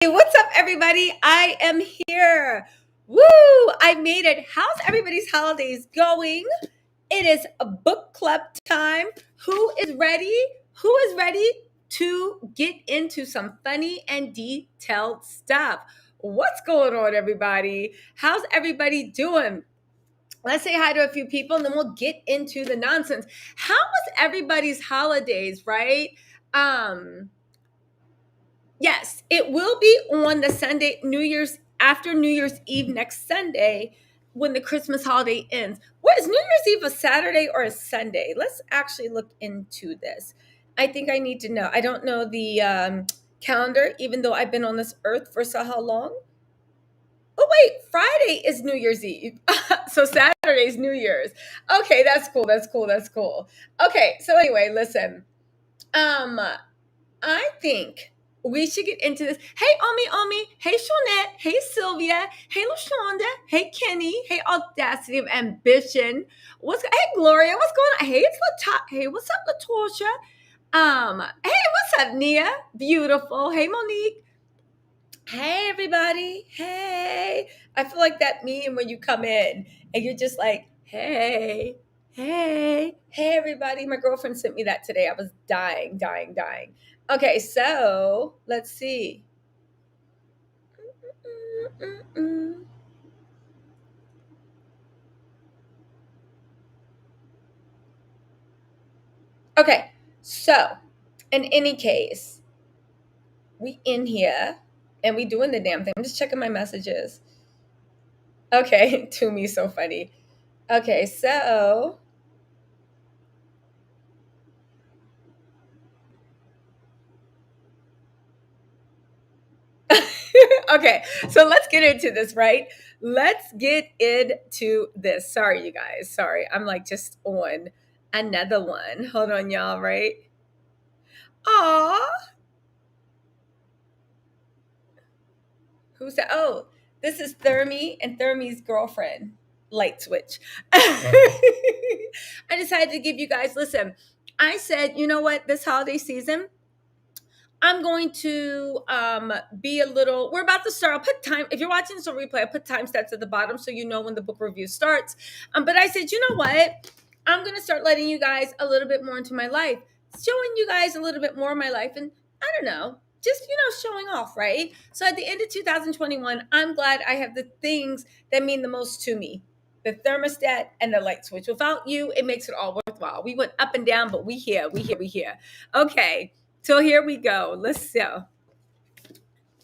Hey, what's up, everybody? I am here. Woo! I made it. How's everybody's holidays going? It is a book club time. Who is ready? Who is ready to get into some funny and detailed stuff? What's going on, everybody? How's everybody doing? Let's say hi to a few people and then we'll get into the nonsense. How was everybody's holidays, right? Yes, it will be on the Sunday, after New Year's Eve next Sunday when the Christmas holiday ends. What is New Year's Eve, a Saturday or a Sunday? Let's actually look into this. I think I need to know. I don't know the calendar, even though I've been on this earth for so how long? Oh, wait, Friday is New Year's Eve. So Saturday's New Year's. Okay, that's cool. That's cool. That's cool. Okay, so anyway, listen. I think we should get into this. Hey, Omi. Hey, Shawnette. Hey, Sylvia. Hey, LaShonda. Hey, Kenny. Hey, Audacity of Ambition. Hey, Gloria. What's going on? Hey, it's Hey, what's up, Latorsha? Hey, what's up, Nia? Beautiful. Hey, Monique. Hey, everybody. Hey. I feel like that meme when you come in and you're just like, hey, everybody. My girlfriend sent me that today. I was dying. Okay, so let's see. Okay, so in any case, we in here and we doing the damn thing. I'm just checking my messages. Okay, to me, so funny. Okay, so okay, so let's get into this, right? Let's get into this. Sorry, you guys. Sorry, I'm like just on another one. Hold on, y'all, right? Aw. Who's that? Oh, this is Thermi and Thermi's girlfriend. Light switch. I decided to give you guys, listen, I said, you know what, this holiday season, I'm going to be a little, we're about to start. I'll put time, if you're watching this on replay, I'll put time stats at the bottom so you know when the book review starts. But I said, you know what? I'm going to start letting you guys a little bit more into my life, showing you guys a little bit more of my life. And I don't know, just, showing off, right? So at the end of 2021, I'm glad I have the things that mean the most to me. The thermostat and the light switch. Without you, it makes it all worthwhile. We went up and down, but we here. Okay. So here we go.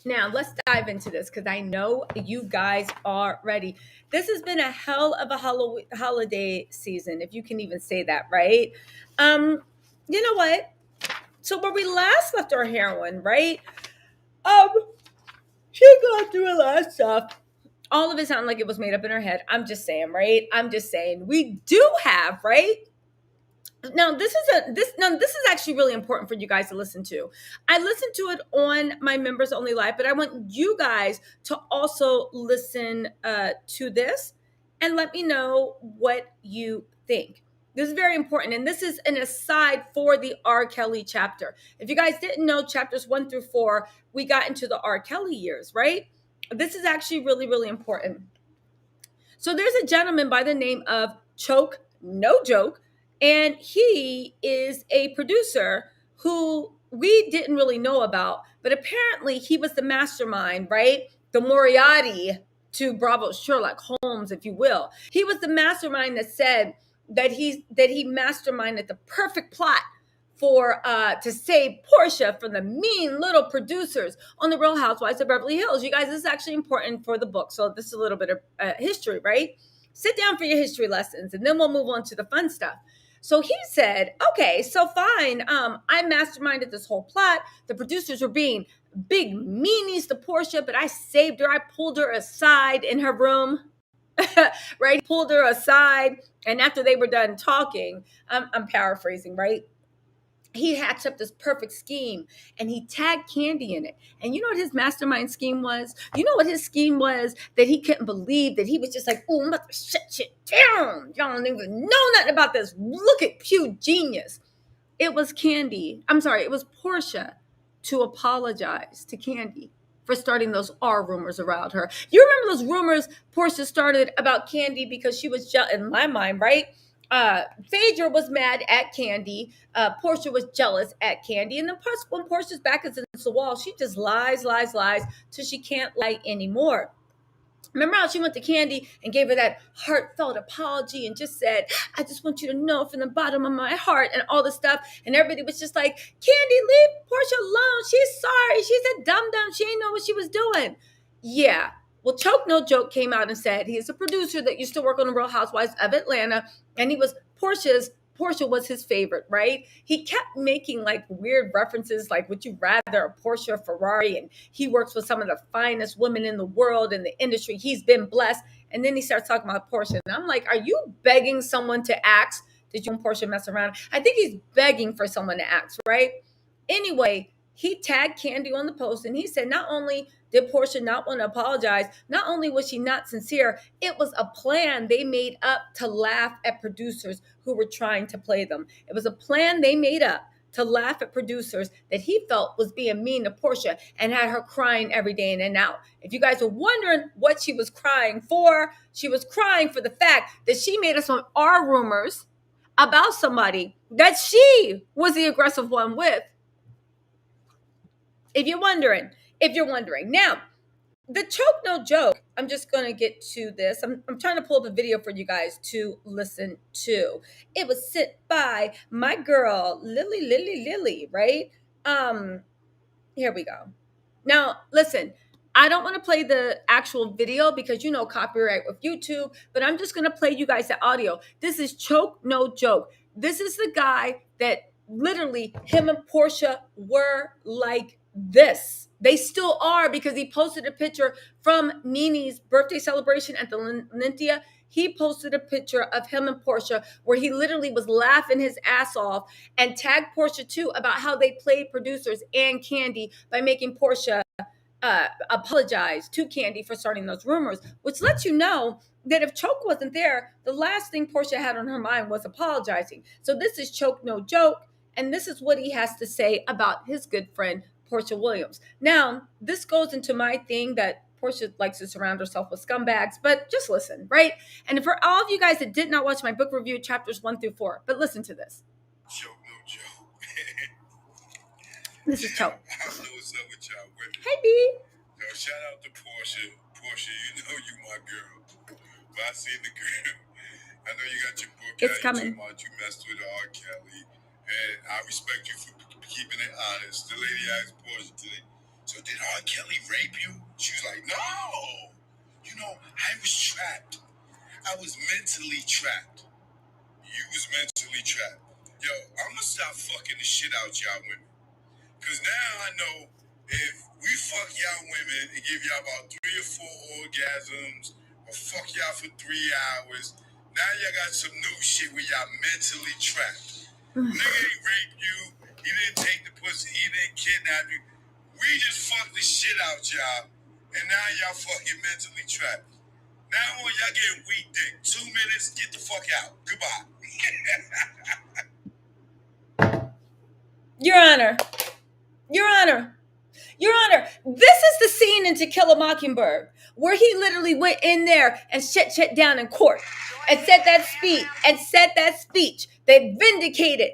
Now let's dive into this because I know you guys are ready. This has been a hell of a holiday season, if you can even say that, right? You know what? So where we last left our heroine, right? She gone through a lot of stuff. All of it sounded like it was made up in her head. I'm just saying, right? We do have, right? Now this is actually really important for you guys to listen to. I listened to it on my members only live, but I want you guys to also listen to this and let me know what you think. This is very important, and this is an aside for the R. Kelly chapter. If you guys didn't know, chapters 1 through 4, we got into the R. Kelly years, right? This is actually really, really important. So there's a gentleman by the name of Choke, no joke, and he is a producer who we didn't really know about, but apparently he was the mastermind, right? The Moriarty to Bravo's Sherlock Holmes, if you will. He was the mastermind that said that he masterminded the perfect plot for to save Porsha from the mean little producers on the Real Housewives of Beverly Hills. You guys, this is actually important for the book, so this is a little bit of history, right? Sit down for your history lessons, and then we'll move on to the fun stuff. So he said, okay, so fine, I masterminded this whole plot. The producers were being big meanies to Porsha, but I saved her. I pulled her aside in her room, right? Pulled her aside, and after they were done talking, I'm paraphrasing, right? He hatched up this perfect scheme and he tagged Candy in it. And you know what his mastermind scheme was? You know what his scheme was? That he couldn't believe, that he was just like, oh, I'm about to shut down. Y'all don't even know nothing about this. Look at Pew genius. It was Porsha to apologize to Candy. for starting those R rumors around her. You remember those rumors Porsha started about Kandi because she was in my mind, right? Phaedra was mad at Kandi. Porsha was jealous at Kandi. And then plus, when Porsha's back is against the wall, she just lies till she can't lie anymore. Remember how she went to Kandi and gave her that heartfelt apology and just said, I just want you to know from the bottom of my heart and all this stuff. And everybody was just like, Kandi, leave Porsha alone. She's sorry. She's a dum-dum. She ain't know what she was doing. Yeah. Well, Choke No Joke came out and said he is a producer that used to work on the Real Housewives of Atlanta. And he was Porsha was his favorite, right? He kept making like weird references like, would you rather a Porsche or Ferrari? And he works with some of the finest women in the world in the industry. He's been blessed. And then he starts talking about Porsche. And I'm like, are you begging someone to ask? Did you and Porsche mess around? I think he's begging for someone to ask, right? Anyway, he tagged Kandi on the post and he said not only did Porsha not want to apologize, not only was she not sincere, it was a plan they made up to laugh at producers who were trying to play them. It was a plan they made up to laugh at producers that he felt was being mean to Porsha and had her crying every day in and out. If you guys were wondering what she was crying for, she was crying for the fact that she made us on our rumors about somebody that she was the aggressive one with. If you're wondering. Now, the Choke No Joke, I'm just going to get to this. I'm trying to pull up a video for you guys to listen to. It was sent by my girl, Lily, right? Here we go. Now, listen, I don't want to play the actual video because copyright with YouTube, but I'm just going to play you guys the audio. This is Choke No Joke. This is the guy that literally him and Porsha were like this. They still are because he posted a picture from Nene's birthday celebration at the Lintia. He posted a picture of him and Porsha where he literally was laughing his ass off and tagged Porsha too about how they played producers and Kandi by making Porsha apologize to Kandi for starting those rumors, which lets you know that if Choke wasn't there, the last thing Porsha had on her mind was apologizing. So this is Choke No Joke, and this is what he has to say about his good friend, Porsha Williams. Now, this goes into my thing that Porsha likes to surround herself with scumbags, but just listen, right? And for all of you guys that did not watch my book review, chapters 1 through 4, but listen to this. Choke No Joke. This is Choke. I don't know what's up with y'all women. Hey, B. Yo, shout out to Porsha. Porsha, you know you my girl. But I seen the girl. I know you got your book It's out. coming. You talking about you messed with R. Kelly. And I respect you for keeping it honest. The lady asked Porsha today, so did R. Kelly rape you? She was like, no. You know, I was trapped. I was mentally trapped. You was mentally trapped. Yo, I'm going to stop fucking the shit out y'all women. Because now I know if we fuck y'all women and give y'all about 3 or 4 orgasms or fuck y'all for 3 hours, now y'all got some new shit where y'all mentally trapped. Nigga ain't raped you. He didn't take the pussy. He didn't kidnap you. We just fucked the shit out y'all. And now y'all fucking mentally trapped. Now when y'all getting weak dick, 2 minutes, get the fuck out. Goodbye. Your Honor, this is the scene in To Kill a Mockingbird where he literally went in there and shut down in court and said that speech that vindicated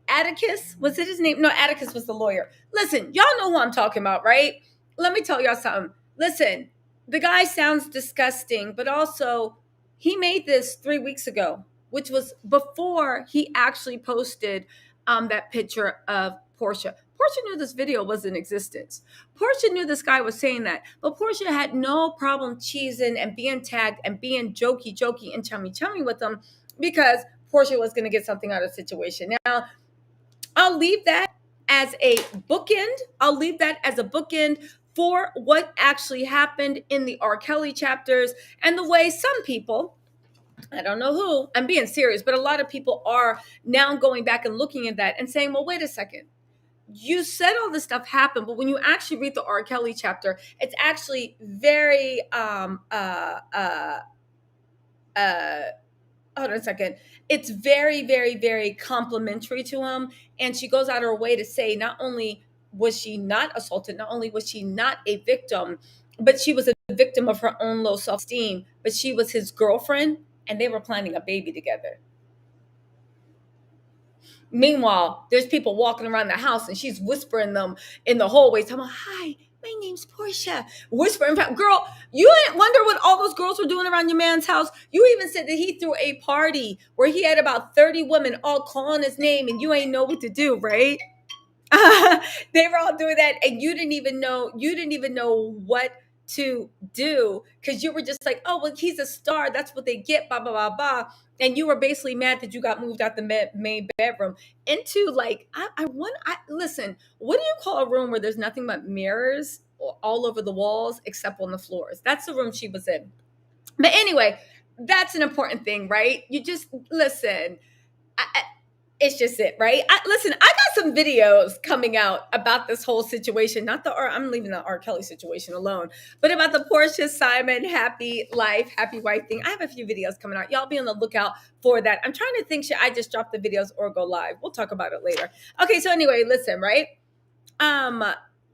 Atticus. Was it his name? No, Atticus was the lawyer. Listen, y'all know who I'm talking about, right? Let me tell y'all something. Listen, the guy sounds disgusting, but also he made this 3 weeks ago, which was before he actually posted that picture of Porsha. Porsha knew this video was in existence. Porsha knew this guy was saying that, but Porsha had no problem cheesing and being tagged and being jokey and chummy with them because Porsha was going to get something out of the situation. Now, I'll leave that as a bookend. For what actually happened in the R. Kelly chapters and the way some people, I don't know who, I'm being serious, but a lot of people are now going back and looking at that and saying, well, wait a second. You said all this stuff happened, but when you actually read the R. Kelly chapter, it's actually very, hold on a second. It's very, very, very complimentary to him. And she goes out of her way to say not only was she not assaulted, not only was she not a victim, but she was a victim of her own low self-esteem, but she was his girlfriend and they were planning a baby together. Meanwhile, there's people walking around the house and she's whispering them in the hallways, talking about, hi, my name's Porsha. Whispering, girl, you didn't wonder what all those girls were doing around your man's house. You even said that he threw a party where he had about 30 women all calling his name and you ain't know what to do, right? They were all doing that and you didn't even know what to do because you were just like, oh, well, he's a star. That's what they get, blah, blah, blah, blah. And you were basically mad that you got moved out the main bedroom into like, listen, what do you call a room where there's nothing but mirrors all over the walls except on the floors? That's the room she was in. But anyway, that's an important thing, right? You just listen. It's just it, right? Listen, I got some videos coming out about this whole situation. I'm leaving the R. Kelly situation alone, but about the Porsha Simon happy life, happy wife thing. I have a few videos coming out. Y'all be on the lookout for that. I'm trying to think, should I just drop the videos or go live? We'll talk about it later. Okay, so anyway, listen, right?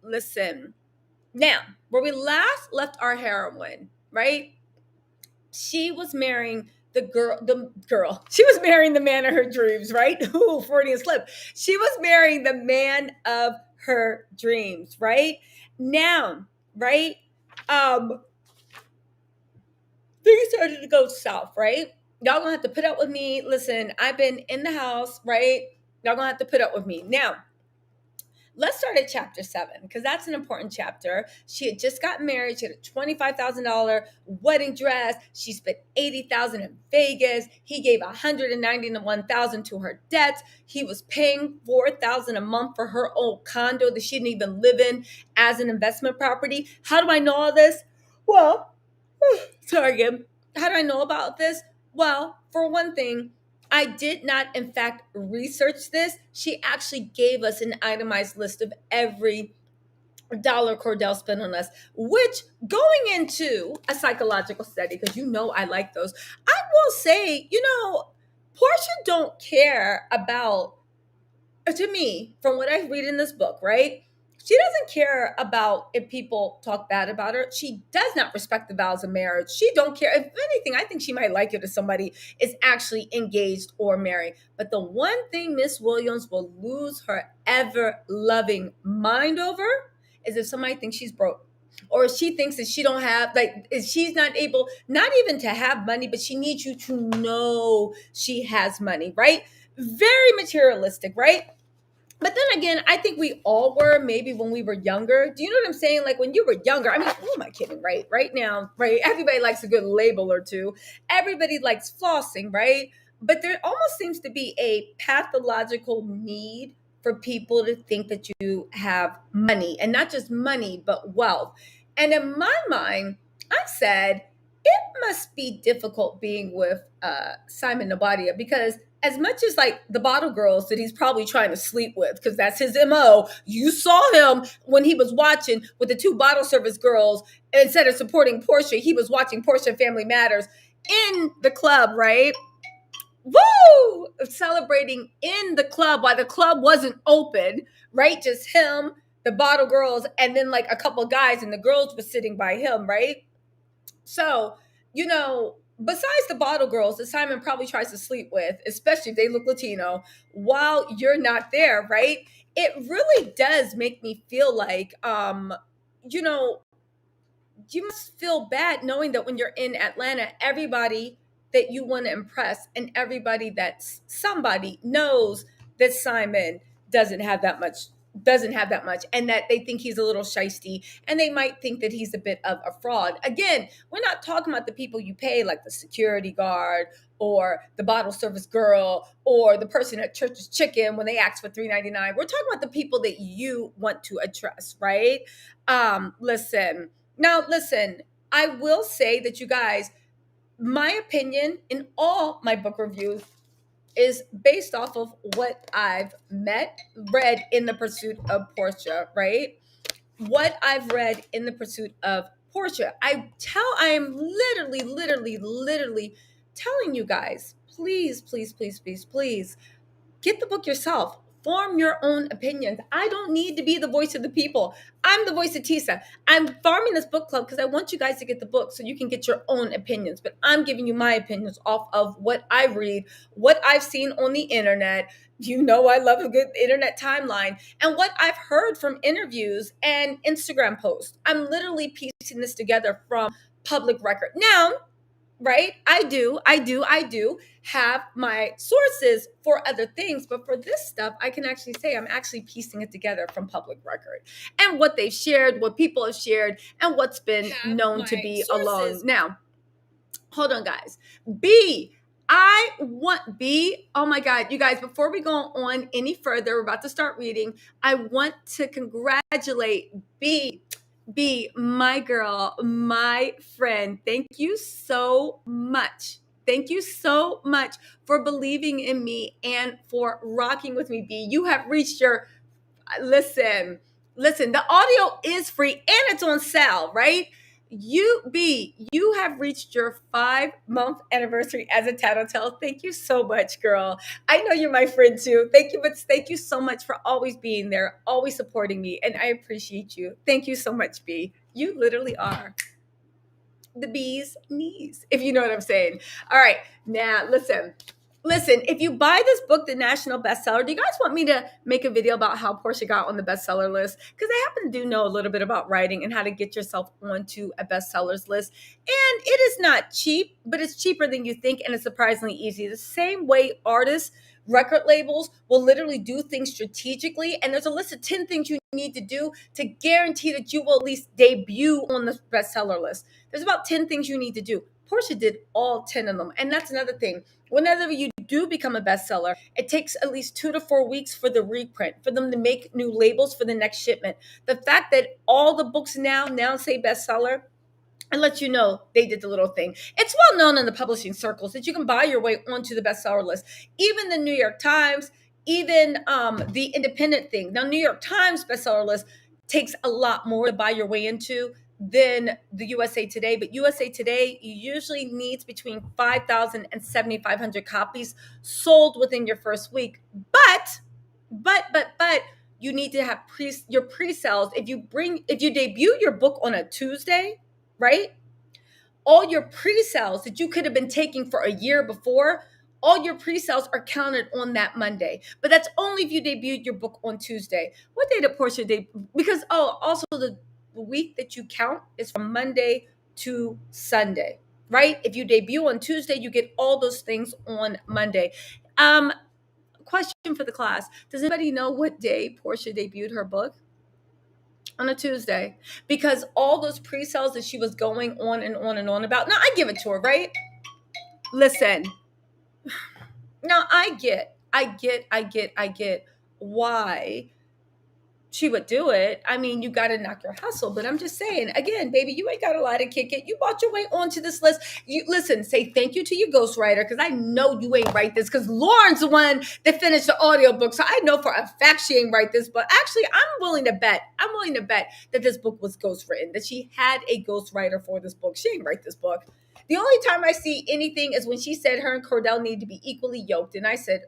Listen. Now, where we last left our heroine, right? She was marrying the girl. She was marrying the man of her dreams, right? Ooh, Freudian slip. She was marrying the man of her dreams, right? Now, right? Things started to go south, right? Y'all gonna have to put up with me. Listen, I've been in the house, right? Y'all gonna have to put up with me. Now, let's start at chapter 7 because that's an important chapter. She had just gotten married. She had a $25,000 wedding dress. She spent $80,000 in Vegas. He gave $191,000 to her debts. He was paying $4,000 a month for her old condo that she didn't even live in as an investment property. How do I know all this? Well, sorry again. How do I know about this? Well, for one thing, I did not, in fact, research this. She actually gave us an itemized list of every dollar Cordell spent on us, which going into a psychological study, because you know I like those, I will say, Porsha don't care about, to me, from what I read in this book, right? She doesn't care about if people talk bad about her. She does not respect the vows of marriage. She don't care. If anything, I think she might like it if somebody is actually engaged or married. But the one thing Miss Williams will lose her ever-loving mind over is if somebody thinks she's broke. Or she thinks that she don't have, she's not able, not even to have money, but she needs you to know she has money, right? Very materialistic, right? But then again, I think we all were maybe when we were younger. Do you know what I'm saying? Like when you were younger, I mean, who am I kidding, right? Right now, right? Everybody likes a good label or two. Everybody likes flossing, right? But there almost seems to be a pathological need for people to think that you have money, and not just money, but wealth. And in my mind, I said, it must be difficult being with Simon Nabadia because as much as like the bottle girls that he's probably trying to sleep with, because that's his MO. You saw him when he was watching with the 2 bottle service girls. Instead of supporting Porsha, he was watching Porsha Family Matters in the club, right? Woo! Celebrating in the club while the club wasn't open, right? Just him, the bottle girls, and then like a couple of guys, and the girls were sitting by him, right? So, besides the bottle girls that Simon probably tries to sleep with, especially if they look Latino, while you're not there, right? It really does make me feel like, you must feel bad knowing that when you're in Atlanta, everybody that you want to impress and everybody that's somebody knows that Simon doesn't have that much and that they think he's a little shisty and they might think that he's a bit of a fraud. Again, we're not talking about the people you pay like the security guard or the bottle service girl or the person at Church's Chicken when they ask for $3.99. We're talking about the people that you want to address, right? Listen, I will say that you guys, my opinion in all my book reviews is based off of what I've read in the pursuit of Porsha, right? What I've read in the pursuit of Porsha. I am literally telling you guys, please, please, please, please, please, get the book yourself. Form your own opinions. I don't need to be the voice of the people. I'm the voice of Tisa. I'm farming this book club because I want you guys to get the book so you can get your own opinions. But I'm giving you my opinions off of what I read, what I've seen on the internet. You know, I love a good internet timeline, and what I've heard from interviews and Instagram posts. I'm literally piecing this together from public record. Now, right? I do have my sources for other things, but for this stuff, I can actually say I'm actually piecing it together from public record and what they've shared, what people have shared, and what's been known to be alone. Now, hold on, guys. I want B. Oh my God, you guys, before we go on any further, we're about to start reading. I want to congratulate B. B, my girl, my friend. Thank you so much. Thank you so much for believing in me and for rocking with me, B. You have reached your listen, the audio is free and it's on sale, right? You have reached your 5-month anniversary as a Tattle Tells. Thank you so much, girl. I know you're my friend too. Thank you, but thank you so much for always being there, always supporting me, and I appreciate you. Thank you so much, B. You literally are the bee's knees, if you know what I'm saying. All right, now listen, if you buy this book, the national bestseller, do you guys want me to make a video about how Porsha got on the bestseller list? Because I happen to know a little bit about writing and how to get yourself onto a bestsellers list. And it is not cheap, but it's cheaper than you think, and it's surprisingly easy. The same way artists, record labels will literally do things strategically, and there's a list of 10 things you need to do to guarantee that you will at least debut on the bestseller list. There's about 10 things you need to do. Porsha did all 10 of them. And that's another thing. Whenever you do become a bestseller, it takes at least 2 to 4 weeks for the reprint, for them to make new labels for the next shipment. The fact that all the books now say bestseller, and let you know they did the little thing. It's well known in the publishing circles that you can buy your way onto the bestseller list. Even the New York Times, even the independent thing. Now, New York Times bestseller list takes a lot more to buy your way into than the USA Today. But USA Today usually needs between 5,000 and 7,500 copies sold within your first week. But you need to have your pre-sales. If you debut your book on a Tuesday, right? All your pre-sales that you could have been taking for a year before, all your pre-sales are counted on that Monday. But that's only if you debuted your book on Tuesday. What day did Porsha debut? Because also the week that you count is from Monday to Sunday, right? If you debut on Tuesday, you get all those things on Monday. Question for the class. Does anybody know what day Porsha debuted her book? On a Tuesday, because all those pre-sales that she was going on and on and on about. Now I give it to her, right? Listen. Now I get why she would do it. I mean, you got to knock your hustle, but I'm just saying, again, baby, you ain't got a lot to kick it. You bought your way onto this list. You listen, say thank you to your ghostwriter, because I know you ain't write this, because Lauren's the one that finished the audiobook. So I know for a fact she ain't write this, but actually I'm willing to bet that this book was ghostwritten, that she had a ghostwriter for this book. She ain't write this book. The only time I see anything is when she said her and Cordell need to be equally yoked. And I said,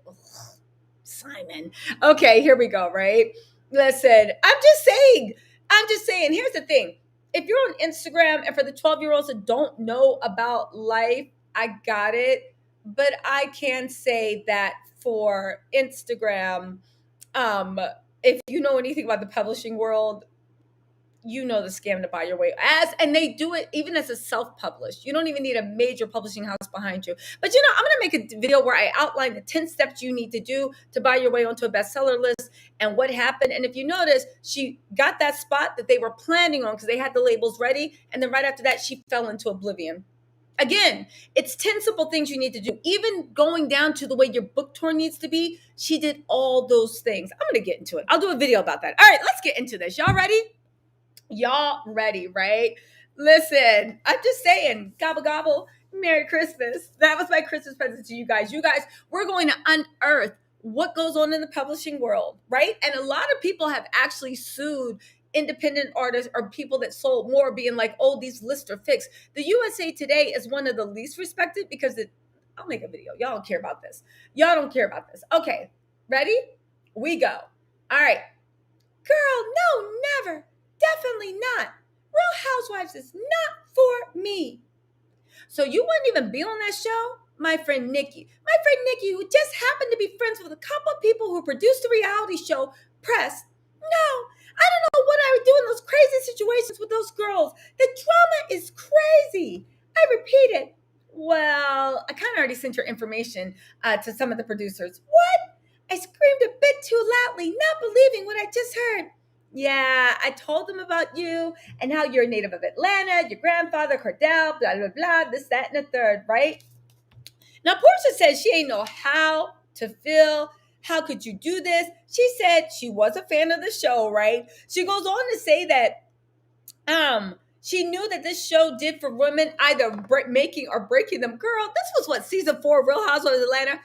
Simon. Okay, here we go, right? Listen, I'm just saying, here's the thing. If you're on Instagram, and for the 12-year-olds that don't know about life, I got it. But I can say that for Instagram, if you know anything about the publishing world, you know the scam to buy your way and they do it even as a self-published. You don't even need a major publishing house behind you. But I'm going to make a video where I outline the 10 steps you need to do to buy your way onto a bestseller list and what happened. And if you notice, she got that spot that they were planning on because they had the labels ready. And then right after that, she fell into oblivion. Again, it's 10 simple things you need to do. Even going down to the way your book tour needs to be, she did all those things. I'm going to get into it. I'll do a video about that. All right, let's get into this. Y'all ready? Y'all ready, right? Listen, I'm just saying, gobble, gobble, Merry Christmas. That was my Christmas present to you guys. You guys, we're going to unearth what goes on in the publishing world, right? And a lot of people have actually sued independent artists or people that sold more, being like, oh, these lists are fixed. The USA Today is one of the least respected because I'll make a video. Y'all don't care about this. Okay, ready? We go. All right. Girl, no, never. Definitely not. Real Housewives is not for me. So you wouldn't even be on that show? My friend Nikki. My friend Nikki, who just happened to be friends with a couple of people who produced the reality show, pressed. No, I don't know what I would do in those crazy situations with those girls. The drama is crazy. I repeated. Well, I kind of already sent your information to some of the producers. What? I screamed a bit too loudly, not believing what I just heard. Yeah, I told them about you and how you're a native of Atlanta, your grandfather, Cordell, blah, blah, blah, this, that, and the third, right? Now, Porsha says she ain't know how to feel. How could you do this? She said she was a fan of the show, right? She goes on to say that she knew that this show did for women either making or breaking them. Girl, this was what season 4 of Real Housewives of Atlanta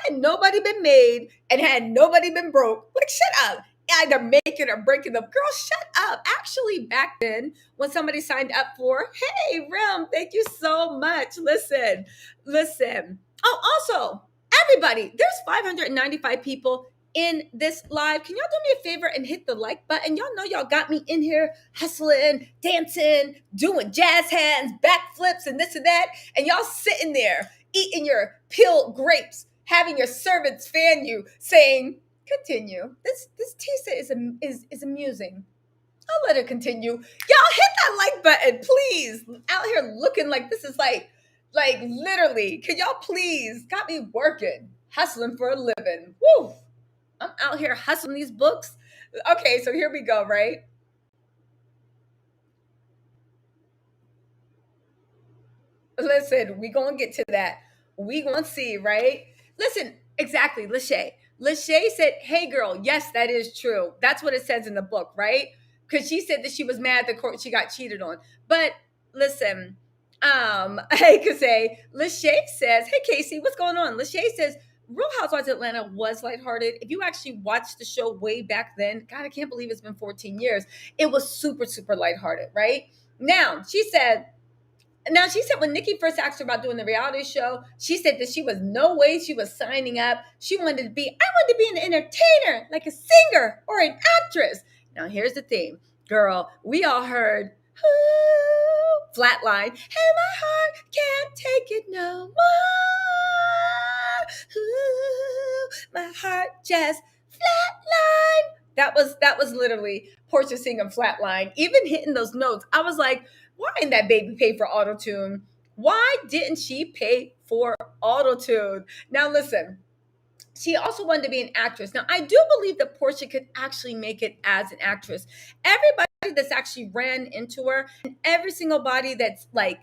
had nobody been made and had nobody been broke. Like, shut up. Either making or breaking them. Girl, shut up. Actually, back then, when somebody signed up for, hey, Rim, thank you so much. Listen. Oh, also, everybody, there's 595 people in this live. Can y'all do me a favor and hit the like button? Y'all know y'all got me in here hustling, dancing, doing jazz hands, backflips, and this and that. And y'all sitting there eating your peeled grapes, having your servants fan you, saying, continue. This Tisa is amusing. I'll let her continue. Y'all hit that like button, please. Out here looking like this is like literally. Can y'all please got me working, hustling for a living. Woo! I'm out here hustling these books. Okay, so here we go, right? Listen, we gonna get to that. We gonna see, right? Listen, exactly, Lachey. Lachey said, hey girl, yes, that is true. That's what it says in the book, right? Because she said that she was mad the court she got cheated on. But listen, I could say, Lachey says, hey Casey, what's going on? Lachey says, Real Housewives of Atlanta was lighthearted. If you actually watched the show way back then, God, I can't believe it's been 14 years. It was super, super lighthearted, right? Now, she said when Nikki first asked her about doing the reality show, she said that she was no way she was signing up. I wanted to be an entertainer, like a singer or an actress. Now, here's the thing, girl, we all heard, ooh, flatline, and my heart can't take it no more. Ooh, my heart just flatline. That was literally Porsha singing flatline, even hitting those notes. I was like, why didn't that baby pay for autotune? Why didn't she pay for autotune? Now listen, she also wanted to be an actress. Now I do believe that Porsha could actually make it as an actress. Everybody that's actually ran into her, and every single body that's like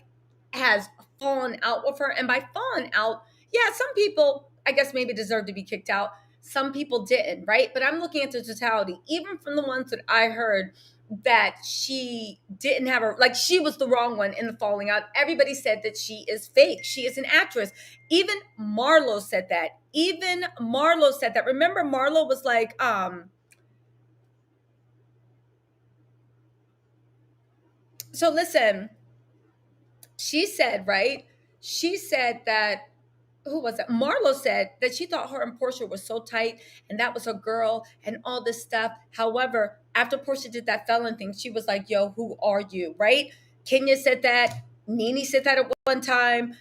has fallen out with her, and by fallen out, yeah, some people I guess maybe deserve to be kicked out. Some people didn't, right? But I'm looking at the totality. Even from the ones that I heard that she didn't have her, like she was the wrong one in the falling out. Everybody said that she is fake. She is an actress. Even Marlo said that. Remember, Marlo was like, so listen, she said, right? She said that, who was it? Marlo said that she thought her and Porsha were so tight and that was her girl and all this stuff. However, after Porsha did that felon thing, she was like, yo, who are you? Right? Kenya said that. Nene said that at one time.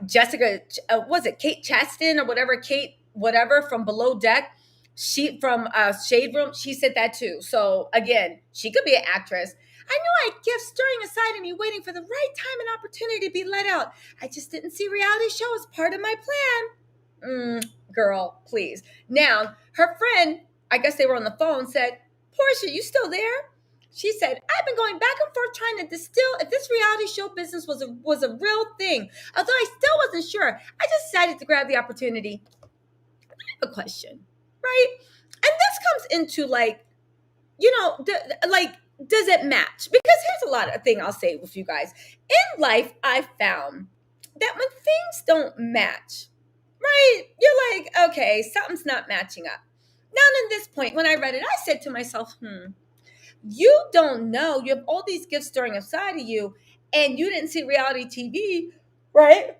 Jessica, was it Kate Chaston or whatever? Kate, whatever from Below Deck. She from Shade Room, she said that too. So again, she could be an actress. I knew I had gifts stirring inside of me, waiting for the right time and opportunity to be let out. I just didn't see reality show as part of my plan. Girl, please. Now, her friend, I guess they were on the phone, said, Porsha, you still there? She said, I've been going back and forth trying to distill if this reality show business was a real thing. Although I still wasn't sure, I just decided to grab the opportunity. I have a question, right? And this comes into like, does it match? Because here's a lot of thing I'll say with you guys. In life, I've found that when things don't match, right? You're like, okay, something's not matching up. Now, at this point, when I read it, I said to myself, you don't know. You have all these gifts stirring inside of you, and you didn't see reality TV, right?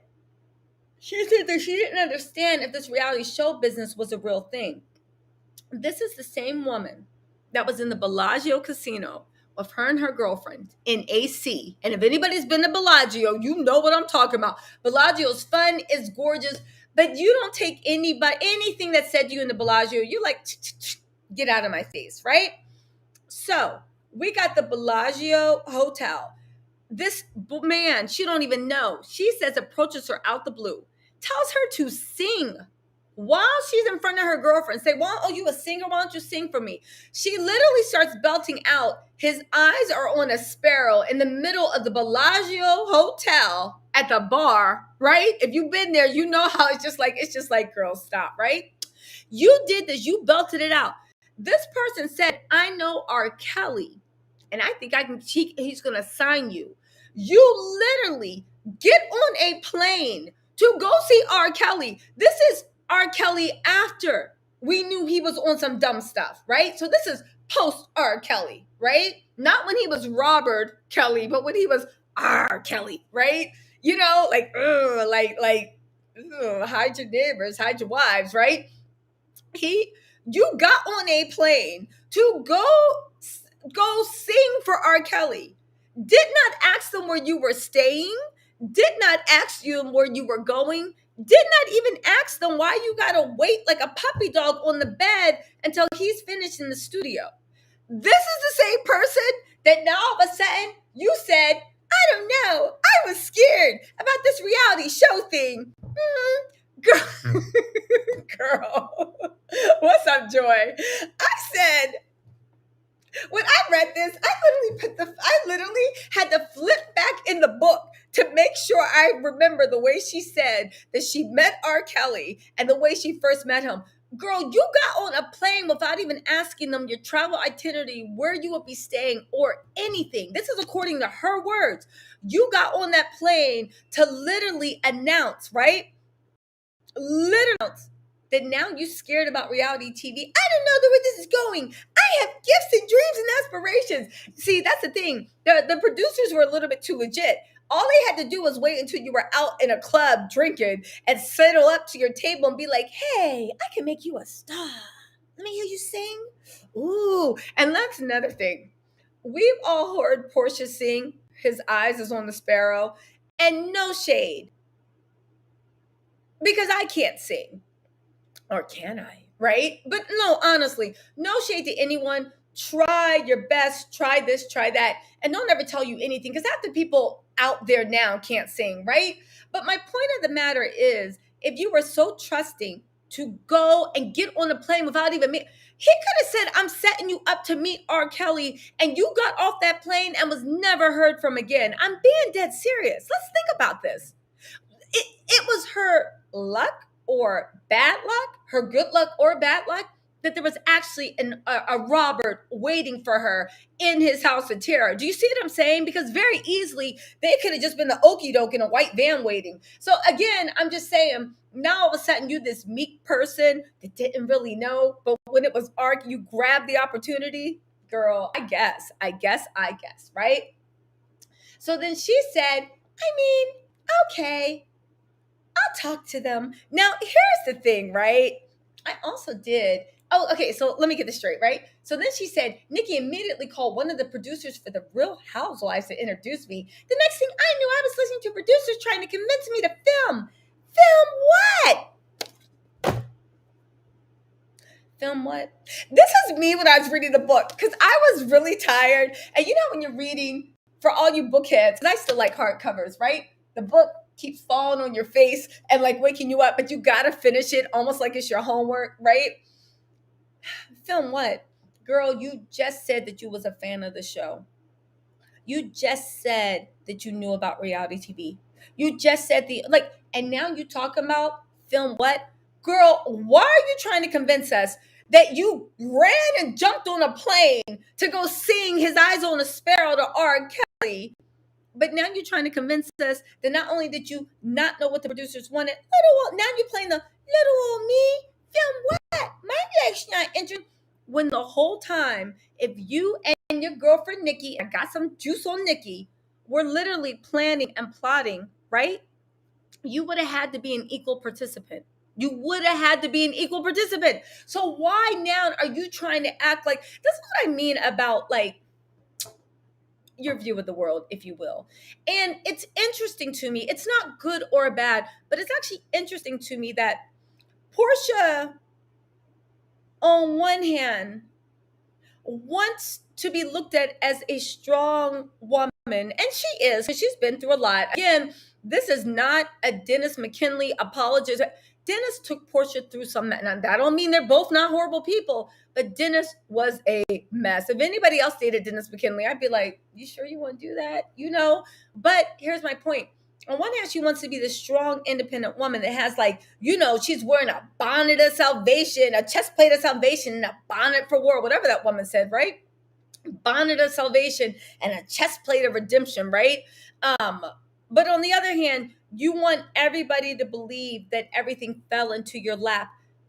She said that she didn't understand if this reality show business was a real thing. This is the same woman that was in the Bellagio casino with her and her girlfriend in AC. And if anybody's been to Bellagio, you know what I'm talking about. Bellagio's fun, it's gorgeous, but you don't take anything that said to you in the Bellagio, you like, get out of my face, right? So we got the Bellagio Hotel. This man, she don't even know. She says approaches her out the blue, tells her to sing while she's in front of her girlfriend. Say, "Why? Oh, you a singer? Why don't you sing for me?" She literally starts belting out. His eyes are on a sparrow in the middle of the Bellagio Hotel at the bar, right? If you've been there, you know how it's just like, girl, stop, right? You did this. You belted it out. This person said, "I know R. Kelly, and I think he's going to sign you." You literally get on a plane to go see R. Kelly. This is R. Kelly after we knew he was on some dumb stuff, right? So this is post R. Kelly, right? Not when he was Robert Kelly, but when he was R. Kelly, right? You know, like, hide your neighbors, hide your wives, right? You got on a plane to go sing for R. Kelly. Did not ask them where you were staying, did not ask you where you were going, did not even ask them why you gotta wait like a puppy dog on the bed until he's finished in the studio. This is the same person that now all of a sudden you said, "I don't know, I was scared about this reality show thing." Girl, girl, what's up, Joy? I said, when I read this, I literally had to flip back in the book to make sure I remember the way she said that she met R. Kelly and the way she first met him. Girl, you got on a plane without even asking them your travel itinerary, where you would be staying, or anything. This is according to her words. You got on that plane to literally announce, right? Literally announce that now you're scared about reality TV. I don't know where this is going. I have gifts and dreams and aspirations. See, that's the thing. The producers were a little bit too legit. All they had to do was wait until you were out in a club drinking and settle up to your table and be like, "Hey, I can make you a star. Let me hear you sing." Ooh, and that's another thing. We've all heard Porsha sing, "His eyes is on the sparrow," and no shade, because I can't sing. Or can I? Right? But no, honestly, no shade to anyone. Try your best, try this, try that. And don't ever tell you anything, because half the people out there now can't sing, right? But my point of the matter is, if you were so trusting to go and get on a plane without even me, he could have said, "I'm setting you up to meet R. Kelly," and you got off that plane and was never heard from again. I'm being dead serious. Let's think about this. It was her luck or bad luck, her good luck or bad luck, that there was actually a Robert waiting for her in his house of terror. Do you see what I'm saying? Because very easily they could have just been the okie doke in a white van waiting. So again, I'm just saying, now all of a sudden you this meek person that didn't really know, but when it was arc, you grabbed the opportunity. Girl, I guess, right? So then she said, "I mean, okay, I'll talk to them." Now, here's the thing, right? I also did. Oh, okay. So let me get this straight, right? So then she said, "Nikki immediately called one of the producers for the Real Housewives to introduce me. The next thing I knew, I was listening to producers trying to convince me to film. Film what? Film what?" This is me when I was reading the book, because I was really tired. And you know, when you're reading, for all you bookheads, because I still like hardcovers, right? The book keeps falling on your face and like waking you up, but you gotta finish it almost like it's your homework, right? Film what? Girl, you just said that you was a fan of the show. You just said that you knew about reality TV. You just said and now you talking about film what? Girl, why are you trying to convince us that you ran and jumped on a plane to go sing "His Eyes on a Sparrow" to R. Kelly? But now you're trying to convince us that not only did you not know what the producers wanted, now you're playing the little old me. Film what? My life's not interesting. When the whole time, if you and your girlfriend Nikki, I got some juice on Nikki, were literally planning and plotting, right? You would have had to be an equal participant. You would have had to be an equal participant. So why now are you trying to act like this is what I mean about like your view of the world, if you will. And it's interesting to me. It's not good or bad, but it's actually interesting to me that Porsha, on one hand, wants to be looked at as a strong woman, and she is, because she's been through a lot. Again, this is not a Dennis Mckinley apologist. Dennis took Porsha through some, now that don't mean they're both not horrible people, but Dennis was a mess. If anybody else dated Dennis Mckinley, I'd be like, you sure you want to do that? You know? But here's my point. On one hand, she wants to be this strong, independent woman that has, like, you know, she's wearing a bonnet of salvation, a chest plate of salvation, and a bonnet for war, whatever that woman said, right? Bonnet of salvation and a chest plate of redemption, right? But on the other hand, you want everybody to believe that everything fell into your lap,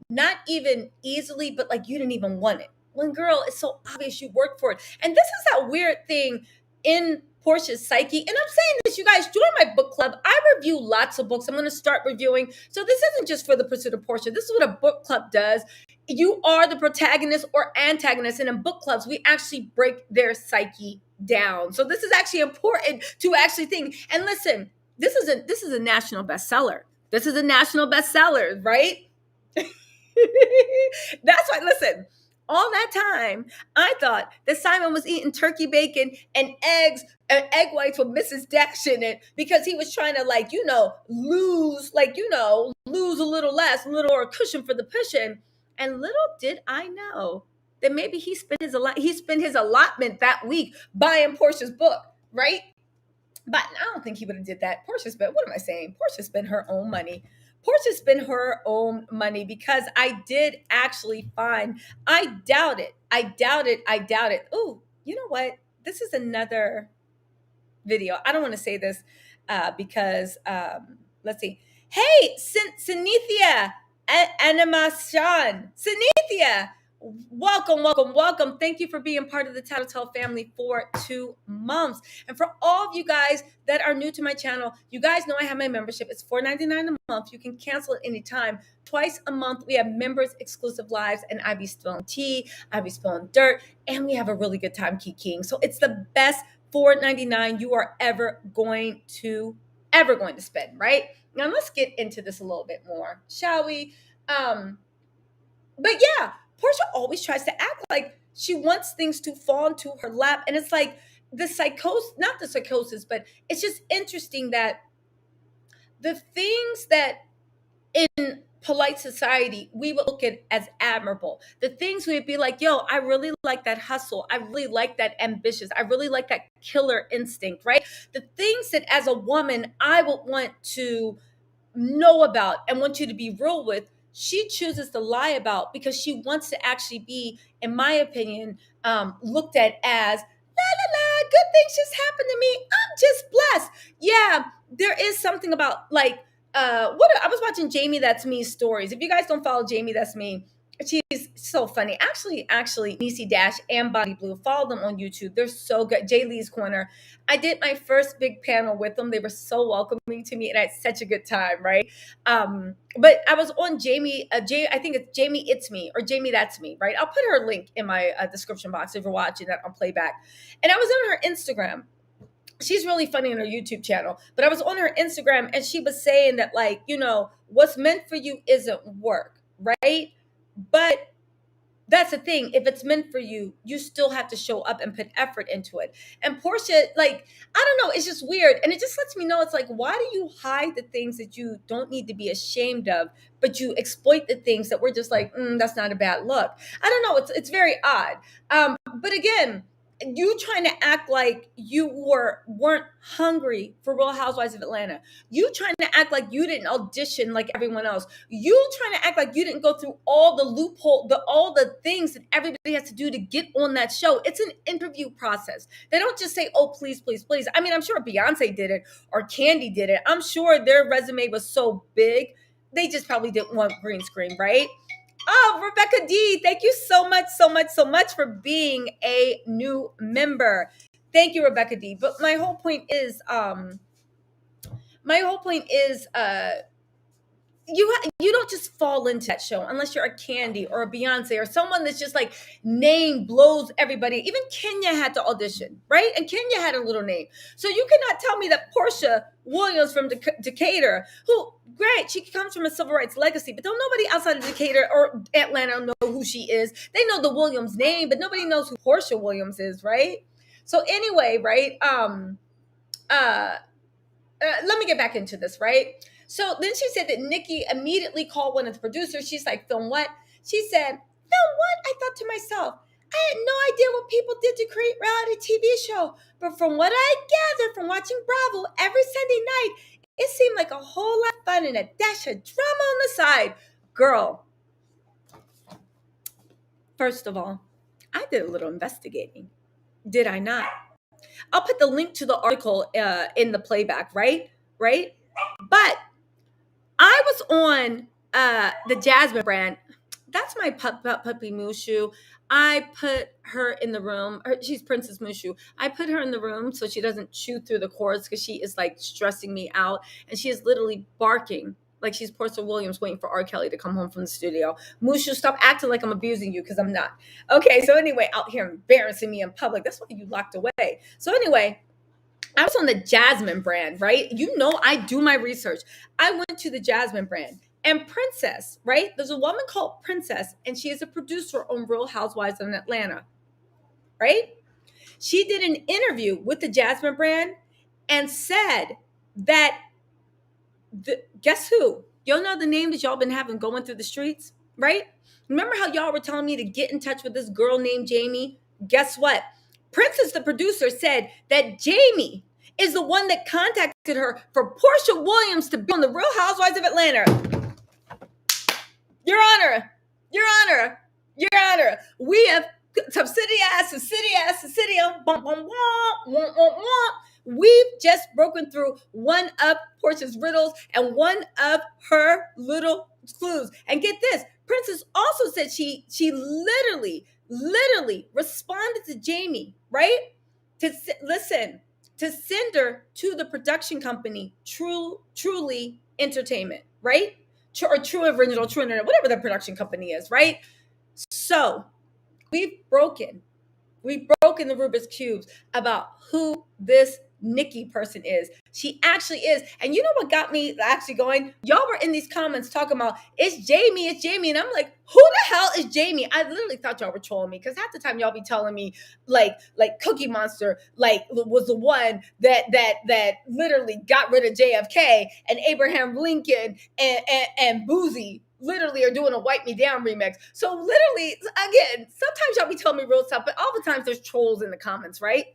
not even easily, but like you didn't even want it. When girl, it's so obvious you worked for it. And this is that weird thing in Porsha's psyche. And I'm saying this, you guys, join my book club. I review lots of books. I'm going to start reviewing. So this isn't just for the pursuit of Porsha. This is what a book club does. You are the protagonist or antagonist. And in book clubs, we actually break their psyche down. So this is actually important to actually think. And listen, this is a national bestseller. This is a national bestseller, right? That's why, listen, all that time, I thought that Simon was eating turkey bacon and eggs and egg whites with Mrs. Dash in it because he was trying to, like, you know, lose a little less, a little more cushion for the pushing. And little did I know that maybe he spent his allotment that week buying Porsha's book, right? But I don't think he would have did that. Porsha spent, what am I saying? Porsha spent her own money. Porsha spent her own money because I did actually find, I doubt it. Oh, you know what? This is another video. I don't want to say this because, let's see. Hey, Sinithia Animashan. Sinithia, welcome. Thank you for being part of the Tattle Tells family for 2 months. And for all of you guys that are new to my channel, you guys know I have my membership. It's $4.99 a month. You can cancel at any time. Twice a month, we have members exclusive lives, and I be spilling tea, I be spilling dirt, and we have a really good time kikiing. So it's the best $4.99 you are ever going to spend, right? Now let's get into this a little bit more, shall we? But yeah, Porsha always tries to act like she wants things to fall into her lap. And it's like not the psychosis, but it's just interesting that the things that in polite society we would look at as admirable, the things we would be like, yo, I really like that hustle, I really like that ambitious, I really like that killer instinct, right? The things that as a woman I would want to know about and want you to be real with, she chooses to lie about because she wants to actually be, in my opinion, looked at as la la la, good things just happened to me, I'm just blessed. Yeah, there is something about, like, what I was watching Jamie That's Me's stories. If you guys don't follow Jamie That's Me, she's so funny. Actually, Niecy Dash and Body Blue, follow them on YouTube. They're so good. Jay Lee's Corner. I did my first big panel with them. They were so welcoming to me, and I had such a good time, right? But I was on Jamie, I think it's Jamie It's Me or Jamie That's Me, right? I'll put her link in my description box if you're watching that on playback. And I was on her Instagram. She's really funny on her YouTube channel, but I was on her Instagram and she was saying that, like, you know, what's meant for you isn't work, right? But that's the thing. If it's meant for you, you still have to show up and put effort into it. And Porsha, like, I don't know, it's just weird. And it just lets me know, it's like, why do you hide the things that you don't need to be ashamed of, but you exploit the things that we're just like, that's not a bad look. I don't know. It's very odd. But again, you trying to act like you weren't hungry for Real Housewives of Atlanta. You trying to act like you didn't audition like everyone else. You trying to act like you didn't go through all the loophole, all the things that everybody has to do to get on that show. It's an interview process. They don't just say, oh, please, please, please. I mean, I'm sure Beyonce did it or Candy did it. I'm sure their resume was so big, they just probably didn't want green screen, right? Oh, Rebecca D, thank you so much for being a new member. Thank you, Rebecca D. But my whole point is, you don't just fall into that show unless you're a Candy or a Beyonce or someone that's just like name blows everybody. Even Kenya had to audition, right? And Kenya had a little name. So you cannot tell me that Porsha Williams from Decatur, who great, she comes from a civil rights legacy, but don't nobody outside of Decatur or Atlanta know who she is. They know the Williams name, but nobody knows who Porsha Williams is, right? So anyway, right? Let me get back into this, right? So then she said that Nikki immediately called one of the producers. She's like, film what? She said, film what? I thought to myself, I had no idea what people did to create reality TV show. But from what I gathered from watching Bravo every Sunday night, it seemed like a whole lot of fun and a dash of drama on the side. Girl, first of all, I did a little investigating. Did I not? I'll put the link to the article in the playback, right? Right? But I was on the Jasmine brand. That's my puppy Mushu. I put her in the room. She's Princess Mushu. I put her in the room so she doesn't chew through the cords because she is like stressing me out. And she is literally barking like she's Porsha Williams waiting for R. Kelly to come home from the studio. Mushu, stop acting like I'm abusing you because I'm not. Okay, so anyway, out here embarrassing me in public. That's why you locked away. So anyway, I was on the Jasmine brand, right? You know, I do my research. I went to the Jasmine brand and Princess, right? There's a woman called Princess and she is a producer on Real Housewives of Atlanta, right? She did an interview with the Jasmine brand and said that, guess who? Y'all know the name that y'all been having going through the streets, right? Remember how y'all were telling me to get in touch with this girl named Jamie? Guess what? Princess, the producer, said that Jamie is the one that contacted her for Porsha Williams to be on the Real Housewives of Atlanta. Your Honor, Your Honor, Your Honor, we have We've just broken through one of Porsha's riddles and one of her little clues. And get this, Princess also said she literally responded to Jamie, right? To send her to the production company, Truly Entertainment, right? Or True Original, True Internet, whatever the production company is, right? So we've broken the Rubik's Cubes about who this Nikki person is. She actually is. And you know what got me actually going? Y'all were in these comments talking about, it's Jamie. And I'm like, who the hell is Jamie? I literally thought y'all were trolling me because half the time y'all be telling me like Cookie Monster like was the one that literally got rid of JFK and Abraham Lincoln and Boozy literally are doing a Wipe Me Down remix. So literally, again, sometimes y'all be telling me real stuff, but all the times there's trolls in the comments, right?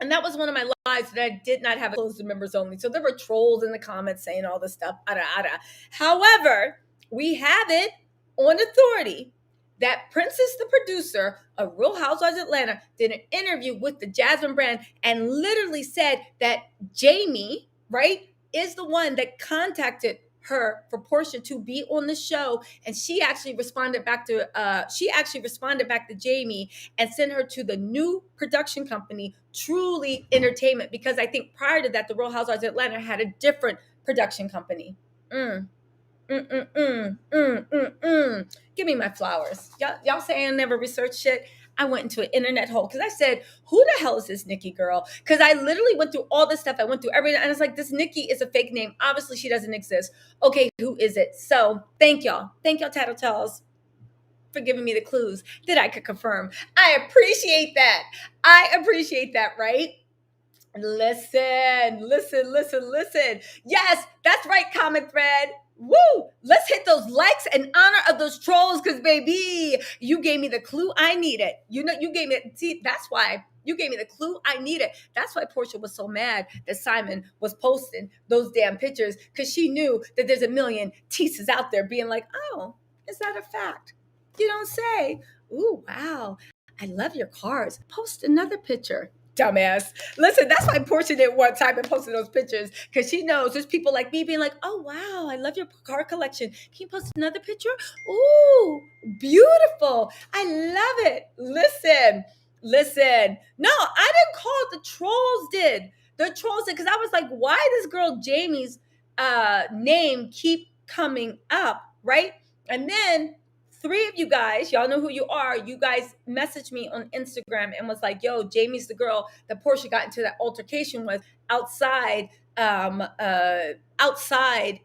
And that was one of my lives that I did not have closed to members only. So there were trolls in the comments saying all this stuff. However, we have it on authority that Princess, the producer of Real Housewives of Atlanta, did an interview with the Jasmine brand and literally said that Jamie, right, is the one that contacted her for Porsha to be on the show, and she actually responded back to Jamie and sent her to the new production company, Truly Entertainment, because I think prior to that, the Real Housewives of Atlanta had a different production company. Give me my flowers. Y'all say I never researched shit. I went into an internet hole because I said, who the hell is this Nikki girl? Because I literally went through all this stuff. I went through everything. And it's like, this Nikki is a fake name. Obviously, she doesn't exist. Okay, who is it? So thank y'all. Thank y'all, Tattle Tells, for giving me the clues that I could confirm. I appreciate that. Right? Listen. Yes, that's right, comment thread. Woo! Let's hit those likes in honor of those trolls because, baby, you gave me the clue I needed. You gave me, that's why you gave me the clue I needed. That's why Porsha was so mad that Simon was posting those damn pictures because she knew that there's a million Tisas out there being like, oh, is that a fact? You don't say. Ooh, wow. I love your cars. Post another picture. Dumbass. Listen, that's why Porsha didn't want time and posted those pictures because she knows there's people like me being like, oh, wow, I love your car collection. Can you post another picture? Ooh, beautiful. I love it. Listen. No, I didn't call it. The trolls did. The trolls did because I was like, why this girl Jamie's name keep coming up, right? And then three of you guys, y'all know who you are. You guys messaged me on Instagram and was like, yo, Jamie's the girl that Porsha got into that altercation with outside, outside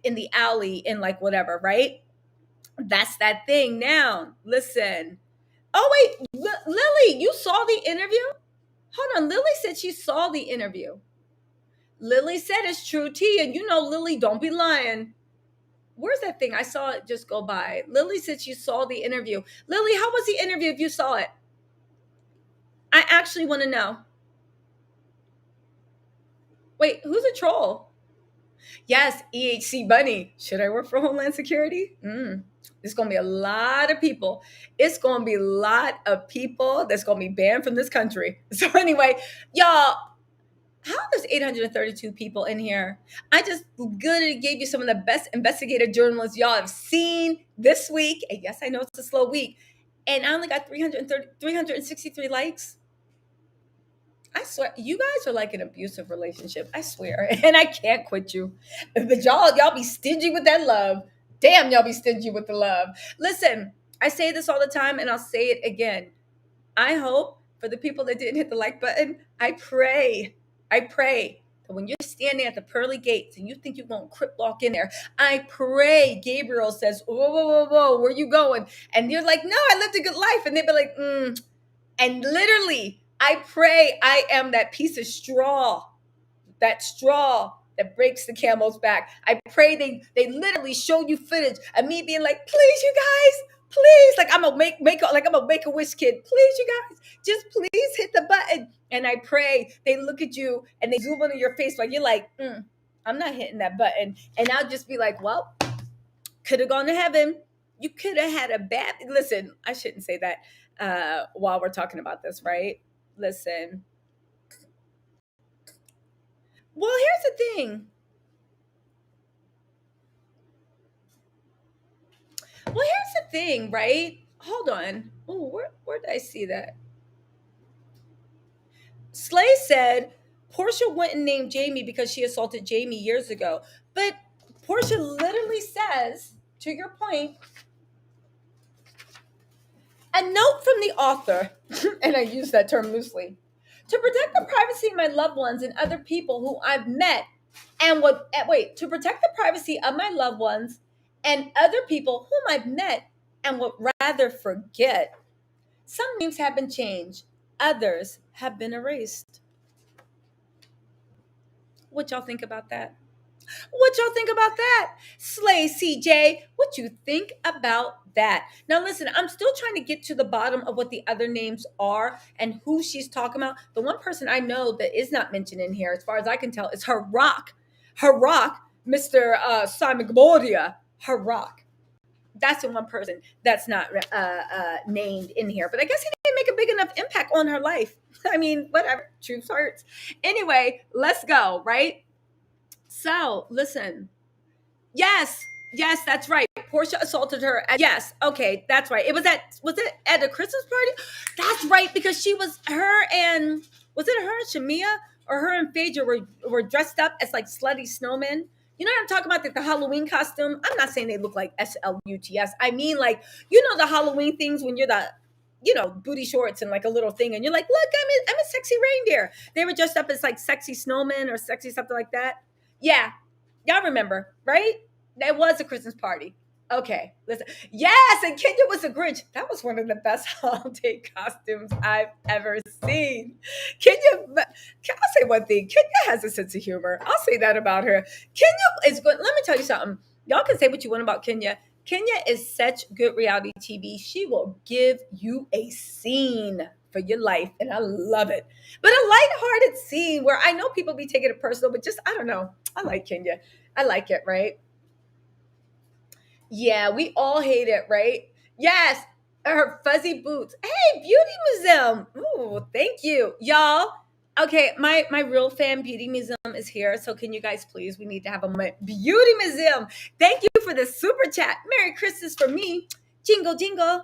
in the alley in like whatever, right? That's that thing now. Listen. Oh, wait, Lily, you saw the interview? Hold on. Lily said she saw the interview. Lily said it's true, T, and you know, Lily, don't be lying. Where's that thing? I saw it just go by. Lily said she saw the interview. Lily, how was the interview if you saw it? I actually want to know. Wait, who's a troll? Yes, EHC Bunny. Should I work for Homeland Security? There's going to be a lot of people. It's going to be a lot of people that's going to be banned from this country. So anyway, y'all, how there's 832 people in here? I just gave you some of the best investigative journalists y'all have seen this week. And yes, I know it's a slow week. And I only got 363 likes. I swear, you guys are like an abusive relationship. I swear. And I can't quit you. But y'all be stingy with that love. Damn, y'all be stingy with the love. Listen, I say this all the time and I'll say it again. I hope for the people that didn't hit the like button, I pray that when you're standing at the pearly gates and you think you're going to crip walk in there, I pray Gabriel says, whoa, whoa, whoa, whoa, where you going? And you're like, no, I lived a good life. And they'd be like, And literally, I pray I am that piece of straw, that breaks the camel's back. I pray they literally show you footage of me being like, please, you guys, please, like I'm a Make-A-Wish kid. Please, you guys, just please hit the button. And I pray they look at you and they zoom into your face like you're like, I'm not hitting that button. And I'll just be like, well, could have gone to heaven. You could have had a bad. Listen, I shouldn't say that while we're talking about this, right? Listen. Well, here's the thing. Right? Hold on. Oh, where did I see that? Slay said Porsha wouldn't name Jamie because she assaulted Jamie years ago. But Porsha literally says, to your point, a note from the author, and I use that term loosely, to protect the privacy of my loved ones and other people who I've met to protect the privacy of my loved ones and other people whom I've met and would rather forget. Some names have been changed. Others have been erased. What y'all think about that? Slay CJ, what you think about that? Now listen, I'm still trying to get to the bottom of what the other names are and who she's talking about. The one person I know that is not mentioned in here, as far as I can tell, is her rock, Mr. Simon Gaboria, her rock. That's the one person that's not named in here. But I guess he didn't make a big enough impact on her life. I mean, whatever. Truth hurts. Anyway, let's go, right? So, listen. Yes, that's right. Porsha assaulted her. Yes, okay, that's right. Was it at a Christmas party? That's right, because was it her and Shamia or her and Phaedra were dressed up as like slutty snowmen? You know what I'm talking about? The Halloween costume. I'm not saying they look like SLUTS. I mean, like, you know, the Halloween things when you're booty shorts and like a little thing, and you're like, look, I'm a sexy reindeer. They were dressed up as like sexy snowmen or sexy something like that. Yeah, y'all remember, right? That was a Christmas party. Okay, listen. Yes, and Kenya was a Grinch. That was one of the best holiday costumes I've ever seen. I'll say one thing. Kenya has a sense of humor. I'll say that about her. Kenya is good. Let me tell you something. Y'all can say what you want about Kenya. Kenya is such good reality TV. She will give you a scene for your life, and I love it. But a lighthearted scene where I know people be taking it personal, but just, I don't know. I like Kenya. I like it, right? Yeah, we all hate it, right? Yes, her fuzzy boots. Hey, Beauty Museum. Ooh, thank you, y'all. Okay, my real fan Beauty Museum is here. So can you guys please, we need to have a moment. Beauty Museum, thank you for the super chat. Merry Christmas for me. Jingle, jingle.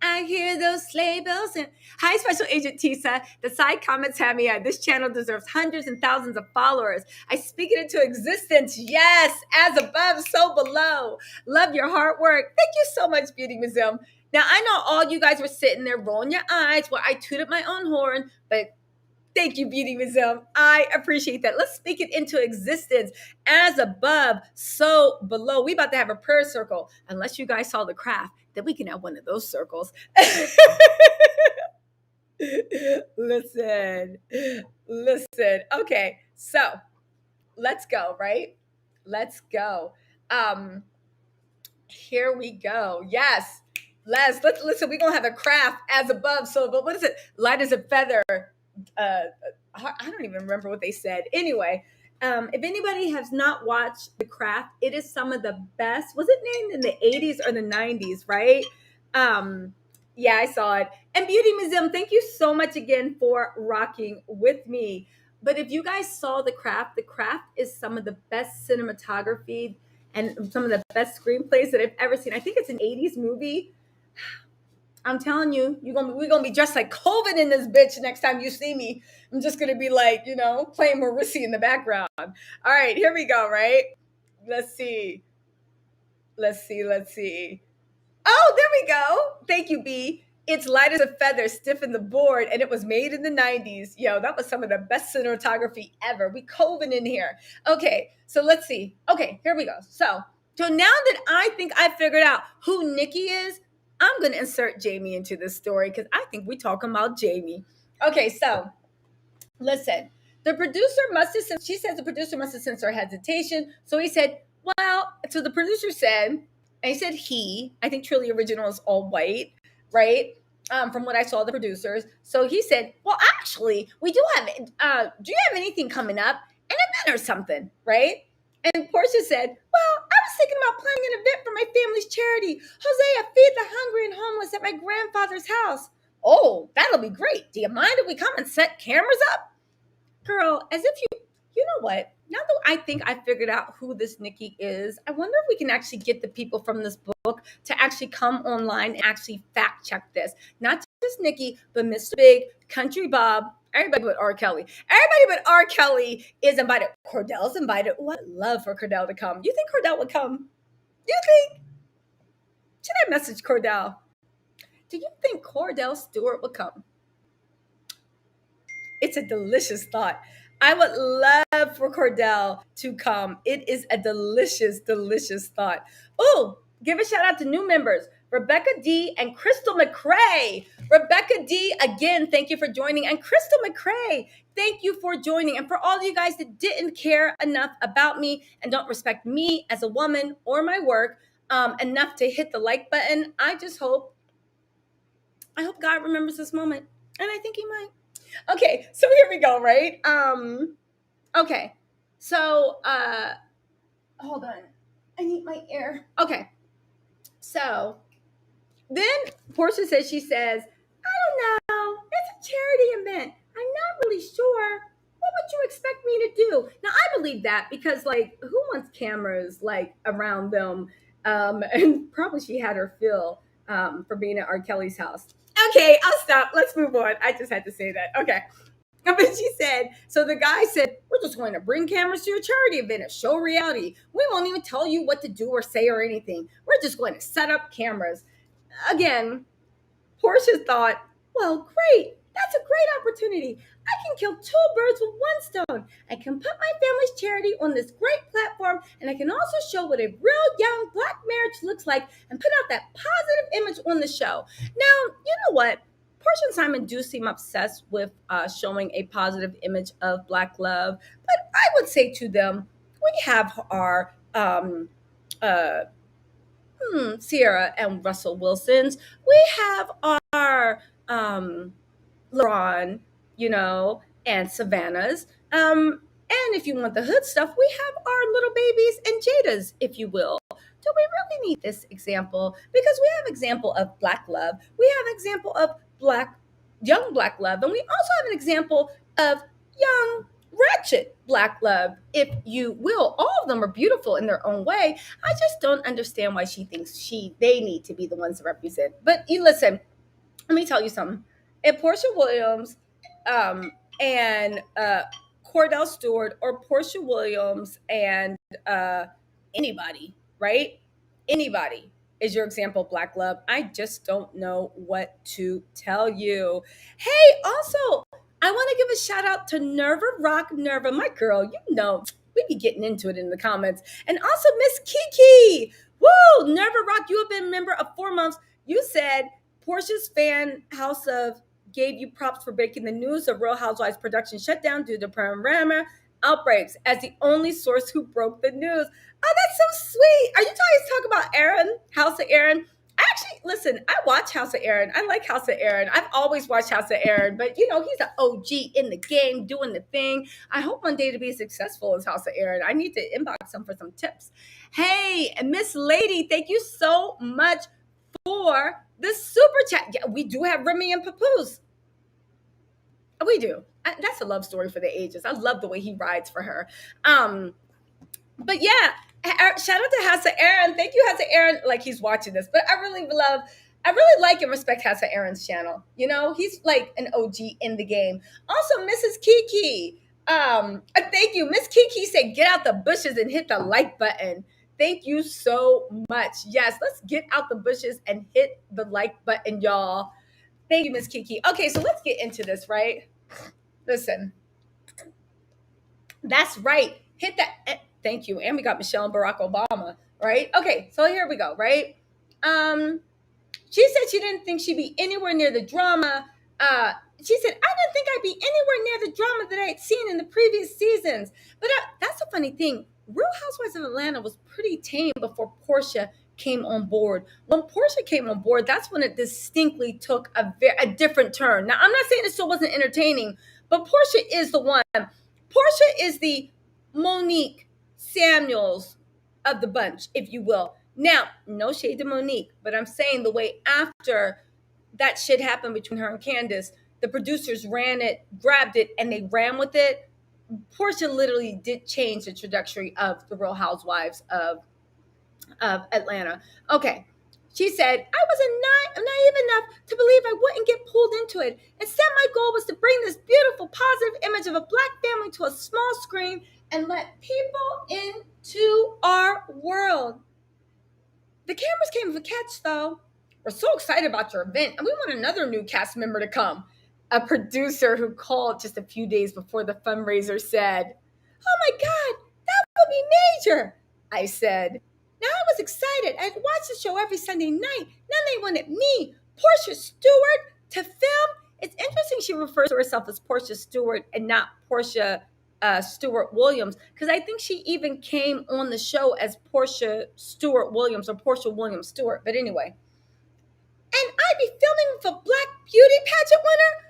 I hear those sleigh bells. And hi, Special Agent Tisa. The side comments have me at this channel deserves hundreds and thousands of followers. I speak it into existence. Yes, as above, so below. Love your hard work. Thank you so much, Beauty Museum. Now, I know all you guys were sitting there rolling your eyes while I tooted my own horn, but thank you, Beauty Museum. I appreciate that. Let's speak it into existence. As above, so below. We about to have a prayer circle. Unless you guys saw the craft, that we can have one of those circles. Listen. Okay, so let's go, right? Let's go. Here we go. Yes. Let's listen. We're gonna have a craft as above. So, but what is it? Light as a feather. I don't even remember what they said. Anyway, if anybody has not watched The Craft, it is some of the best. Was it named in the 80s or the 90s, right? Yeah, I saw it. And Beauty Museum, thank you so much again for rocking with me. But if you guys saw The Craft is some of the best cinematography and some of the best screenplays that I've ever seen. I think it's an 80s movie. I'm telling you, we're gonna be dressed like COVID in this bitch next time you see me. I'm just gonna be like, playing Marissi in the background. All right, here we go, right? Let's see. Oh, there we go. Thank you, B. It's light as a feather, stiff in the board, and it was made in the 90s. Yo, that was some of the best cinematography ever. We COVID in here. Okay, so let's see. Okay, here we go. So now that I think I figured out who Nikki is, I'm going to insert Jamie into this story because I think we're talking about Jamie. Okay, so listen. The producer she says the producer must have sensed her hesitation. So he said, so the producer said, and he said I think Truly Original is all white, right? From what I saw, the producers. So he said, well, actually, we do have, do you have anything coming up? An event or something, right? And Porsha said, well, I was thinking about planning an event for my family's charity, Hosea Feed the Hungry and Homeless, at my grandfather's house. Oh, that'll be great. Do you mind if we come and set cameras up? Girl, as if you know what? Now that I think I figured out who this Nikki is, I wonder if we can actually get the people from this book to actually come online and actually fact check this. Not just Nikki, but Mr. Big, Country Bob, everybody but R. Kelly. Everybody but R. Kelly is invited. Cordell's invited. Oh, I'd love for Cordell to come. You think Cordell would come? You think? Should I message Cordell? Do you think Cordell Stewart would come? It's a delicious thought. I would love for Cordell to come. It is a delicious, delicious thought. Oh, give a shout out to new members, Rebecca D and Crystal McCrae. Rebecca D, again, thank you for joining. And Crystal McCrae, thank you for joining. And for all of you guys that didn't care enough about me and don't respect me as a woman or my work enough to hit the like button, I hope God remembers this moment. And I think he might. Okay, so here we go, right? Okay. So hold on. I need my air. Okay. So then Porsha says, I don't know. It's a charity event. I'm not really sure. What would you expect me to do? Now I believe that because who wants cameras around them? And probably she had her fill for being at R. Kelly's house. Okay, I'll stop. Let's move on. I just had to say that. Okay. But she said, so the guy said, we're just going to bring cameras to your charity event and show reality. We won't even tell you what to do or say or anything. We're just going to set up cameras. Again, Porsha thought, well, great. That's a great opportunity. I can kill two birds with one stone. I can put my family's charity on this great platform, and I can also show what a real young Black marriage looks like and put out that positive image on the show. Now, you know what? Porsha and Simon do seem obsessed with showing a positive image of Black love, but I would say to them, we have our Sierra and Russell Wilsons. We have our LeBron, and Savannah's. And if you want the hood stuff, we have our little babies and Jada's, if you will. Do we really need this example? Because we have example of Black love. We have example of young Black love. And we also have an example of young ratchet Black love, if you will. All of them are beautiful in their own way. I just don't understand why she thinks they need to be the ones to represent. But you listen, let me tell you something. If Portia Williams and Cordell Stewart, or Portia Williams and uh, anybody, right? Anybody is your example of black love. I just don't know what to tell you. Hey, also, I want to give a shout out to Nerva Rock Nerva, my girl. You know, we be getting into it in the comments. And also Miss Kiki. Woo! Nerva Rock, you have been a member of 4 months. You said Portia's fan house of gave you props for breaking the news of Real Housewives production shut down due to panorama outbreaks as the only source who broke the news. Oh, that's so sweet. Are you guys talking about Aaron, House of Aaron? I actually listen. I watch House of Aaron. I like House of Aaron. I've always watched House of Aaron, but you know he's an OG in the game, doing the thing. I hope one day to be successful as House of Aaron. I need to inbox him for some tips. Hey, Miss Lady, thank you so much for the super chat. Yeah, we do have Remy and Papoose. We do. That's a love story for the ages. I love the way he rides for her. But yeah, shout out to Hassa Aaron. Thank you, Hassa Aaron. Like he's watching this, but I really like and respect Hassa Aaron's channel. You know, he's like an OG in the game. Also, Mrs. Kiki. Thank you. Miss Kiki said, get out the bushes and hit the like button. Thank you so much. Yes, let's get out the bushes and hit the like button, y'all. Thank you, Miss Kiki. Okay, so let's get into this, right? Listen, that's right. Hit that. Thank you. And we got Michelle and Barack Obama, right? Okay, so here we go, right? She said she didn't think she'd be anywhere near the drama. She said, I didn't think I'd be anywhere near the drama that I had seen in the previous seasons. But that's a funny thing. Real Housewives of Atlanta was pretty tame before Porsha came on board. When Porsha came on board, that's when it distinctly took a different turn. Now, I'm not saying it still wasn't entertaining, but Porsha is the one. Porsha is the Monique Samuels of the bunch, if you will. Now, no shade to Monique, but I'm saying the way after that shit happened between her and Candace, the producers ran it, grabbed it, and they ran with it. Porsha literally did change the trajectory of the Real Housewives of Atlanta. Okay. She said, I was naive enough to believe I wouldn't get pulled into it. Instead, my goal was to bring this beautiful, positive image of a black family to a small screen and let people into our world. The cameras came with a catch, though. We're so excited about your event, and we want another new cast member to come. A producer who called just a few days before the fundraiser said, oh my God, that would be major. I said, now I was excited. I'd watch the show every Sunday night. Now they wanted me, Porsha Stewart, to film. It's interesting she refers to herself as Porsha Stewart and not Porsha Stewart Williams, because I think she even came on the show as Porsha Stewart Williams or Porsha Williams Stewart. But anyway, and I'd be filming with a black beauty pageant winner.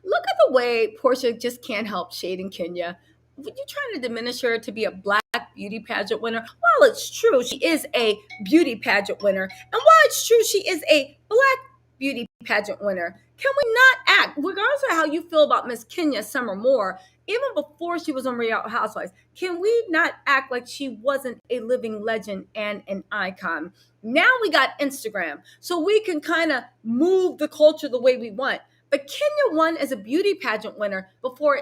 Look at the way Porsha just can't help shading Kenya. You're trying to diminish her to be a black beauty pageant winner. While it's true she is a beauty pageant winner, and while it's true she is a black beauty pageant winner, can we not act, regardless of how you feel about Miss Kenya Summer Moore, even before she was on Real Housewives, can we not act like she wasn't a living legend and an icon? Now we got Instagram, so we can kind of move the culture the way we want. But Kenya won as a beauty pageant winner before.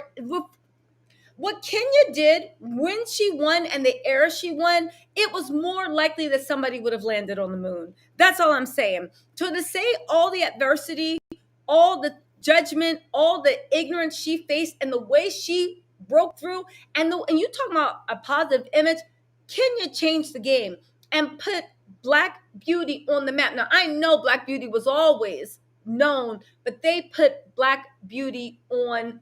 What Kenya did when she won and the era she won, it was more likely that somebody would have landed on the moon. That's all I'm saying. So to say all the adversity, all the judgment, all the ignorance she faced, and the way she broke through, and you talking about a positive image, Kenya changed the game and put Black beauty on the map. Now I know Black beauty was always known, but they put Black beauty on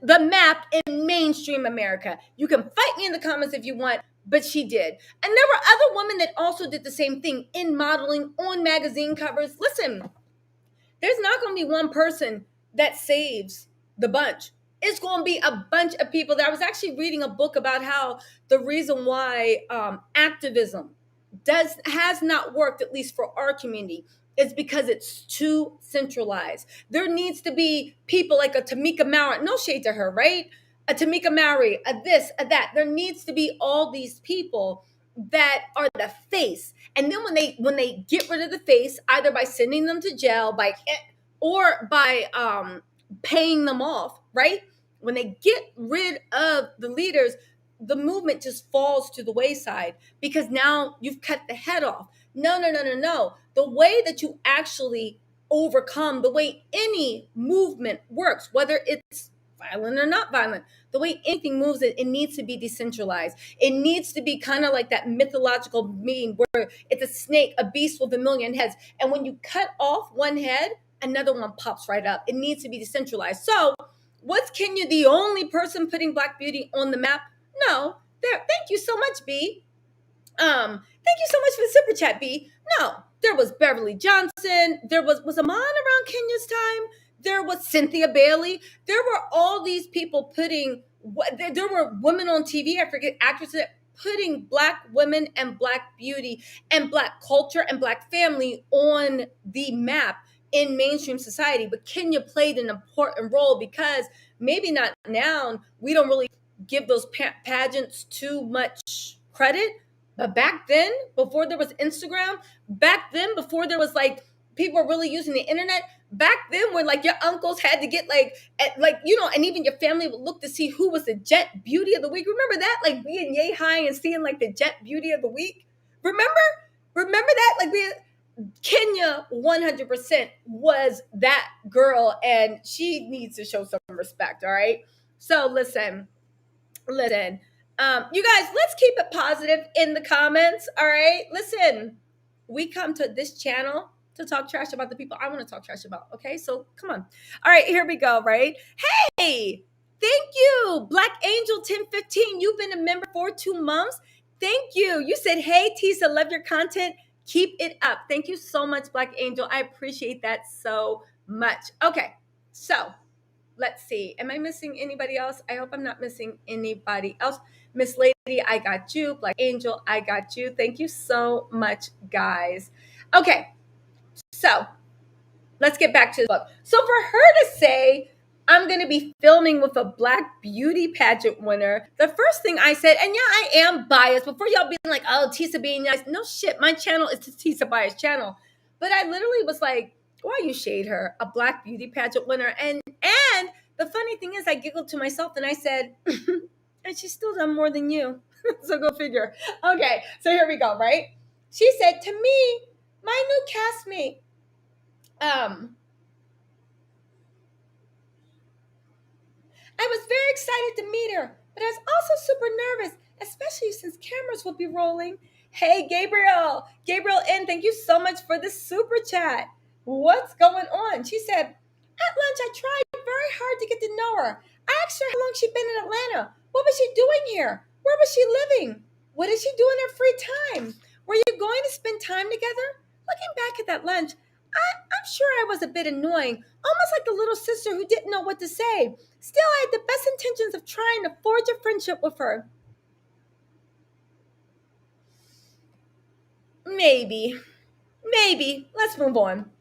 the map in mainstream America. You can fight me in the comments if you want, but she did. And there were other women that also did the same thing in modeling, on magazine covers. Listen, there's not going to be one person that saves the bunch. It's going to be a bunch of people. I was actually reading a book about how the reason why activism has not worked, at least for our community, is because it's too centralized. There needs to be people like a Tamika Mallory, no shade to her, right? A Tamika Mallory, a this, a that. There needs to be all these people that are the face. And then when they get rid of the face, either by sending them to jail, or by paying them off, right? When they get rid of the leaders, the movement just falls to the wayside because now you've cut the head off. No, no, no, no, no. The way that you actually overcome, the way any movement works, whether it's violent or not violent, the way anything moves, it needs to be decentralized. It needs to be kind of like that mythological being where it's a snake, a beast with a million heads. And when you cut off one head, another one pops right up. It needs to be decentralized. So was Kenya the only person putting Black beauty on the map? No. There. Thank you so much, B. Thank you so much for the super chat, B. No, there was Beverly Johnson. There was Amon around Kenya's time. There was Cynthia Bailey. There were all these people putting. There were women on TV. I forget actresses putting Black women and Black beauty and Black culture and Black family on the map in mainstream society. But Kenya played an important role because maybe not now. We don't really give those pageants too much credit. But back then, before there was Instagram, back then, before there was like people were really using the internet, back then when like your uncles had to get and even your family would look to see who was the Jet Beauty of the Week. Remember that? Like being yay high and seeing like the Jet Beauty of the Week. Remember that? Like Kenya 100% was that girl, and she needs to show some respect. All right. So listen. You guys, let's keep it positive in the comments. All right. Listen, we come to this channel to talk trash about the people I want to talk trash about. Okay. So come on. All right. Here we go. Right. Hey, thank you. Black Angel 1015. You've been a member for 2 months. Thank you. You said, hey, Tisa, love your content. Keep it up. Thank you so much, Black Angel. I appreciate that so much. Okay. So let's see. Am I missing anybody else? I hope I'm not missing anybody else. Miss Lady, I got you. Black Angel, I got you. Thank you so much, guys. Okay, so let's get back to the book. So for her to say, I'm going to be filming with a Black beauty pageant winner, the first thing I said, and yeah, I am biased. Before y'all being like, oh, Tisa being nice. No shit, my channel is the Tisa Bias channel. But I literally was like, why you shade her? A Black beauty pageant winner. And the funny thing is I giggled to myself and I said, and she's still done more than you. So go figure. Okay, so here we go, right? She said to me, my new castmate, I was very excited to meet her, but I was also super nervous, especially since cameras will be rolling. Hey, Gabriel N, thank you so much for the super chat. What's going on? She said, at lunch, I tried very hard to get to know her. I asked her how long she'd been in Atlanta. What was she doing here? Where was she living? What did she do in her free time? Were you going to spend time together? Looking back at that lunch, I'm sure I was a bit annoying, almost like the little sister who didn't know what to say. Still, I had the best intentions of trying to forge a friendship with her. Maybe. Let's move on.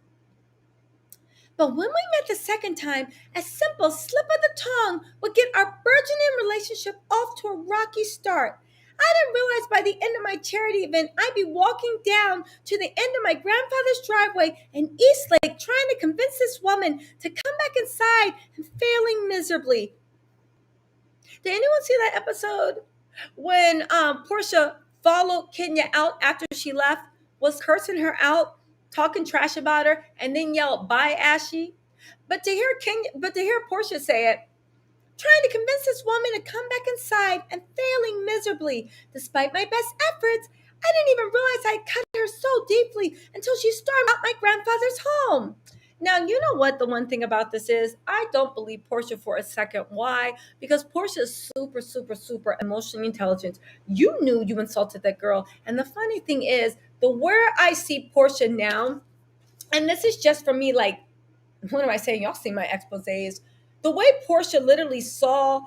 But when we met the second time, a simple slip of the tongue would get our burgeoning relationship off to a rocky start. I didn't realize by the end of my charity event, I'd be walking down to the end of my grandfather's driveway in Eastlake trying to convince this woman to come back inside and failing miserably. Did anyone see that episode when Porsha followed Kenya out after she left, was cursing her out, talking trash about her, and then yelled, bye, Ashy? But to hear Porsha say it, trying to convince this woman to come back inside and failing miserably. Despite my best efforts, I didn't even realize I cut her so deeply until she stormed out my grandfather's home. Now, you know what the one thing about this is? I don't believe Porsha for a second. Why? Because Porsha is super, super, super emotionally intelligent. You knew you insulted that girl. And the funny thing is, the where I see Porsha now, and this is just for me, like, what am I saying? Y'all see my exposés. The way Porsha literally saw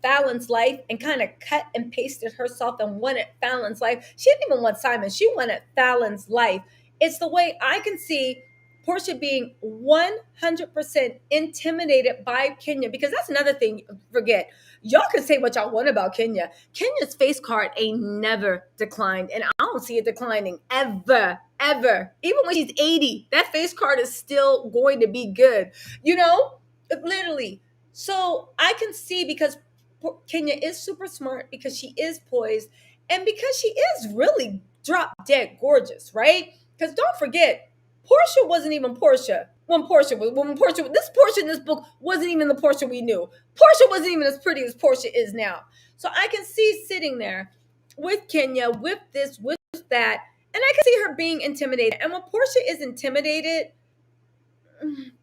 Fallon's life and kind of cut and pasted herself and wanted Fallon's life. She didn't even want Simon. She wanted Fallon's life. It's the way I can see Porsha being 100% intimidated by Kenya, because that's another thing. Forget, y'all can say what y'all want about Kenya. Kenya's face card ain't never declined, and I don't see it declining ever, ever. Even when she's 80, that face card is still going to be good, you know, literally. So I can see, because Kenya is super smart, because she is poised, and because she is really drop dead gorgeous, right? Because don't forget, Porsha wasn't even Porsha this Porsha in this book wasn't even the Porsha we knew. Porsha wasn't even as pretty as Porsha is now. So I can see sitting there with Kenya, with this, with that, and I can see her being intimidated. And when Porsha is intimidated,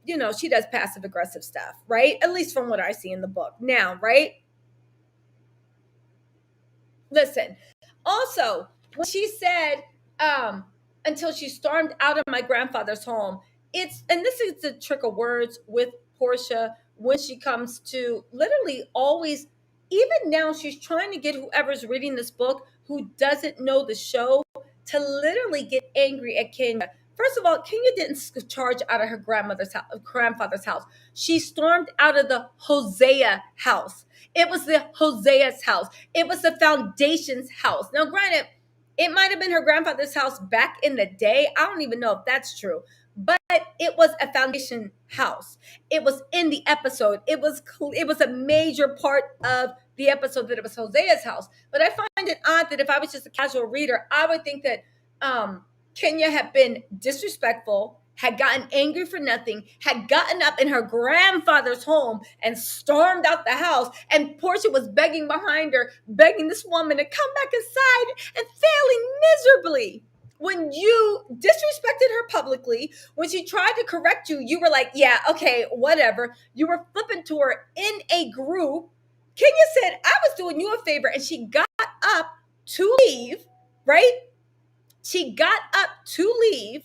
you know, she does passive aggressive stuff, right? At least from what I see in the book now, right? Listen, also, when she said, until she stormed out of my grandfather's home, and this is the trick of words with Porsha, when she comes to literally always, even now, she's trying to get whoever's reading this book who doesn't know the show to literally get angry at Kenya. First of all, Kenya didn't charge out of her grandfather's house. She stormed out of the Hosea house. It was the Hosea's house. It was the foundation's house. Now, granted, it might have been her grandfather's house back in the day. I don't even know if that's true. But it was a foundation house. It was in the episode. It was a major part of the episode that it was Hosea's house. But I find it odd that if I was just a casual reader, I would think that Kenya had been disrespectful, had gotten angry for nothing, had gotten up in her grandfather's home and stormed out the house, and Porsha was begging behind her, begging this woman to come back inside, and failing miserably. When you disrespected her publicly, when she tried to correct you, you were like, yeah, okay, whatever. You were flipping to her in a group. Kenya said, I was doing you a favor, and she got up to leave, right? She got up to leave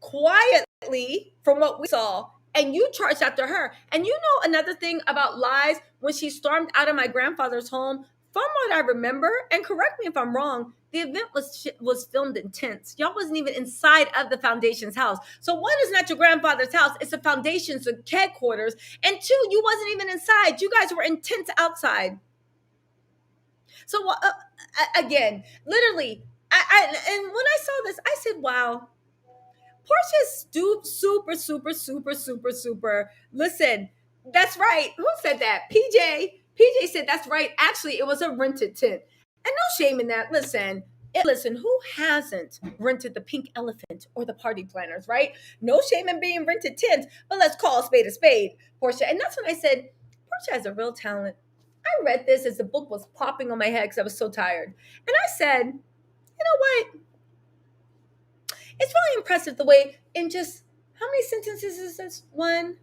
quietly from what we saw, and you charged after her. And you know another thing about lies, when she stormed out of my grandfather's home, from what I remember, and correct me if I'm wrong, the event was filmed in tents. Y'all wasn't even inside of the foundation's house. So one, is not your grandfather's house, it's the foundation's headquarters. And two, you wasn't even inside. You guys were in tents outside. So again, literally, and when I saw this, I said, wow, Portia's super, super, super, super, super. Listen, that's right. Who said that? PJ. PJ said that's right. Actually, it was a rented tent. And no shame in that. Listen, who hasn't rented the Pink Elephant or the Party Planners, right? No shame in being rented tents, but let's call a spade, Porsha. And that's when I said, Porsha has a real talent. I read this as the book was popping on my head because I was so tired. And I said, you know what? It's really impressive the way, in just, how many sentences is this? 1,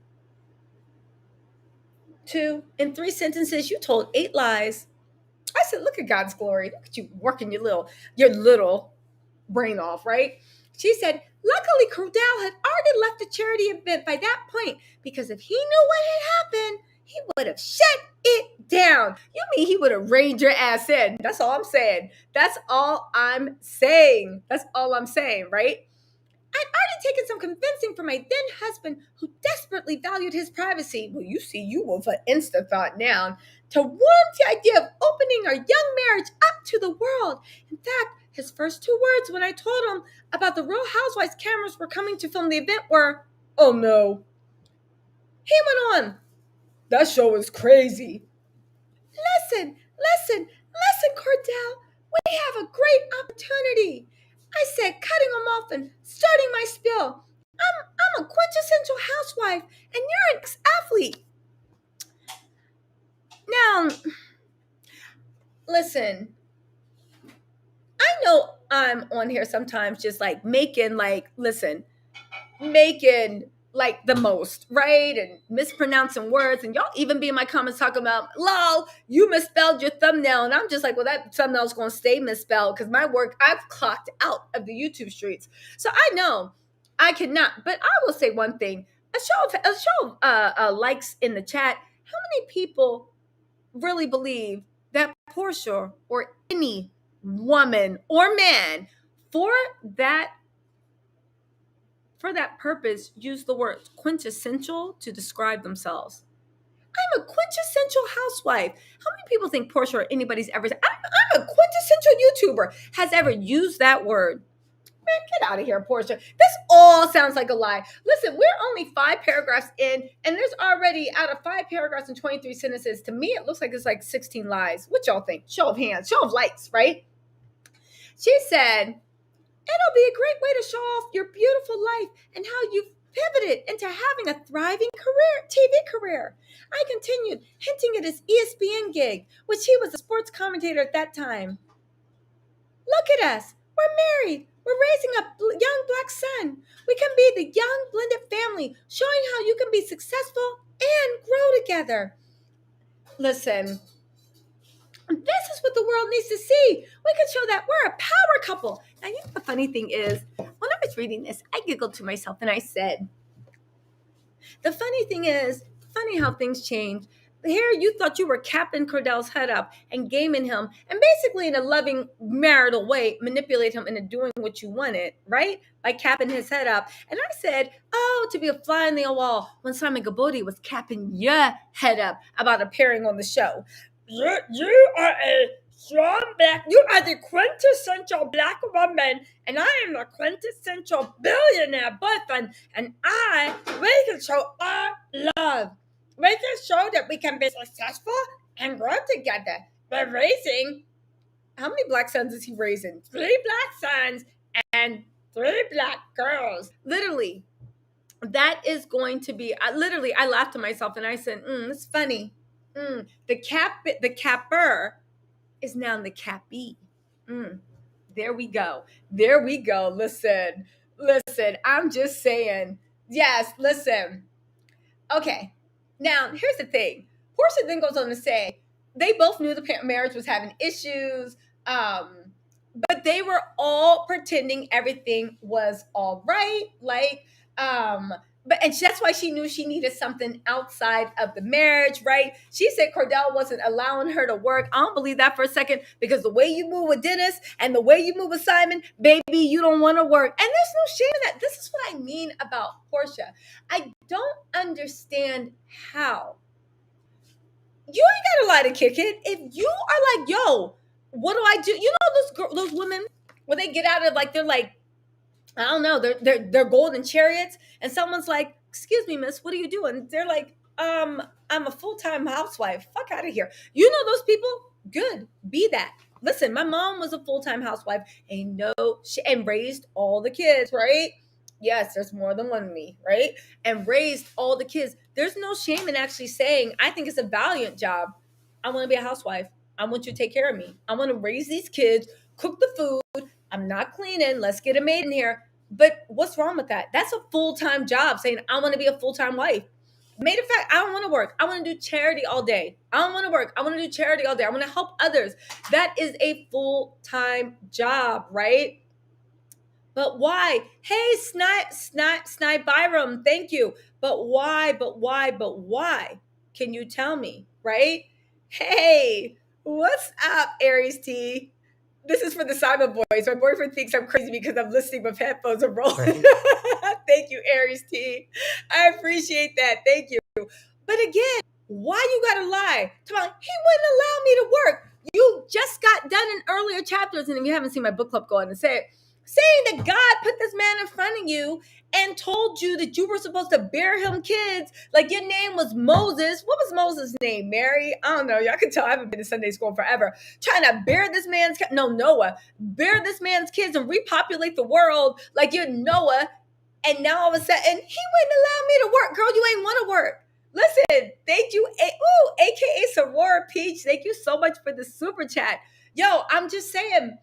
2, in 3 sentences, you told 8 lies. I said, look at God's glory. Look at you working your little brain off, right? She said, luckily Cordell had already left the charity event by that point, because if he knew what had happened, he would have shut it down. You mean he would have reined your ass in? That's all I'm saying. That's all I'm saying, right? I'd already taken some convincing from my then husband, who desperately valued his privacy. Well, you see, you was an Insta thought now, to warm the idea of opening our young marriage up to the world. In fact, his first 2 words when I told him about the Real Housewives cameras were coming to film the event were, oh no. He went on, that show is crazy. Listen, Cordell, we have a great opportunity. I said, cutting him off and starting my spill. I'm a quintessential housewife, and you're an ex-athlete. Now, listen, I know I'm on here sometimes just like making like the most, right? And mispronouncing words. And y'all even be in my comments talking about, lol, you misspelled your thumbnail. And I'm just like, well, that thumbnail's going to stay misspelled, because my work, I've clocked out of the YouTube streets. So I know I cannot, but I will say one thing. A show of likes in the chat. How many people really believe that Porsha, or any woman or man, for for that purpose, use the word quintessential to describe themselves. I'm a quintessential housewife. How many people think Porsha or anybody's ever said, I'm a quintessential YouTuber, has ever used that word? Man, get out of here, Porsha. This all sounds like a lie. Listen, we're only 5 paragraphs in, and there's already, out of 5 paragraphs and 23 sentences, to me, it looks like it's like 16 lies. What y'all think? Show of hands, show of lights, right? She said, it'll be a great way to show off your beautiful life and how you've pivoted into having a thriving career, TV career. I continued, hinting at his ESPN gig, which he was a sports commentator at that time. Look at us. We're married. We're raising a young black son. We can be the young blended family, showing how you can be successful and grow together. Listen, this is what the world needs to see. We can show that we're a power couple. Now, you know the funny thing is, when I was reading this, I giggled to myself and I said, the funny thing is, funny how things change. Here you thought you were capping Cordell's head up and gaming him and basically in a loving marital way manipulate him into doing what you wanted, right? By capping his head up. And I said, oh, to be a fly on the wall when Simon Gabodi was capping your head up about appearing on the show. You are a strong black, you are the quintessential black woman, and I am a quintessential billionaire boyfriend, and we can show our love. We can show that we can be successful and grow together. We're raising, how many black sons is he raising? 3 black sons and 3 black girls. Literally, that is going to be, I laughed to myself and I said, it's funny. The capper is now the cappy. There we go. Listen, I'm just saying. Yes, listen. Okay. Now, here's the thing. Porsha then goes on to say, they both knew the marriage was having issues, but they were all pretending everything was all right. And that's why she knew she needed something outside of the marriage, right? She said Cordell wasn't allowing her to work. I don't believe that for a second, because the way you move with Dennis and the way you move with Simon, baby, you don't want to work. And there's no shame in that. This is what I mean about Porsha. I don't understand how. You ain't got a lie to kick it. If you are like, yo, what do I do? You know those women, when they get out of, like, they're like, I don't know, they're golden chariots, and someone's like, excuse me, miss, what are you doing? They're like, I'm a full-time housewife. Fuck out of here. You know those people? Good. Be that. Listen, my mom was a full-time housewife and raised all the kids, right? Yes, there's more than one of me, right? And raised all the kids. There's no shame in actually saying, I think it's a valiant job. I want to be a housewife. I want you to take care of me. I want to raise these kids, cook the food. I'm not cleaning. Let's get a maid in here. But what's wrong with that? That's a full-time job, saying I want to be a full-time wife. Matter of fact, I don't want to work. I want to do charity all day. I don't want to work. I want to do charity all day. I want to help others. That is a full-time job, right? But why? Hey, Snipe Byram, thank you. But why? Can you tell me, right? Hey, what's up, Aries T? This is for the Simon boys. My boyfriend thinks I'm crazy because I'm listening with headphones and rolling. Thank you, Aries T. I appreciate that. Thank you. But again, why you gotta lie? He wouldn't allow me to work. You just got done in earlier chapters, and if you haven't seen my book club, go on and say it. Saying that God put this man in front of you and told you that you were supposed to bear him kids, like your name was Moses. What was Moses' name? Mary? I don't know. Y'all can tell I haven't been to Sunday school forever. Trying to bear this man's Noah. Bear this man's kids and repopulate the world like you're Noah. And now all of a sudden, he wouldn't allow me to work. Girl, you ain't want to work. Listen, thank you. AKA Sorora Peach. Thank you so much for the super chat. Yo, I'm just saying,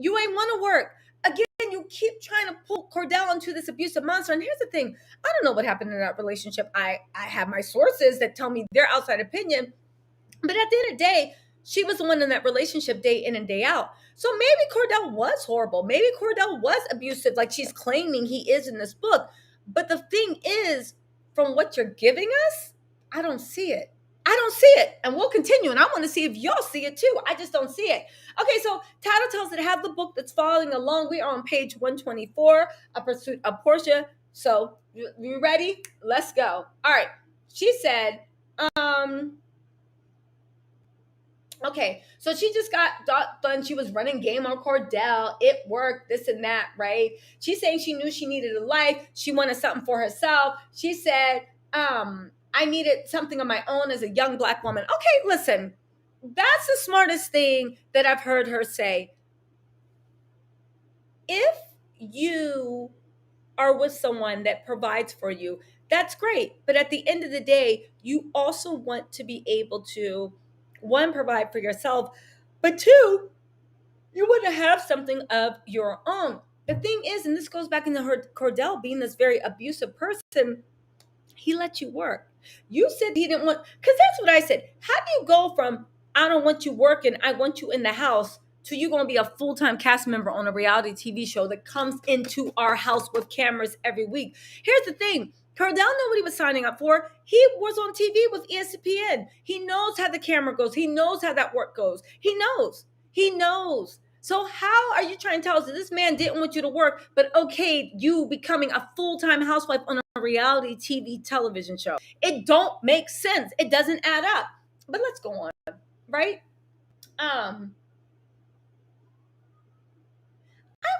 you ain't want to work. Again, you keep trying to pull Cordell into this abusive monster. And here's the thing. I don't know what happened in that relationship. I have my sources that tell me their outside opinion. But at the end of the day, she was the one in that relationship day in and day out. So maybe Cordell was horrible. Maybe Cordell was abusive like she's claiming he is in this book. But the thing is, from what you're giving us, I don't see it. And we'll continue. And I want to see if y'all see it too. I just don't see it. Okay, so Tattle Tells that have the book that's following along. We are on page 124, A Pursuit of Porsha, So you ready? Let's go. All right. She said, um, okay, so she just got done. She was running game on Cordell. It worked, this and that, right? She's saying she knew she needed a life. She wanted something for herself. She said, I needed something of my own as a young Black woman. Okay, listen, that's the smartest thing that I've heard her say. If you are with someone that provides for you, that's great. But at the end of the day, you also want to be able to, one, provide for yourself, but two, you want to have something of your own. The thing is, and this goes back into her Cordell being this very abusive person, he let you work. You said he didn't want, because that's what I said. How do you go from I don't want you working, I want you in the house, to you going to be a full-time cast member on a reality TV show that comes into our house with cameras every week? Here's the thing. Cordell knew what he was signing up for. He was on TV with ESPN. He knows how the camera goes. He knows how that work goes. He knows. He knows. So how are you trying to tell us that this man didn't want you to work, but okay, you becoming a full-time housewife on a reality TV television show? It don't make sense. It doesn't add up. But let's go on, right? I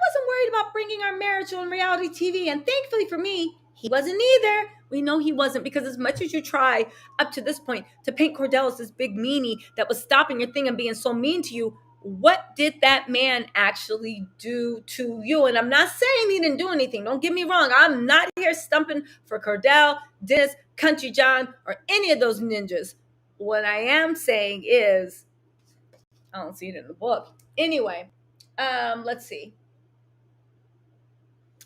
wasn't worried about bringing our marriage on reality TV, and thankfully for me, he wasn't either. We know he wasn't, because as much as you try up to this point to paint Cordell as this big meanie that was stopping your thing and being so mean to you, what did that man actually do to you? And I'm not saying he didn't do anything. Don't get me wrong. I'm not here stumping for Cordell, Dennis, Country John, or any of those ninjas. What I am saying is, I don't see it in the book. Anyway, let's see.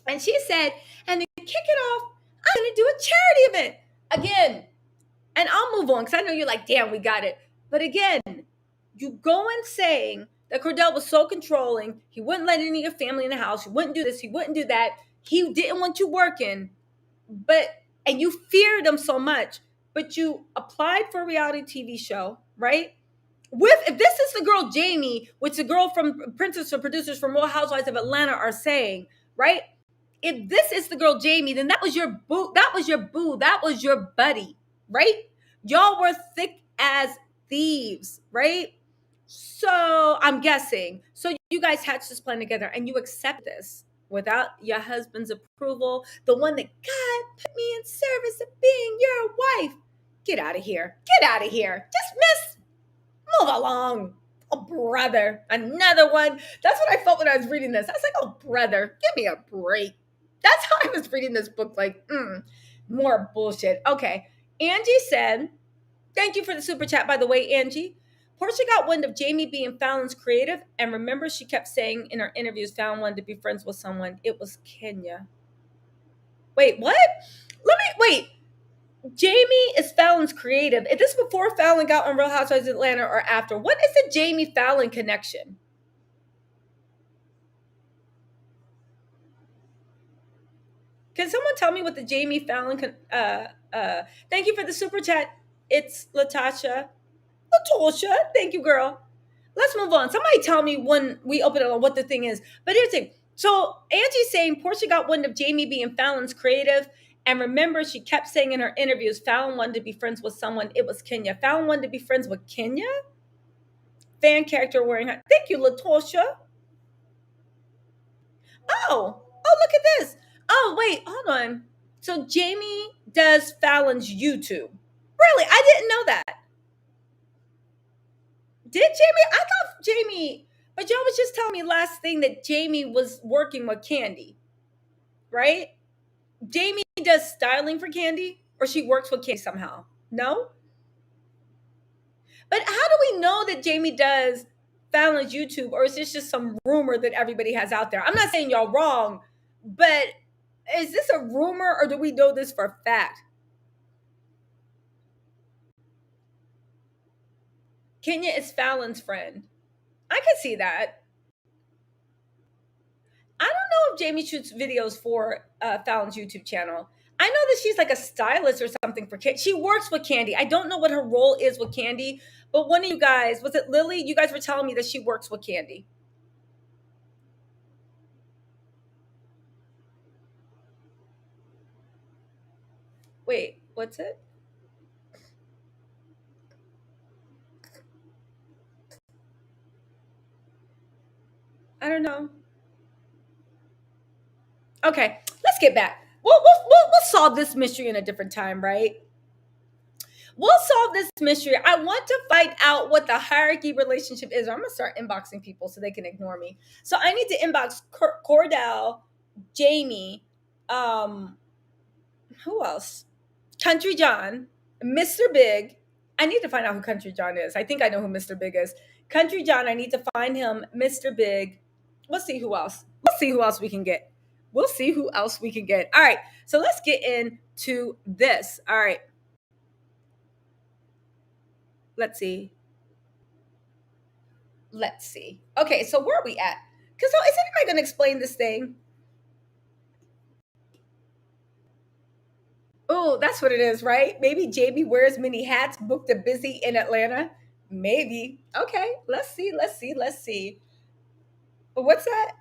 And she said, and to kick it off, I'm going to do a charity event again. And I'll move on because I know you're like, damn, we got it. But again, you go in saying that Cordell was so controlling. He wouldn't let any of your family in the house. He wouldn't do this. He wouldn't do that. He didn't want you working. And you feared him so much. But you applied for a reality TV show, right? If this is the girl Jamie, which the girl from Princess or producers from Real Housewives of Atlanta are saying, right? If this is the girl Jamie, then that was your boo. That was your boo. That was your buddy, right? Y'all were thick as thieves, right? So I'm guessing. So you guys hatched this plan together and you accept this without your husband's approval. The one that God put me in service of being your wife. Get out of here. Get out of here. Dismiss. Move along. Oh, brother. Another one. That's what I felt when I was reading this. I was like, oh, brother, give me a break. That's how I was reading this book, like, more bullshit. Okay. Angie said, thank you for the super chat, by the way, Angie. Porsha got wind of Jamie being Fallon's creative, and remember she kept saying in her interviews Fallon wanted to be friends with someone. It was Kenya. Wait, what? Wait. Jamie is Fallon's creative. Is this before Fallon got on Real Housewives of Atlanta or after? What is the Jamie Fallon connection? Can someone tell me what the Jamie Fallon thank you for the super chat. It's Latasha. Thank you, girl. Let's move on. Somebody tell me when we open it on what the thing is. But here's the thing. So Angie's saying Porsha got wind of Jamie being Fallon's creative. And remember, she kept saying in her interviews, Fallon wanted to be friends with someone. It was Kenya. Fallon wanted to be friends with Kenya? Fan character wearing her. Thank you, Latosha. Oh, look at this. Oh, wait, hold on. So Jamie does Fallon's YouTube. Really? I didn't know that. Did Jamie? I thought Jamie, but y'all was just telling me last thing that Jamie was working with Candy, right? Jamie does styling for Candy, or she works with Candy somehow. No? But how do we know that Jamie does Fallon's YouTube, or is this just some rumor that everybody has out there? I'm not saying y'all wrong, but is this a rumor, or do we know this for a fact? Kenya is Fallon's friend. I could see that. I don't know if Jamie shoots videos for Fallon's YouTube channel. I know that she's like a stylist or something for Candy. She works with Candy. I don't know what her role is with Candy, but one of you guys, was it Lily? You guys were telling me that she works with Candy. Wait, what's it? I don't know. Okay, let's get back. We'll solve this mystery in a different time, right? We'll solve this mystery. I want to find out what the hierarchy relationship is. I'm gonna start inboxing people so they can ignore me. So I need to inbox Cordell, Jamie, um, who else? Country John, Mr. Big. I need to find out who Country John is. I think I know who Mr. Big is. Country John, I need to find him. Mr. Big. Let's see who else. Let's see who else we can get. We'll see who else we can get. All right. So let's get into this. All right. Let's see. Let's see. Okay. So where are we at? Because so is anybody going to explain this thing? Oh, that's what it is, right? Maybe JB wears many hats, booked a busy in Atlanta. Maybe. Okay, let's see, let's see, let's see. What's that?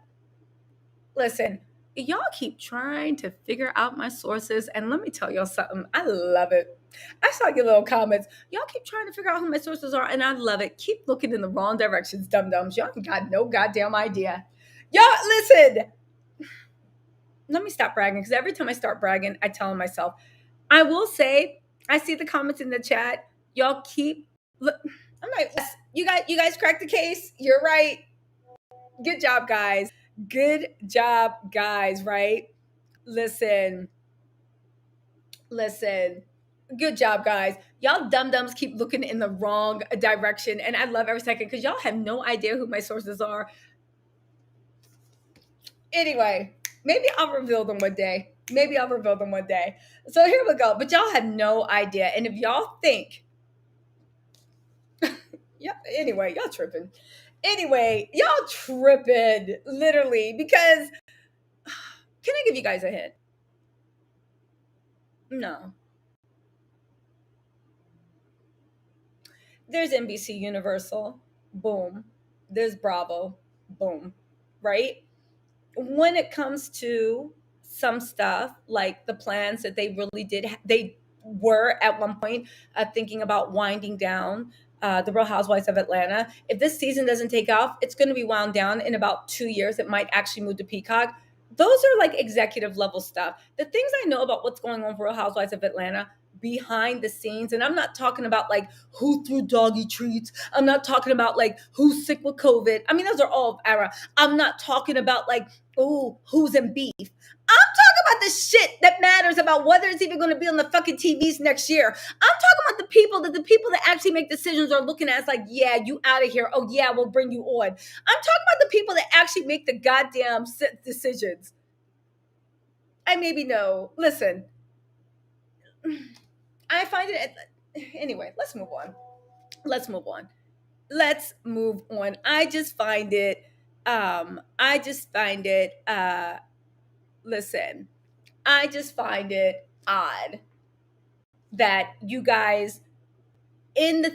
Listen, y'all keep trying to figure out my sources, and let me tell y'all something. I love it. I saw your little comments. Y'all keep trying to figure out who my sources are, and I love it. Keep looking in the wrong directions, dum dums. Y'all ain't got no goddamn idea. Y'all, listen. Let me stop bragging because every time I start bragging, I tell myself, I will say, I see the comments in the chat. Y'all keep look. I'm like, yes, you guys cracked the case. You're right. Good job, guys. Good job, guys, right? Listen, listen. Good job, guys. Y'all dum dums keep looking in the wrong direction. And I love every second because y'all have no idea who my sources are. Anyway, maybe I'll reveal them one day. Maybe I'll reveal them one day. So here we go. But y'all have no idea. And if y'all think, yeah, anyway, y'all tripping. Anyway, y'all tripping, literally, because can I give you guys a hint? No. There's NBC Universal, boom. There's Bravo, boom. Right? When it comes to some stuff, like the plans that they really did, they were at one point thinking about winding down the Real Housewives of Atlanta. If this season doesn't take off, it's going to be wound down in about 2 years. It might actually move to Peacock. Those are like executive level stuff. The things I know about what's going on for Real Housewives of Atlanta behind the scenes, and I'm not talking about like who threw doggy treats. I'm not talking about like who's sick with COVID. I mean, those are all era. I'm not talking about like, oh, who's in beef. I'm talking about the shit that matters about whether it's even going to be on the fucking TVs next year. I'm talking about the people that actually make decisions are looking at us like, yeah, you out of here. Oh yeah, we'll bring you on. I'm talking about the people that actually make the goddamn decisions. I maybe know. Listen, I find it anyway. Let's move on. Let's move on. Let's move on. I just find it. Listen, I just find it odd that you guys in the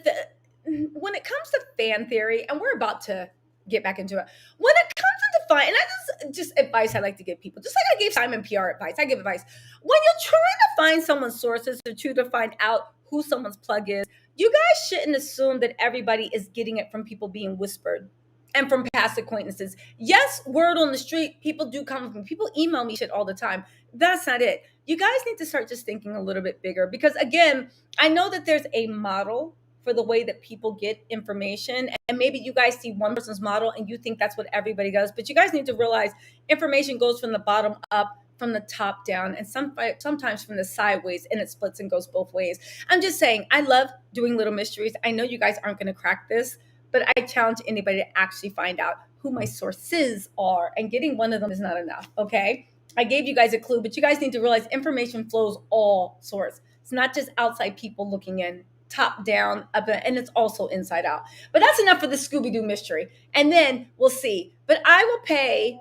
when it comes to fan theory, and we're about to get back into it. When it comes to define, and I just advice I like to give people, just like I gave Simon PR advice, I give advice. When you're trying to find someone's sources or to find out who someone's plug is, you guys shouldn't assume that everybody is getting it from people being whispered and from past acquaintances. Yes, word on the street, people do come from people email me shit all the time. That's not it. You guys need to start just thinking a little bit bigger because again, I know that there's a model for the way that people get information. And maybe you guys see one person's model and you think that's what everybody does. But you guys need to realize information goes from the bottom up, from the top down, and sometimes from the sideways, and it splits and goes both ways. I'm just saying, I love doing little mysteries. I know you guys aren't going to crack this, but I challenge anybody to actually find out who my sources are. And getting one of them is not enough, okay? I gave you guys a clue, but you guys need to realize information flows all sorts. It's not just outside people looking in, top down, up, and it's also inside out. But that's enough for the Scooby-Doo mystery. And then we'll see. But I will pay.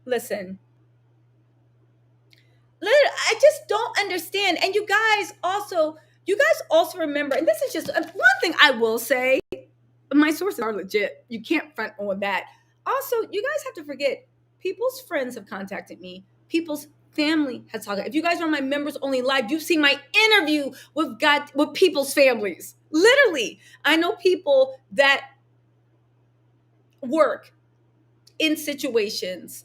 Listen, I just don't understand. And you guys also remember, and this is just one thing I will say, my sources are legit. You can't front on that. Also, you guys have to forget, people's friends have contacted me. People's family has talked. If you guys are on my members only live, you've seen my interview with people's families. Literally, I know people that work in situations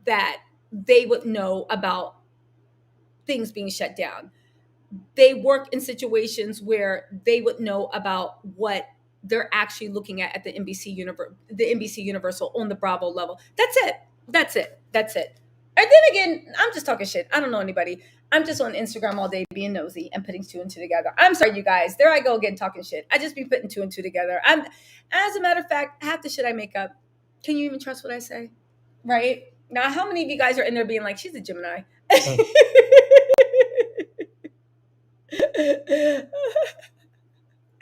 that they would know about things being shut down. They work in situations where they would know about what they're actually looking at the NBC Universal on the Bravo level. That's it. That's it. That's it. And then again, I'm just talking shit. I don't know anybody. I'm just on Instagram all day being nosy and putting two and two together. I'm sorry, you guys. There I go again talking shit. I just be putting two and two together. As a matter of fact, half the shit I make up. Can you even trust what I say? Right? Now, how many of you guys are in there being like, she's a Gemini?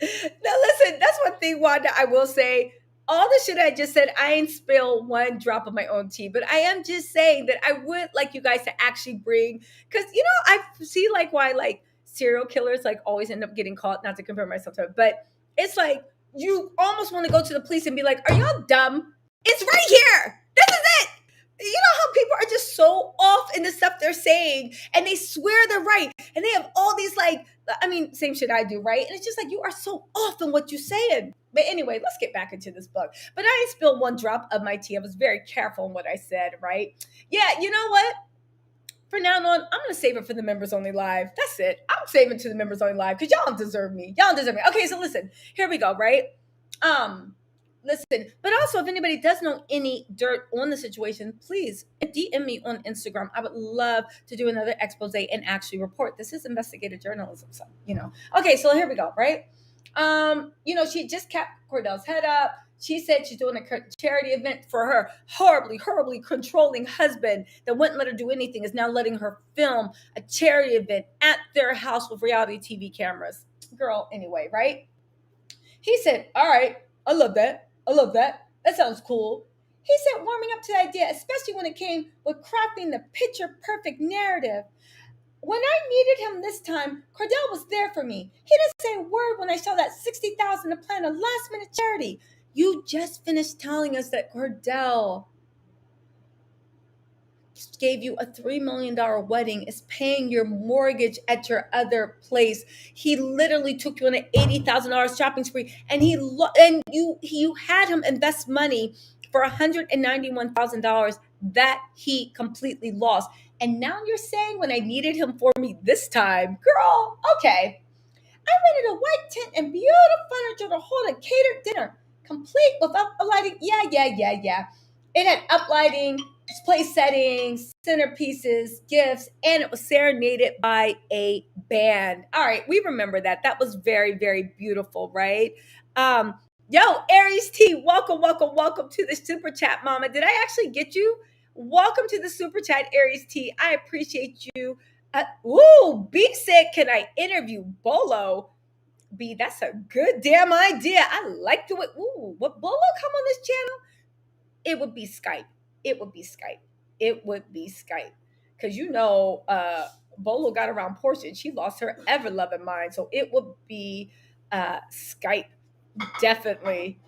Now listen, that's one thing, Wanda, I will say. All the shit I just said, I ain't spill one drop of my own tea, but I am just saying that I would like you guys to actually bring, because I see like why like serial killers like always end up getting caught. Not to compare myself to it, but it's like you almost want to go to the police and be like, "Are y'all dumb? It's right here. This is it." You know how people are just so off in the stuff they're saying, and they swear they're right, and they have all these like, I mean, same shit I do, right? And it's just like you are so off in what you're saying. But anyway, let's get back into this book. But I didn't spill one drop of my tea. I was very careful in what I said, right? Yeah, you know what? For now on, I'm going to save it for the members only live. That's it. I'm saving it to the members only live because y'all don't deserve me. Y'all don't deserve me. Okay, so listen. Here we go, right? Listen, but also if anybody does know any dirt on the situation, please DM me on Instagram. I would love to do another expose and actually report. This is investigative journalism, so Okay, so here we go, right? She just kept Cordell's head up. She said she's doing a charity event for her horribly controlling husband that wouldn't let her do anything, is now letting her film a charity event at their house with reality TV cameras. Girl, anyway, right? He said, all right, I love that. That sounds cool. He said, warming up to the idea, especially when it came with crafting the picture perfect narrative. When I needed him this time, Cordell was there for me. He didn't say a word when I saw that $60,000 to plan a last minute charity. You just finished telling us that Cordell gave you a $3 million wedding, is paying your mortgage at your other place. He literally took you on an $80,000 shopping spree, and you had him invest money for $191,000 that he completely lost. And now you're saying when I needed him for me this time, girl, okay. I rented a white tent and beautiful furniture to hold a catered dinner, complete with uplighting. Yeah. It had uplighting, place settings, centerpieces, gifts, and it was serenaded by a band. All right, we remember that. That was very, very beautiful, right? Yo, Aries T, welcome to the super chat, mama. Did I actually get you? Welcome to the super chat, Aries T. I appreciate you. B said, can I interview Bolo? B, that's a good damn idea. I like the way. Ooh, would Bolo come on this channel? It would be Skype. Because Bolo got around Porsha and she lost her ever loving mind. So it would be Skype. Definitely.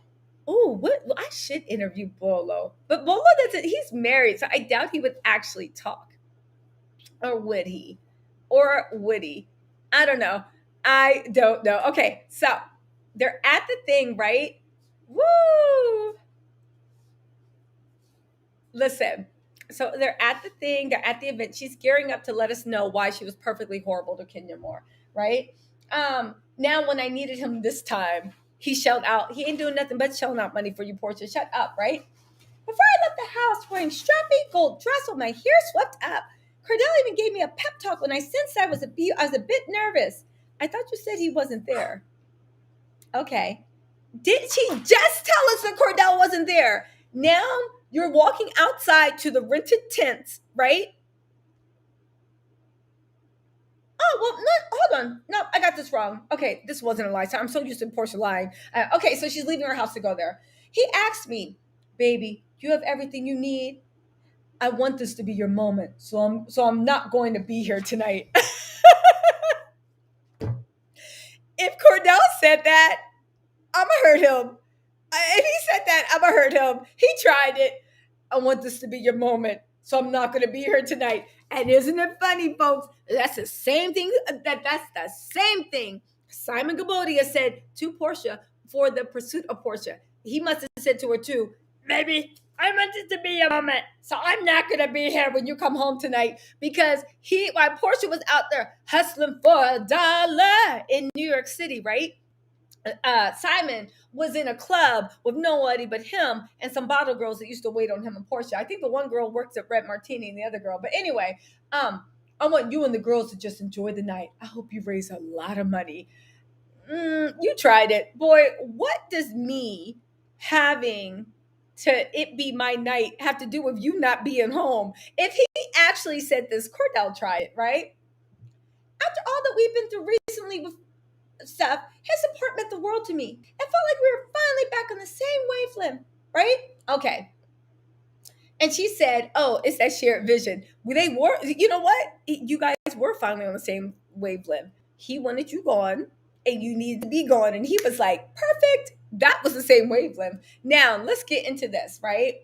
Oh, I should interview Bolo. But Bolo doesn't, he's married, so I doubt he would actually talk. Or would he? I don't know. Okay, so they're at the thing, right? Woo! Listen, so they're at the thing, they're at the event. She's gearing up to let us know why she was perfectly horrible to Kenya Moore, right? Now when I needed him this time, he shelled out. He ain't doing nothing but shelling out money for you, Porsha. Shut up, right? Before I left the house wearing strappy gold dress with my hair swept up, Cordell even gave me a pep talk when I sensed I was a bit nervous. I thought you said he wasn't there. Okay. Did she just tell us that Cordell wasn't there? Now you're walking outside to the rented tents, right? Oh, well, no, hold on. No, I got this wrong. Okay, this wasn't a lie. So I'm so used to Porsha lying. Okay, so she's leaving her house to go there. He asked me, baby, you have everything you need? I want this to be your moment. So I'm not going to be here tonight. If Cordell said that, I'ma hurt him. If he said that, I'ma hurt him. He tried it. I want this to be your moment. So I'm not going to be here tonight. And isn't it funny, folks? That's the same thing. That's the same thing Simon Gabodia said to Porsha for the pursuit of Porsha. He must have said to her too, maybe I want it to be a moment, so I'm not gonna be here when you come home tonight, because while Porsha was out there hustling for $1 in New York City, right? Simon was in a club with nobody but him and some bottle girls that used to wait on him and Porsha. I think the one girl works at Red Martini and the other girl. But anyway, I want you and the girls to just enjoy the night. I hope you raise a lot of money. You tried it. Boy, what does me having to it be my night have to do with you not being home? If he actually said this, Cordell tried it, right? After all that we've been through recently with stuff, his support meant the world to me. It felt like we were finally back on the same wavelength, right? Okay. And she said, "Oh, it's that shared vision." They were, you know what? You guys were finally on the same wavelength. He wanted you gone, and you needed to be gone, and he was like, "Perfect." That was the same wavelength. Now let's get into this, right?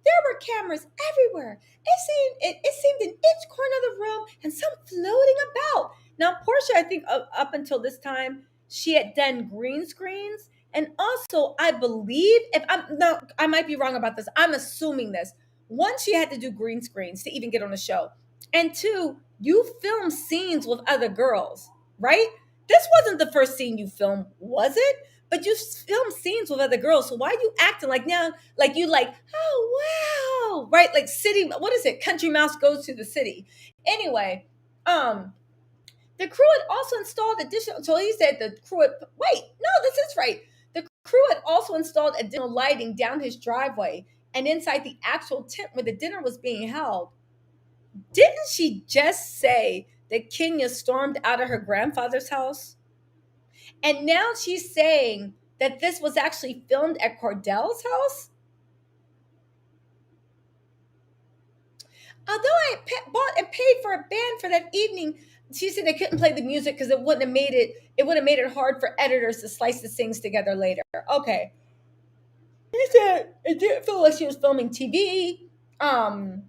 There were cameras everywhere. It seemed in each corner of the room, and some floating about. Now, Portia, I think up until this time, she had done green screens, and also I believe, if I'm no, I might be wrong about this. I'm assuming this. One, she had to do green screens to even get on the show, and two, you film scenes with other girls, right? This wasn't the first scene you filmed, was it? But you filmed scenes with other girls, so why are you acting like now, like you like, oh wow, right? Like city, what is it? Country Mouse goes to the city. Anyway, the crew had also installed additional. So he said the crew had. Wait, no, this is right. The crew had also installed additional lighting down his driveway and inside the actual tent where the dinner was being held. Didn't she just say that Kenya stormed out of her grandfather's house? And now she's saying that this was actually filmed at Cordell's house? Although I bought and paid for a band for that evening, she said they couldn't play the music because it wouldn't have made it. It would have made it hard for editors to slice the things together later. Okay. He said it didn't feel like she was filming TV. The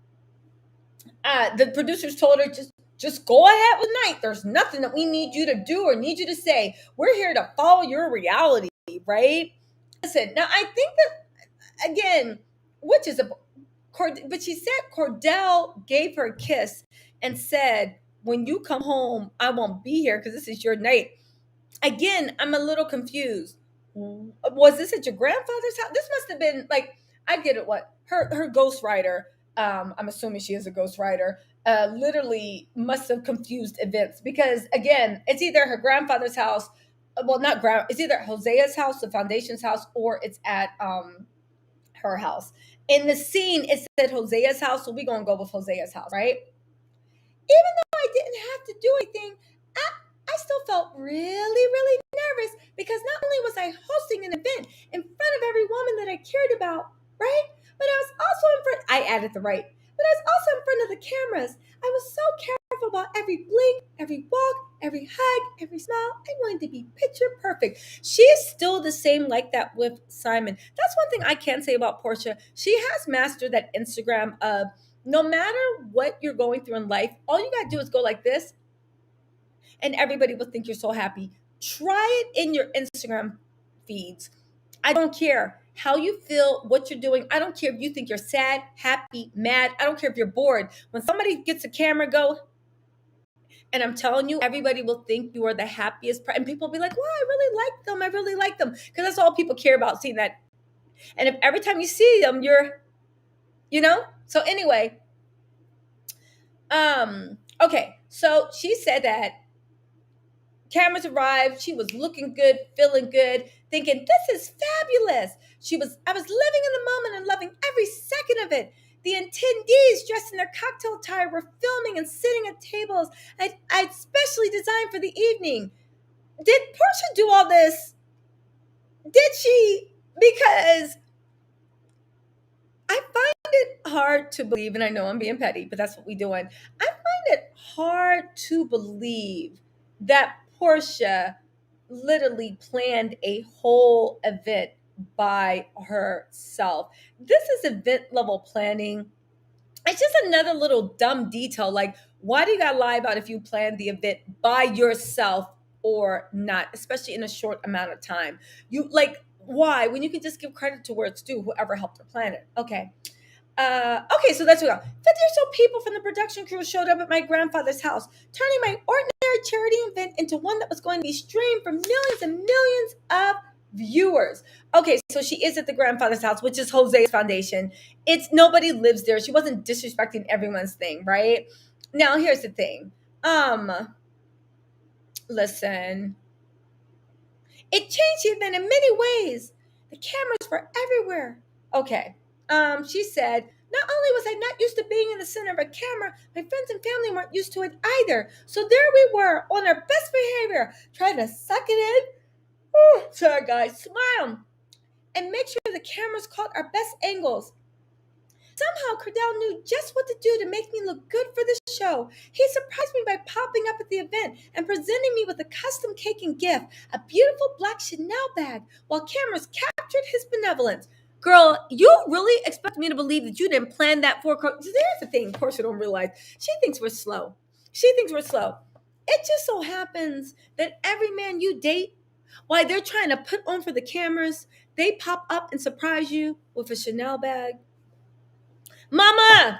producers told her just go ahead with night. There's nothing that we need you to do or need you to say. We're here to follow your reality, right? Listen, now I think that again, which is a but she said Cordell gave her a kiss and said, "When you come home, I won't be here because this is your night." Again, I'm a little confused. Was this at your grandfather's house? This must have been like, I get it. What her ghostwriter? I'm assuming she is a ghostwriter. Literally must have confused events because again, it's either her grandfather's house. Well, not grand. It's either Hosea's house, the foundation's house, or it's at her house. In the scene, it said Hosea's house, so we're gonna go with Hosea's house, right? Even though I didn't have to do anything, I still felt really, really nervous because not only was I hosting an event in front of every woman that I cared about, right? But I was also in front, I added the right, but I was also in front of the cameras. I was so careful about every blink, every walk, every hug, every smile. I wanted to be picture perfect. She is still the same like that with Simon. That's one thing I can say about Porsha. She has mastered that Instagram of no matter what you're going through in life, all you got to do is go like this and everybody will think you're so happy. Try it in your Instagram feeds. I don't care how you feel, what you're doing. I don't care if you think you're sad, happy, mad. I don't care if you're bored. When somebody gets a camera, go, and I'm telling you, everybody will think you are the happiest. And people will be like, wow, I really like them. I really like them. Because that's all people care about, seeing that. And if every time you see them, you're, So anyway, okay. So she said that cameras arrived. She was looking good, feeling good, thinking, this is fabulous. I was living in the moment and loving every second of it. The attendees dressed in their cocktail attire were filming and sitting at tables I'd specially designed for the evening. Did Porsha do all this? Did she? Because I find it hard to believe, and I know I'm being petty, but that's what we're doing. I find it hard to believe that Porsha literally planned a whole event by herself. This is event level planning It's just another little dumb detail. Like, why do you gotta lie about if you planned the event by yourself or not, especially in a short amount of time? You like why when you can just give credit to where it's due, whoever helped her plan it. Okay. Okay, so that's what we got. 50 or so people from the production crew showed up at my grandfather's house, turning my ordinary charity event into one that was going to be streamed for millions and millions of viewers. Okay, so she is at the grandfather's house, which is Jose's foundation. It's nobody lives there. She wasn't disrespecting everyone's thing, right? Now, here's the thing. Listen, it changed the event in many ways. The cameras were everywhere. Okay. She said, not only was I not used to being in the center of a camera, my friends and family weren't used to it either. So there we were on our best behavior, trying to suck it in. Ooh, sorry guys, smile and make sure the cameras caught our best angles. Somehow, Cordell knew just what to do to make me look good for the show. He surprised me by popping up at the event and presenting me with a custom cake and gift, a beautiful black Chanel bag, while cameras captured his benevolence. Girl, you really expect me to believe that you didn't plan that for... There's the thing Porsha don't realize. She thinks we're slow. It just so happens that every man you date, while they're trying to put on for the cameras, they pop up and surprise you with a Chanel bag. Mama,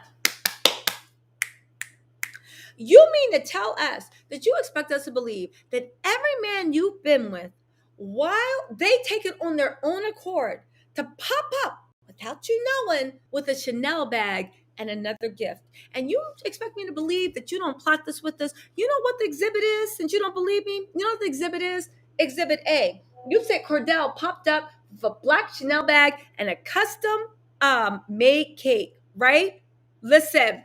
you mean to tell us that you expect us to believe that every man you've been with, while they take it on their own accord to pop up without you knowing with a Chanel bag and another gift, and you expect me to believe that you don't plot this with us? You know what the exhibit is, since you don't believe me? You know what the exhibit is? Exhibit A. You said Cordell popped up with a black Chanel bag and a custom made cake, right? Listen,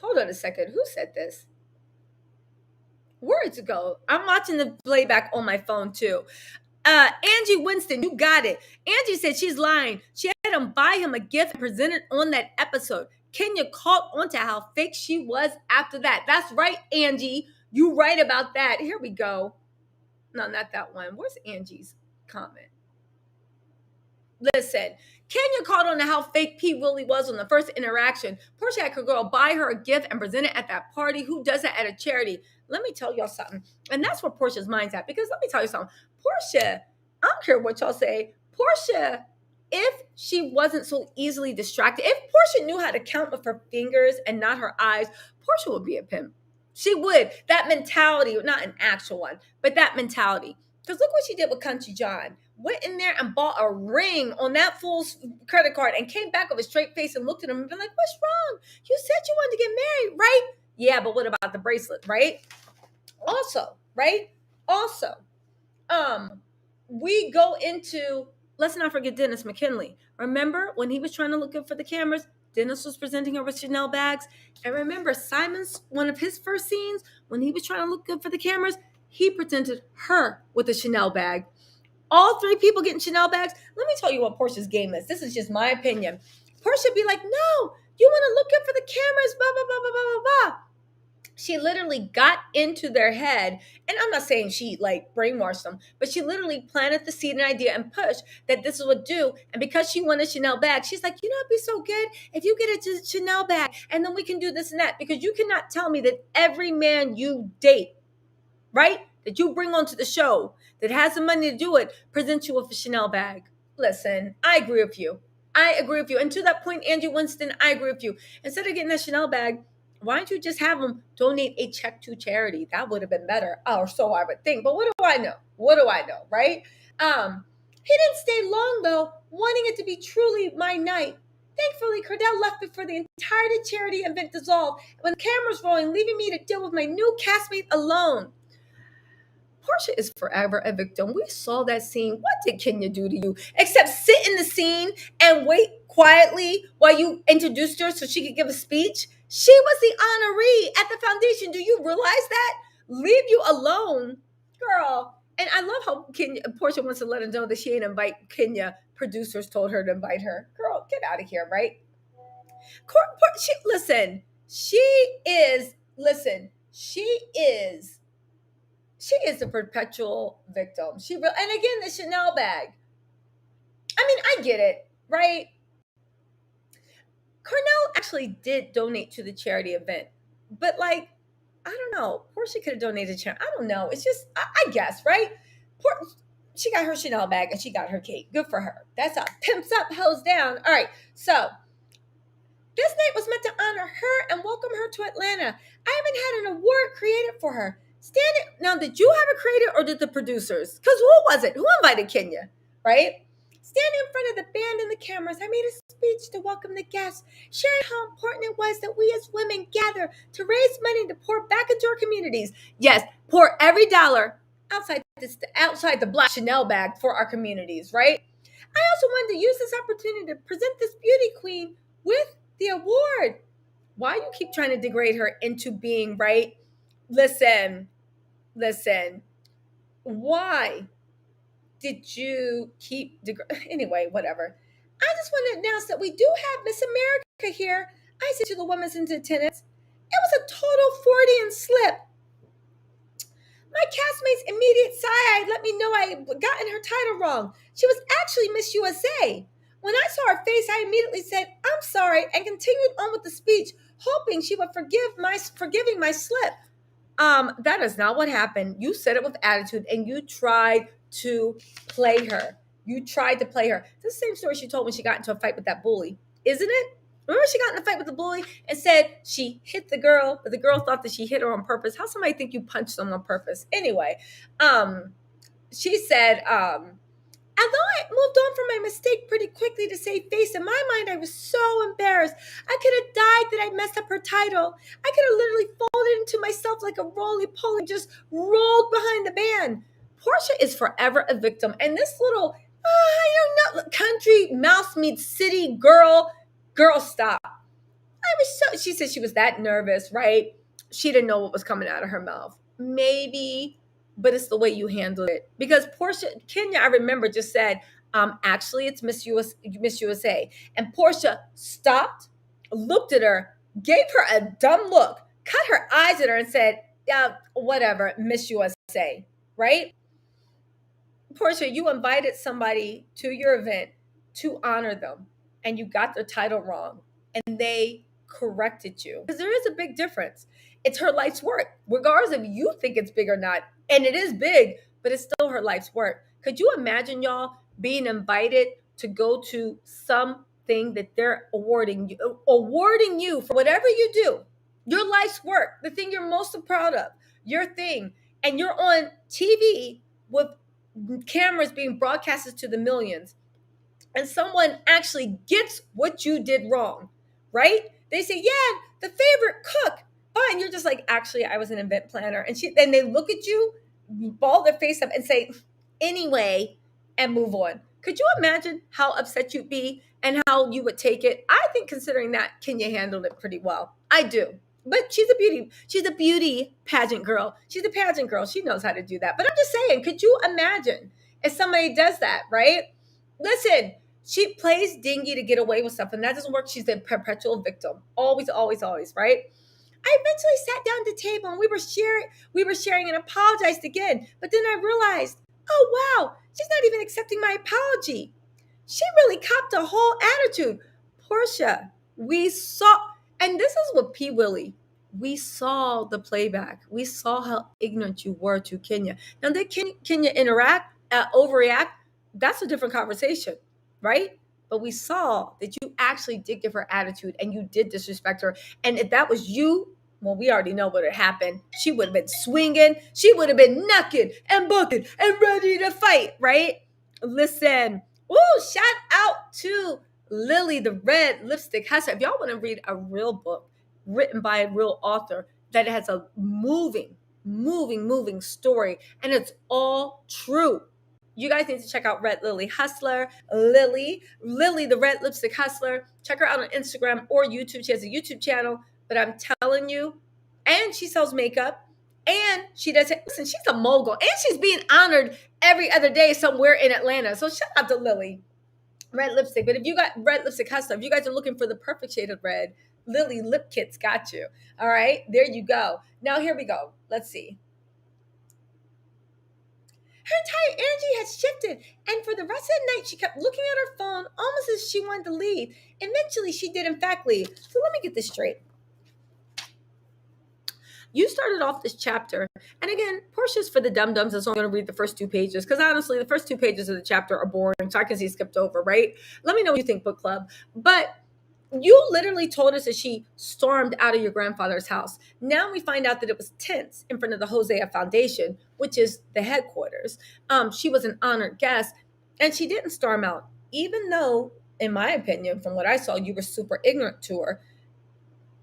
hold on a second. Who said this? Words ago. I'm watching the playback on my phone too. Angie Winston, you got it. Angie said she's lying. She had him buy him a gift and present it on that episode. Kenya caught onto how fake she was after that. That's right, Angie. You right about that. Here we go. No, not that one. Where's Angie's comment? Listen, Kenya caught on to how fake Pete really was on the first interaction. Porsha had her girl buy her a gift and present it at that party. Who does that at a charity? Let me tell y'all something. And that's where Porsha's mind's at. Because let me tell you something. Porsha, I don't care what y'all say. Porsha, if she wasn't so easily distracted, if Porsha knew how to count with her fingers and not her eyes, Porsha would be a pimp. She would. That mentality, not an actual one, but that mentality. Because look what she did with Country John. Went in there and bought a ring on that fool's credit card and came back with a straight face and looked at him and been like, what's wrong? You said you wanted to get married, right? Yeah, but what about the bracelet, right? Also, right? Also, we go into, let's not forget Dennis Mckinley. Remember when he was trying to look good for the cameras? Dennis was presenting her with Chanel bags. And remember Simon's, one of his first scenes, when he was trying to look good for the cameras, he presented her with a Chanel bag. All three people getting Chanel bags. Let me tell you what Porsha's game is. This is just my opinion. Porsha be like, no, you want to look good for the cameras, blah, blah, blah, blah, blah, blah, blah. She literally got into their head, and I'm not saying she like brainwashed them, but she literally planted the seed and idea and pushed that this is what do. And because she wanted a Chanel bag, she's like, you know, it'd be so good if you get a Chanel bag, and then we can do this and that. Because you cannot tell me that every man you date, right, that you bring onto the show that has the money to do it, presents you with a Chanel bag. Listen, I agree with you. And to that point, Angie Winston, I agree with you. Instead of getting a Chanel bag, why don't you just have them donate a check to charity? That would have been better. Or so I would think. But what do I know? Right? He didn't stay long, though, wanting it to be truly my night. Thankfully, Cordell left before the entire charity event dissolved, when the cameras rolling, leaving me to deal with my new castmate alone. Porsha is forever a victim. We saw that scene. What did Kenya do to you? Except sit in the scene and wait quietly while you introduced her so she could give a speech. She was the honoree at the foundation. Do you realize that? Leave you alone, girl. And I love how Porsha wants to let her know that she ain't invite Kenya. Producers told her to invite her. Girl, get out of here, right? She is the perpetual victim. And again, the Chanel bag. I mean, I get it, right? Cornell actually did donate to the charity event, but like, I don't know. Porsha could have donated to charity. I don't know. It's just, I guess, right? She got her Chanel bag and she got her cake. Good for her. That's a pimps up, hose down. All right. So this night was meant to honor her and welcome her to Atlanta. I even had an award created for her. Now, did you have it created or did the producers? Because who was it? Who invited Kenya? Right? Standing in front of the band and the cameras, I made a speech to welcome the guests, sharing how important it was that we as women gather to raise money to pour back into our communities. Yes, pour every dollar outside the black Chanel bag for our communities, right? I also wanted to use this opportunity to present this beauty queen with the award. Why you keep trying to degrade her into being right? Listen. Why did you keep anyway, whatever. I just want to announce that we do have Miss America here. I said to the women's in attendance, it was a total Freudian slip. My castmate's immediate side let me know I had gotten her title wrong. She was actually Miss USA. When I saw her face, I immediately said, I'm sorry, and continued on with the speech, hoping she would forgiving my slip. That is not what happened. You said it with attitude and you tried to play her. It's the same story she told when she got into a fight with that bully, isn't it? Remember she got in a fight with the bully and said she hit the girl, but the girl thought that she hit her on purpose. How somebody think you punched them on purpose? Anyway, she said, although I moved on from my mistake pretty quickly to save face, in my mind, I was so embarrassed. I could have died that I messed up her title. I could have literally folded into myself like a roly-poly, just rolled behind the band. Porsha is forever a victim. And this little, country mouse meets city girl, stop. She said she was that nervous, right? She didn't know what was coming out of her mouth. Maybe, but it's the way you handled it. Because Kenya, I remember, just said, actually, it's Miss USA. And Porsha stopped, looked at her, gave her a dumb look, cut her eyes at her and said, whatever, Miss USA, right? Porsha, you invited somebody to your event to honor them, and you got their title wrong, and they corrected you. Because there is a big difference. It's her life's work, regardless if you think it's big or not. And it is big, but it's still her life's work. Could you imagine, y'all, being invited to go to something that they're awarding you for whatever you do, your life's work, the thing you're most proud of, your thing, and you're on TV with cameras being broadcasted to the millions, and someone actually gets what you did wrong, right? They say, yeah, the favorite cook. Fine. You're just like, actually, I was an event planner. And then they look at you, ball their face up and say, anyway, and move on. Could you imagine how upset you'd be and how you would take it? I think, considering that, Kenya handled it pretty well. I do. But she's a beauty pageant girl. She's a pageant girl. She knows how to do that. But I'm just saying, could you imagine if somebody does that, right? Listen, she plays dingy to get away with stuff, and that doesn't work. She's a perpetual victim. Always, always, always, right? I eventually sat down at the table and we were sharing and apologized again. But then I realized, oh wow, she's not even accepting my apology. She really copped a whole attitude. Porsha, we saw, and this is what P. Willie, we saw the playback. We saw how ignorant you were to Kenya. Now, did Kenya overreact? That's a different conversation, right? But we saw that you actually did give her attitude and you did disrespect her. And if that was you, well, we already know what had happened. She would have been swinging. She would have been naked and bucket and ready to fight, right? Listen. Ooh, shout out to Lily, the Red Lipstick Hustler. If y'all want to read a real book written by a real author that has a moving story, and it's all true, you guys need to check out Red Lily Hustler. Lily, the Red Lipstick Hustler. Check her out on Instagram or YouTube. She has a YouTube channel, but I'm telling you, and she sells makeup, and she does it. Listen, she's a mogul, and she's being honored every other day somewhere in Atlanta. So shout out to Lily, Red Lipstick. But if you got Red Lipstick Hustler, if you guys are looking for the perfect shade of red, Lily Lip Kit's got you. All right, there you go. Now here we go. Let's see. her entire energy had shifted. And for the rest of the night, she kept looking at her phone almost as she wanted to leave. Eventually, she did, in fact, leave. So let me get this straight. You started off this chapter, and again, Porsha's for the dum-dums. That's only going to read the first 2 pages, because honestly, the first 2 pages of the chapter are boring, so I can see skipped over, right? Let me know what you think, book club. But you literally told us that she stormed out of your grandfather's house. Now we find out that it was tense in front of the Hosea Foundation, which is the headquarters. She was an honored guest, and she didn't storm out, even though, in my opinion, from what I saw, you were super ignorant to her.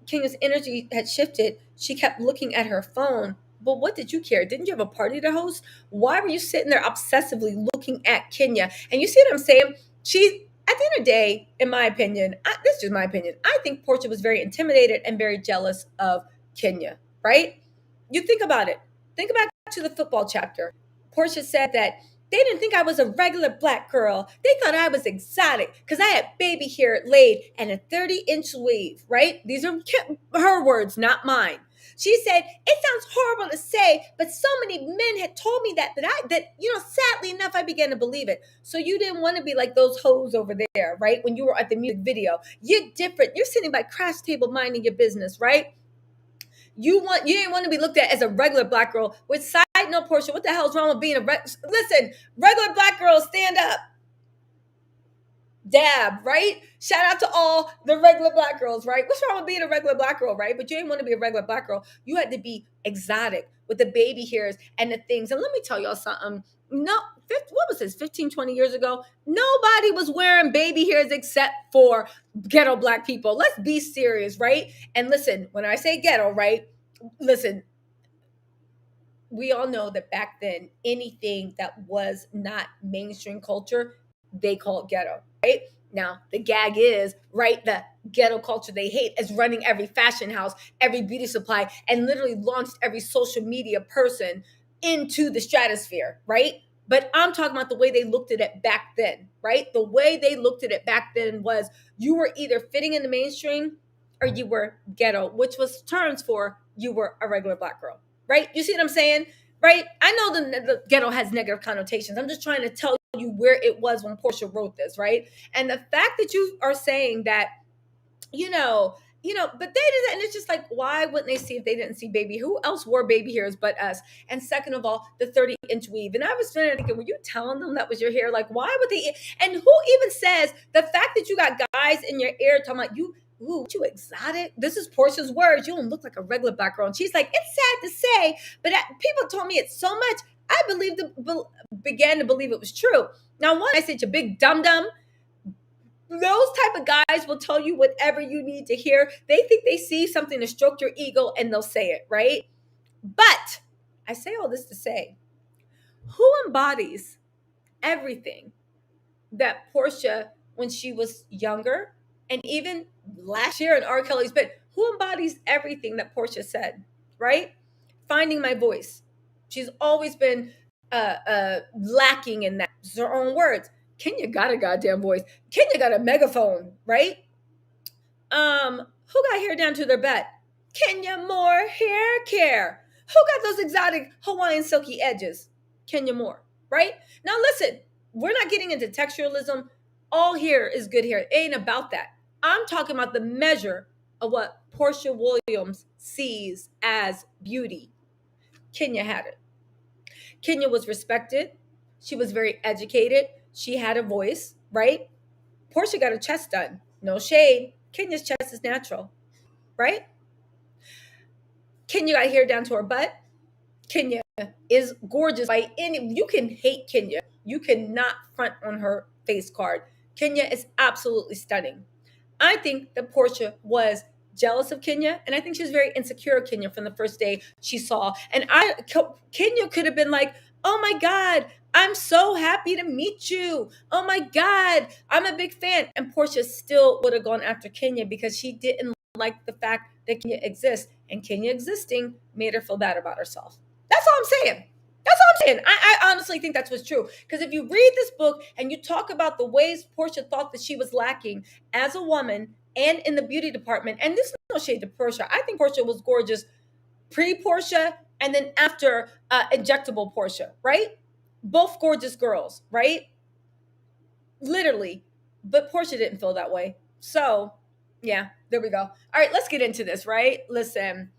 Kenya's energy had shifted. She kept looking at her phone. But what did you care? Didn't you have a party to host? Why were you sitting there obsessively looking at Kenya? And you see what I'm saying? She, at the end of the day, in my opinion, this is just my opinion, I think Porsha was very intimidated and very jealous of Kenya, right? You think about it. Think back to the football chapter. Porsha said that they didn't think I was a regular black girl. They thought I was exotic because I had baby hair laid and a 30-inch weave, right? These are her words, not mine. She said, it sounds horrible to say, but so many men had told me that sadly enough, I began to believe it. So you didn't want to be like those hoes over there, right? When you were at the music video, you're different. You're sitting by crash table minding your business, right? You didn't want to be looked at as a regular black girl. With side note, Porsha, what the hell is wrong with being listen, regular black girls, stand up. Dab, right? Shout out to all the regular black girls, right? What's wrong with being a regular black girl, right? But you didn't want to be a regular black girl. You had to be exotic with the baby hairs and the things. And let me tell y'all something. No, what was this, 15, 20 years ago? Nobody was wearing baby hairs except for ghetto black people. Let's be serious, right? And listen, when I say ghetto, right? Listen, we all know that back then, anything that was not mainstream culture, they called ghetto, right? Now, the gag is, right, the ghetto culture they hate is running every fashion house, every beauty supply, and literally launched every social media person into the stratosphere, right? But I'm talking about the way they looked at it back then, right? The way they looked at it back then was you were either fitting in the mainstream or you were ghetto, which was terms for you were a regular black girl, right? You see what I'm saying? Right? I know the ghetto has negative connotations. I'm just trying to tell you where it was when Porsha wrote this, right? And the fact that you are saying that, but they did, and it's just like, why wouldn't they see if they didn't see baby? Who else wore baby hairs but us? And second of all, the 30-inch weave. And I was thinking, were you telling them that was your hair? Like, why would they? And who even says the fact that you got guys in your ear talking about you? Ooh, you exotic? This is Porsha's words. You don't look like a regular black girl. And she's like, it's sad to say, but people told me it so much, I began to believe it was true. Now, one, I said, you big dum-dum. Those type of guys will tell you whatever you need to hear. They think they see something to stroke your ego and they'll say it, right? But I say all this to say, who embodies everything that Porsha, when she was younger, and even last year in R. Kelly's bit, who embodies everything that Porsha said, right? Finding my voice. She's always been lacking in that. It's her own words. Kenya got a goddamn voice. Kenya got a megaphone, right? Who got hair down to their butt? Kenya Moore hair care. Who got those exotic Hawaiian silky edges? Kenya Moore, right? Now listen, we're not getting into texturalism. All hair is good hair. It ain't about that. I'm talking about the measure of what Porsha Williams sees as beauty. Kenya had it. Kenya was respected. She was very educated. She had a voice, right? Porsha got her chest done. No shade. Kenya's chest is natural, right? Kenya got hair down to her butt. Kenya is gorgeous by any. You can hate Kenya. You cannot front on her face card. Kenya is absolutely stunning. I think that Porsha was jealous of Kenya, and I think she was very insecure of Kenya from the first day she saw. And Kenya could have been like, "Oh my God, I'm so happy to meet you. Oh my God, I'm a big fan." And Porsha still would have gone after Kenya because she didn't like the fact that Kenya exists, and Kenya existing made her feel bad about herself. That's all I'm saying. That's all I'm saying. I honestly think that's what's true. Because if you read this book and you talk about the ways Porsha thought that she was lacking as a woman and in the beauty department, and this is no shade to Porsha. I think Porsha was gorgeous pre-Porsha and then after injectable Porsha, right? Both gorgeous girls, right? Literally. But Porsha didn't feel that way. So, yeah, there we go. All right, let's get into this, right? Listen.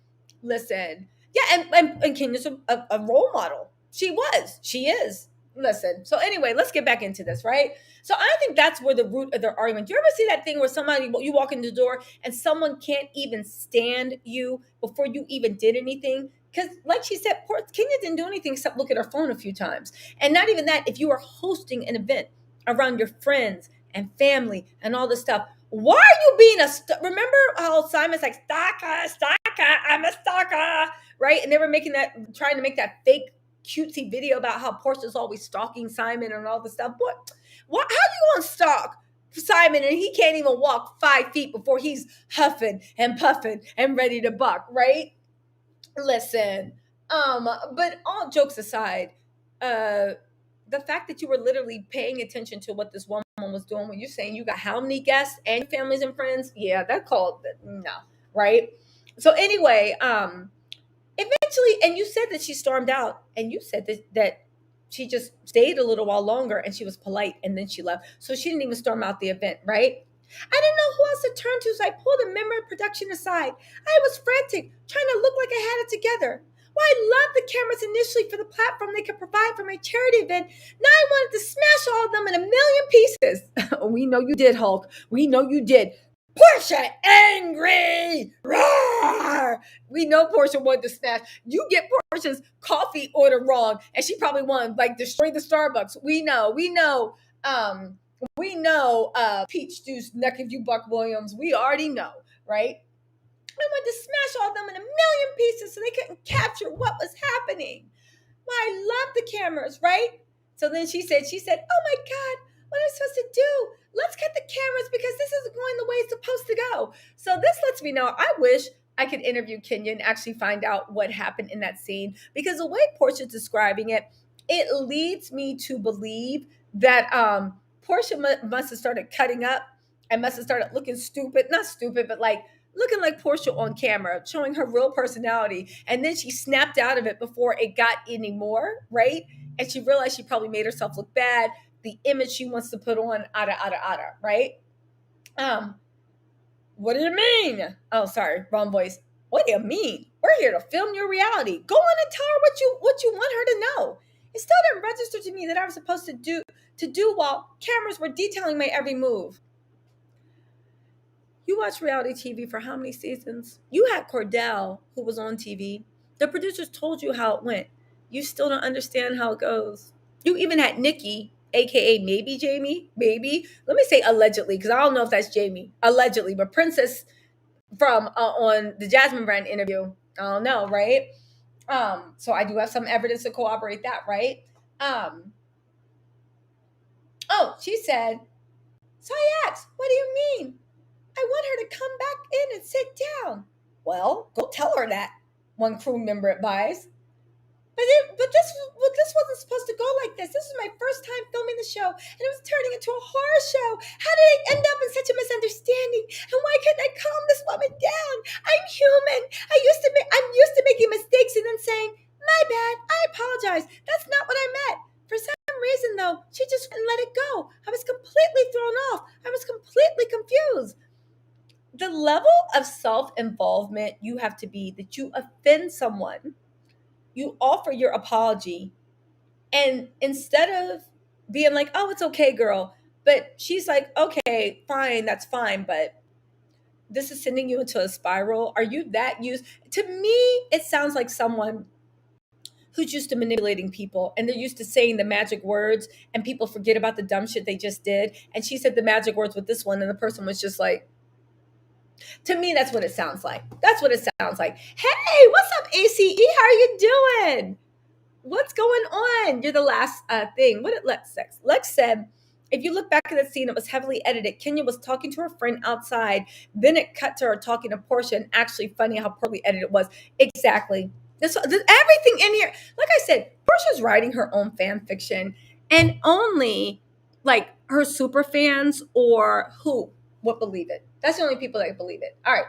Yeah, and Kenya's a role model. She is. Listen. So anyway, let's get back into this, right? So I think that's where the root of their argument. Do you ever see that thing where somebody, you walk in the door and someone can't even stand you before you even did anything? Because, like she said, Kenya didn't do anything except look at her phone a few times. And not even that, if you are hosting an event around your friends and family and all this stuff, why are you being remember how Simon's like, stalker, I'm a stalker, right? And they were trying to make that fake cutesy video about how Portia's always stalking Simon and all this stuff. What? How do you want to stalk Simon and he can't even walk 5 feet before he's huffing and puffing and ready to buck, right? Listen, but all jokes aside, the fact that you were literally paying attention to what this woman was doing when you're saying you got how many guests and families and friends, yeah, that called no, right? So anyway, eventually, and you said that she stormed out, and you said that she just stayed a little while longer and she was polite and then she left. So she didn't even storm out the event, right? I didn't know who else to turn to, so I pulled a member of production aside. I was frantic, trying to look like I had it together. Well, I loved the cameras initially for the platform they could provide for my charity event. Now I wanted to smash all of them in a million pieces. We know you did, Hulk. We know you did. Porsha angry! Roar! We know Porsha wanted to smash. You get Porsha's coffee order wrong, and she probably wanted like destroy the Starbucks. We know. Peach Juice neck of you, Buck Williams. We already know, right? I wanted to smash all of them in a million pieces so they couldn't capture what was happening. Well, I love the cameras, right? So then she said, oh my God, what am I supposed to do? Let's cut the cameras because this isn't going the way it's supposed to go. So this lets me know, I wish I could interview Kenya and actually find out what happened in that scene, because the way Porsha's describing it, it leads me to believe that Porsha must have started cutting up and must have started looking stupid, not stupid, but like looking like Porsha on camera, showing her real personality. And then she snapped out of it before it got any more, right? And she realized she probably made herself look bad. The image she wants to put on, right? What do you mean? Oh, sorry, wrong voice. What do you mean? We're here to film your reality. Go on and tell her what you want her to know. It still didn't register to me that I was supposed to do while cameras were detailing my every move. You watch reality TV for how many seasons? You had Cordell, who was on TV. The producers told you how it went. You still don't understand how it goes. You even had Nikki, aka maybe Jamie, maybe. Let me say allegedly, because I don't know if that's Jamie. Allegedly, but Princess from on the Jasmine Brand interview. I don't know, right? So I do have some evidence to corroborate that, right? She said, so I asked, what do you mean? I want her to come back in and sit down. Well, go tell her that, one crew member advised. But this wasn't supposed to go like this. This was my first time filming the show, and it was turning into a horror show. How did it end up in such a misunderstanding? And why couldn't I calm this woman down? I'm human. I'm used to making mistakes and then saying, my bad, I apologize. That's not what I meant. For some reason, though, she just wouldn't let it go. I was completely thrown off. I was completely confused. The level of self-involvement you have to be that you offend someone, you offer your apology, and instead of being like, oh, it's okay, girl, but she's like, okay, fine, that's fine, but this is sending you into a spiral. Are you that used? To me, it sounds like someone who's used to manipulating people, and they're used to saying the magic words and people forget about the dumb shit they just did. And she said the magic words with this one, and the person was just like, to me, that's what it sounds like. That's what it sounds like. Hey, what's up, ACE? How are you doing? What's going on? You're the last thing. What did Lex say? Lex said, if you look back at the scene, it was heavily edited. Kenya was talking to her friend outside. Then it cut to her talking to Porsha, and actually funny how poorly edited it was. Exactly. This everything in here. Like I said, Porsha's writing her own fan fiction, and only like her super fans or who would believe it. That's the only people that believe it. All right.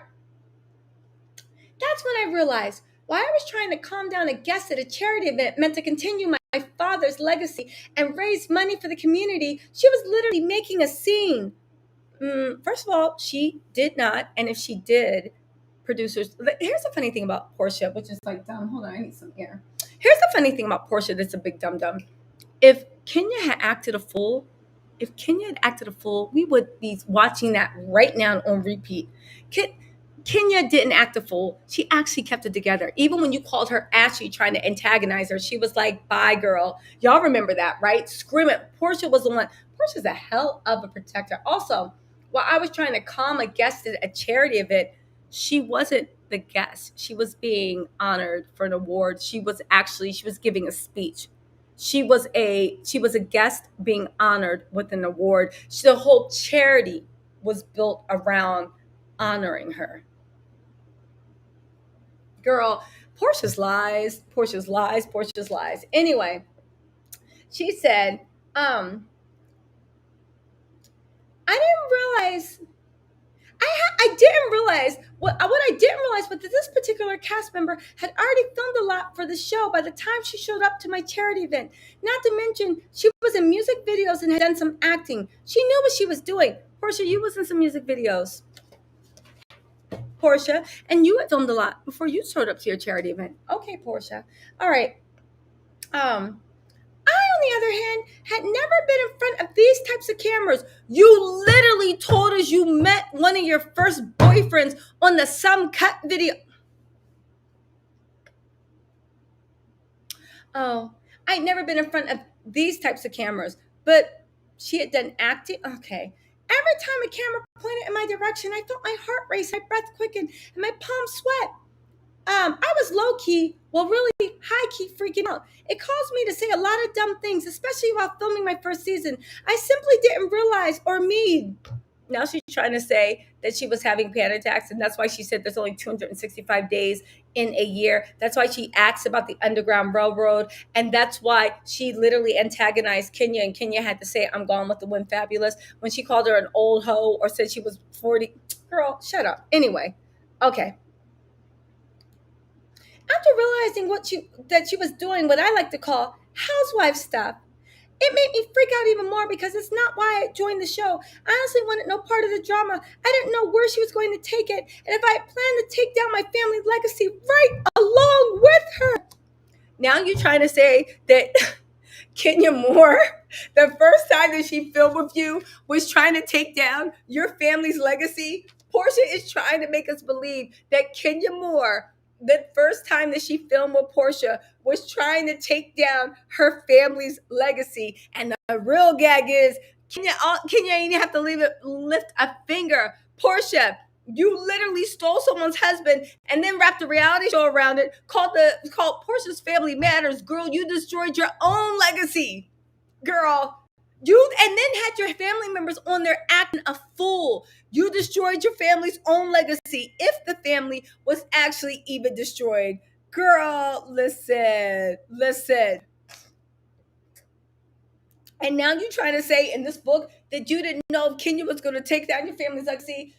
That's when I realized why I was trying to calm down a guest at a charity event meant to continue my my father's legacy and raise money for the community. She was literally making a scene. First of all, she did not. And if she did, producers. Here's the funny thing about Porsha, which is like dumb. Hold on, I need some air. Here's the funny thing about Porsha that's a big dumb dumb. If Kenya had acted a fool, we would be watching that right now on repeat. Kenya didn't act a fool. She actually kept it together. Even when you called her ashy trying to antagonize her, she was like, bye, girl. Y'all remember that, right? Screaming. Porsha was the one. Portia's a hell of a protector. Also, while I was trying to calm a guest at a charity event, she wasn't the guest. She was being honored for an award. She was giving a speech. She was a guest being honored with an award. The whole charity was built around honoring her. Girl, Portia's lies. Anyway, she said, I didn't realize I didn't realize what I didn't realize was that this particular cast member had already filmed a lot for the show by the time she showed up to my charity event. Not to mention, she was in music videos and had done some acting. She knew what she was doing. Porsha, you was in some music videos. Porsha, and you had filmed a lot before you showed up to your charity event. Okay, Porsha. All right. I, on the other hand, had never been in front of these types of cameras. You literally told us you met one of your first boyfriends on the Some Cut video. Oh, I'd never been in front of these types of cameras, but she had done acting. Okay. Every time a camera pointed in my direction, I felt my heart race, my breath quicken, and my palms sweat. I was low key, well, really high key freaking out. It caused me to say a lot of dumb things, especially while filming my first season. I simply didn't realize, or me. Now she's trying to say that she was having panic attacks, and that's why she said there's only 265 days in a year. That's why she asks about the Underground Railroad, and that's why she literally antagonized Kenya, and Kenya had to say, I'm gone with the wind fabulous, when she called her an old hoe or said she was 40. Girl, shut up. Anyway, okay. After realizing that she was doing what I like to call housewife stuff, it made me freak out even more because it's not why I joined the show. I honestly wanted no part of the drama. I didn't know where she was going to take it, and if I had planned to take down my family legacy right along with her. Now you're trying to say that Kenya Moore, the first time that she filmed with you, was trying to take down your family's legacy? Porsha is trying to make us believe that Kenya Moore, the first time that she filmed with Porsha, was trying to take down her family's legacy. And the real gag is Kenya ain't have to lift a finger. Porsha, you literally stole someone's husband and then wrapped a reality show around it called Porsha's Family Matters. Girl, you destroyed your own legacy. Girl, and then had your family members on there acting a fool. You destroyed your family's own legacy if the family was actually even destroyed. Girl, listen. And now you're trying to say in this book that you didn't know if Kenya was going to take down your family's legacy.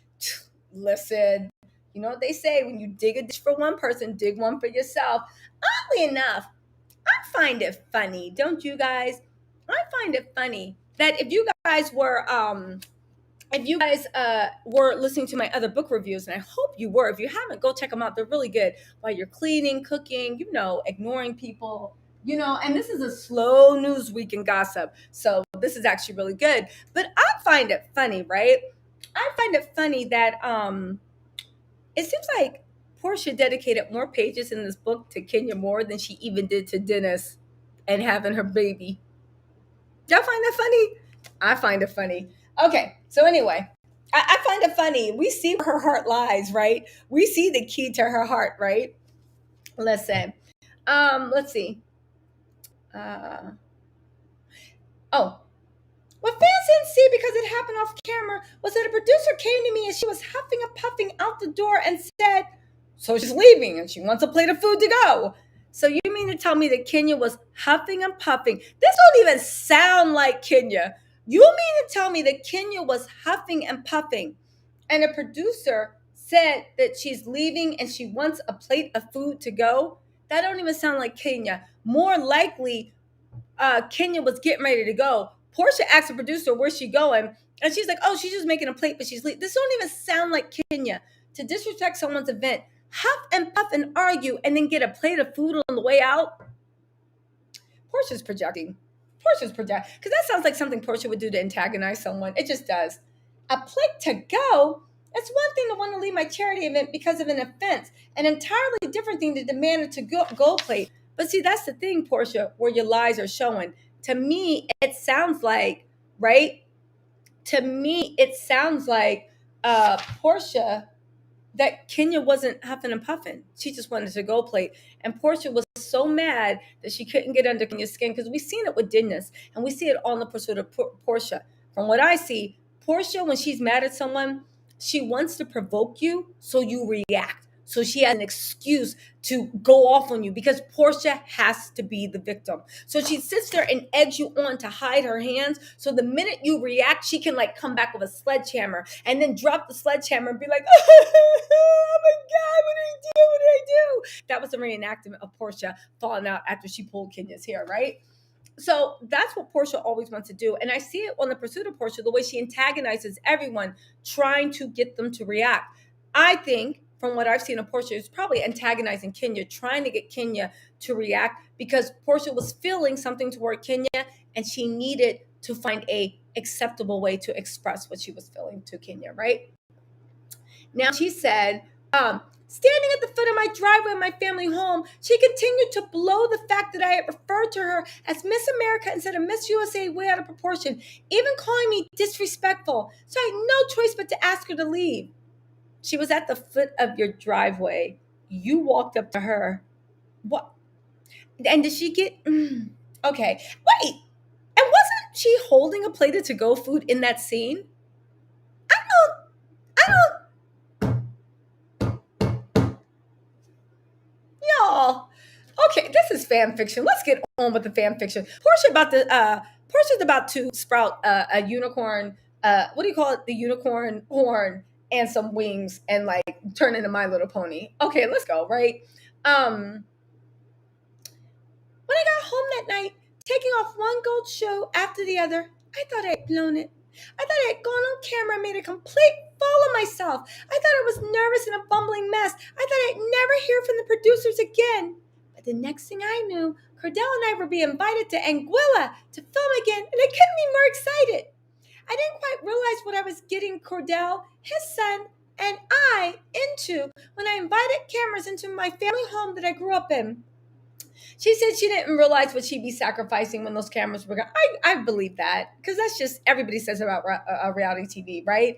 Listen, you know what they say, when you dig a ditch for one person, dig one for yourself. Oddly enough, I find it funny, don't you guys? I find it funny that if you guys were listening to my other book reviews, and I hope you were. If you haven't, go check them out. They're really good. While you're cleaning, cooking, ignoring people, and this is a slow news week in gossip. So this is actually really good. But I find it funny, right? I find it funny that it seems like Porsha dedicated more pages in this book to Kenya Moore than she even did to Dennis and having her baby. Y'all find that funny? I find it funny. Okay, so anyway, I find it funny. We see where her heart lies, right? We see the key to her heart, right? Listen, let's see. What fans didn't see because it happened off camera was that a producer came to me and she was huffing and puffing out the door and said, so she's leaving and she wants a plate of food to go. So you mean to tell me that Kenya was huffing and puffing? This don't even sound like Kenya. You mean to tell me that Kenya was huffing and puffing and a producer said that she's leaving and she wants a plate of food to go? That don't even sound like Kenya. More likely, Kenya was getting ready to go, Porsha asked the producer, where's she going? And she's like, oh, she's just making a plate, but she's leaving. This don't even sound like Kenya. To disrespect someone's event, huff and puff and argue, and then get a plate of food on the way out. Porsha's projecting. Because that sounds like something Porsha would do to antagonize someone. It just does. A plate to go? It's one thing to want to leave my charity event because of an offense. An entirely different thing to demand a to-go plate. But see, that's the thing, Porsha, where your lies are showing. To me, it sounds like, right? To me, it sounds like Porsha, that Kenya wasn't huffing and puffing. She just wanted to go plate. And Porsha was so mad that she couldn't get under Kenya's skin, because we've seen it with Dingus, and we see it on the pursuit of Porsha. From what I see, Porsha, when she's mad at someone, she wants to provoke you so you react. So she has an excuse to go off on you, because Porsha has to be the victim. So she sits there and eggs you on to hide her hands. So the minute you react, she can like come back with a sledgehammer and then drop the sledgehammer and be like, oh my God, what did I do? What did I do? That was a reenactment of Porsha falling out after she pulled Kenya's hair, right? So that's what Porsha always wants to do. And I see it on the pursuit of Porsha, the way she antagonizes everyone, trying to get them to react. I think, from what I've seen of Porsha, is probably antagonizing Kenya, trying to get Kenya to react, because Porsha was feeling something toward Kenya and she needed to find a acceptable way to express what she was feeling to Kenya, right? Now she said, standing at the foot of my driveway in my family home, she continued to blow the fact that I had referred to her as Miss America instead of Miss USA way out of proportion, even calling me disrespectful. So I had no choice but to ask her to leave. She was at the foot of your driveway. You walked up to her. What? And did she get... Okay. Wait. And wasn't she holding a plate of to-go food in that scene? I don't... Y'all. Okay, this is fan fiction. Let's get on with the fan fiction. Portia's about to sprout a unicorn... what do you call it? The unicorn horn and some wings and like turn into My Little Pony. Okay, let's go, right? When I got home that night, taking off one gold shoe after the other, I thought I had blown it. I thought I had gone on camera and made a complete fool of myself. I thought I was nervous and a bumbling mess. I thought I'd never hear from the producers again. But the next thing I knew, Cordell and I were being invited to Anguilla to film again, and I couldn't be more excited. I didn't quite realize what I was getting Cordell, his son, and I into when I invited cameras into my family home that I grew up in. She said she didn't realize what she'd be sacrificing when those cameras were going. I believe that, because that's just everybody says about reality TV, right?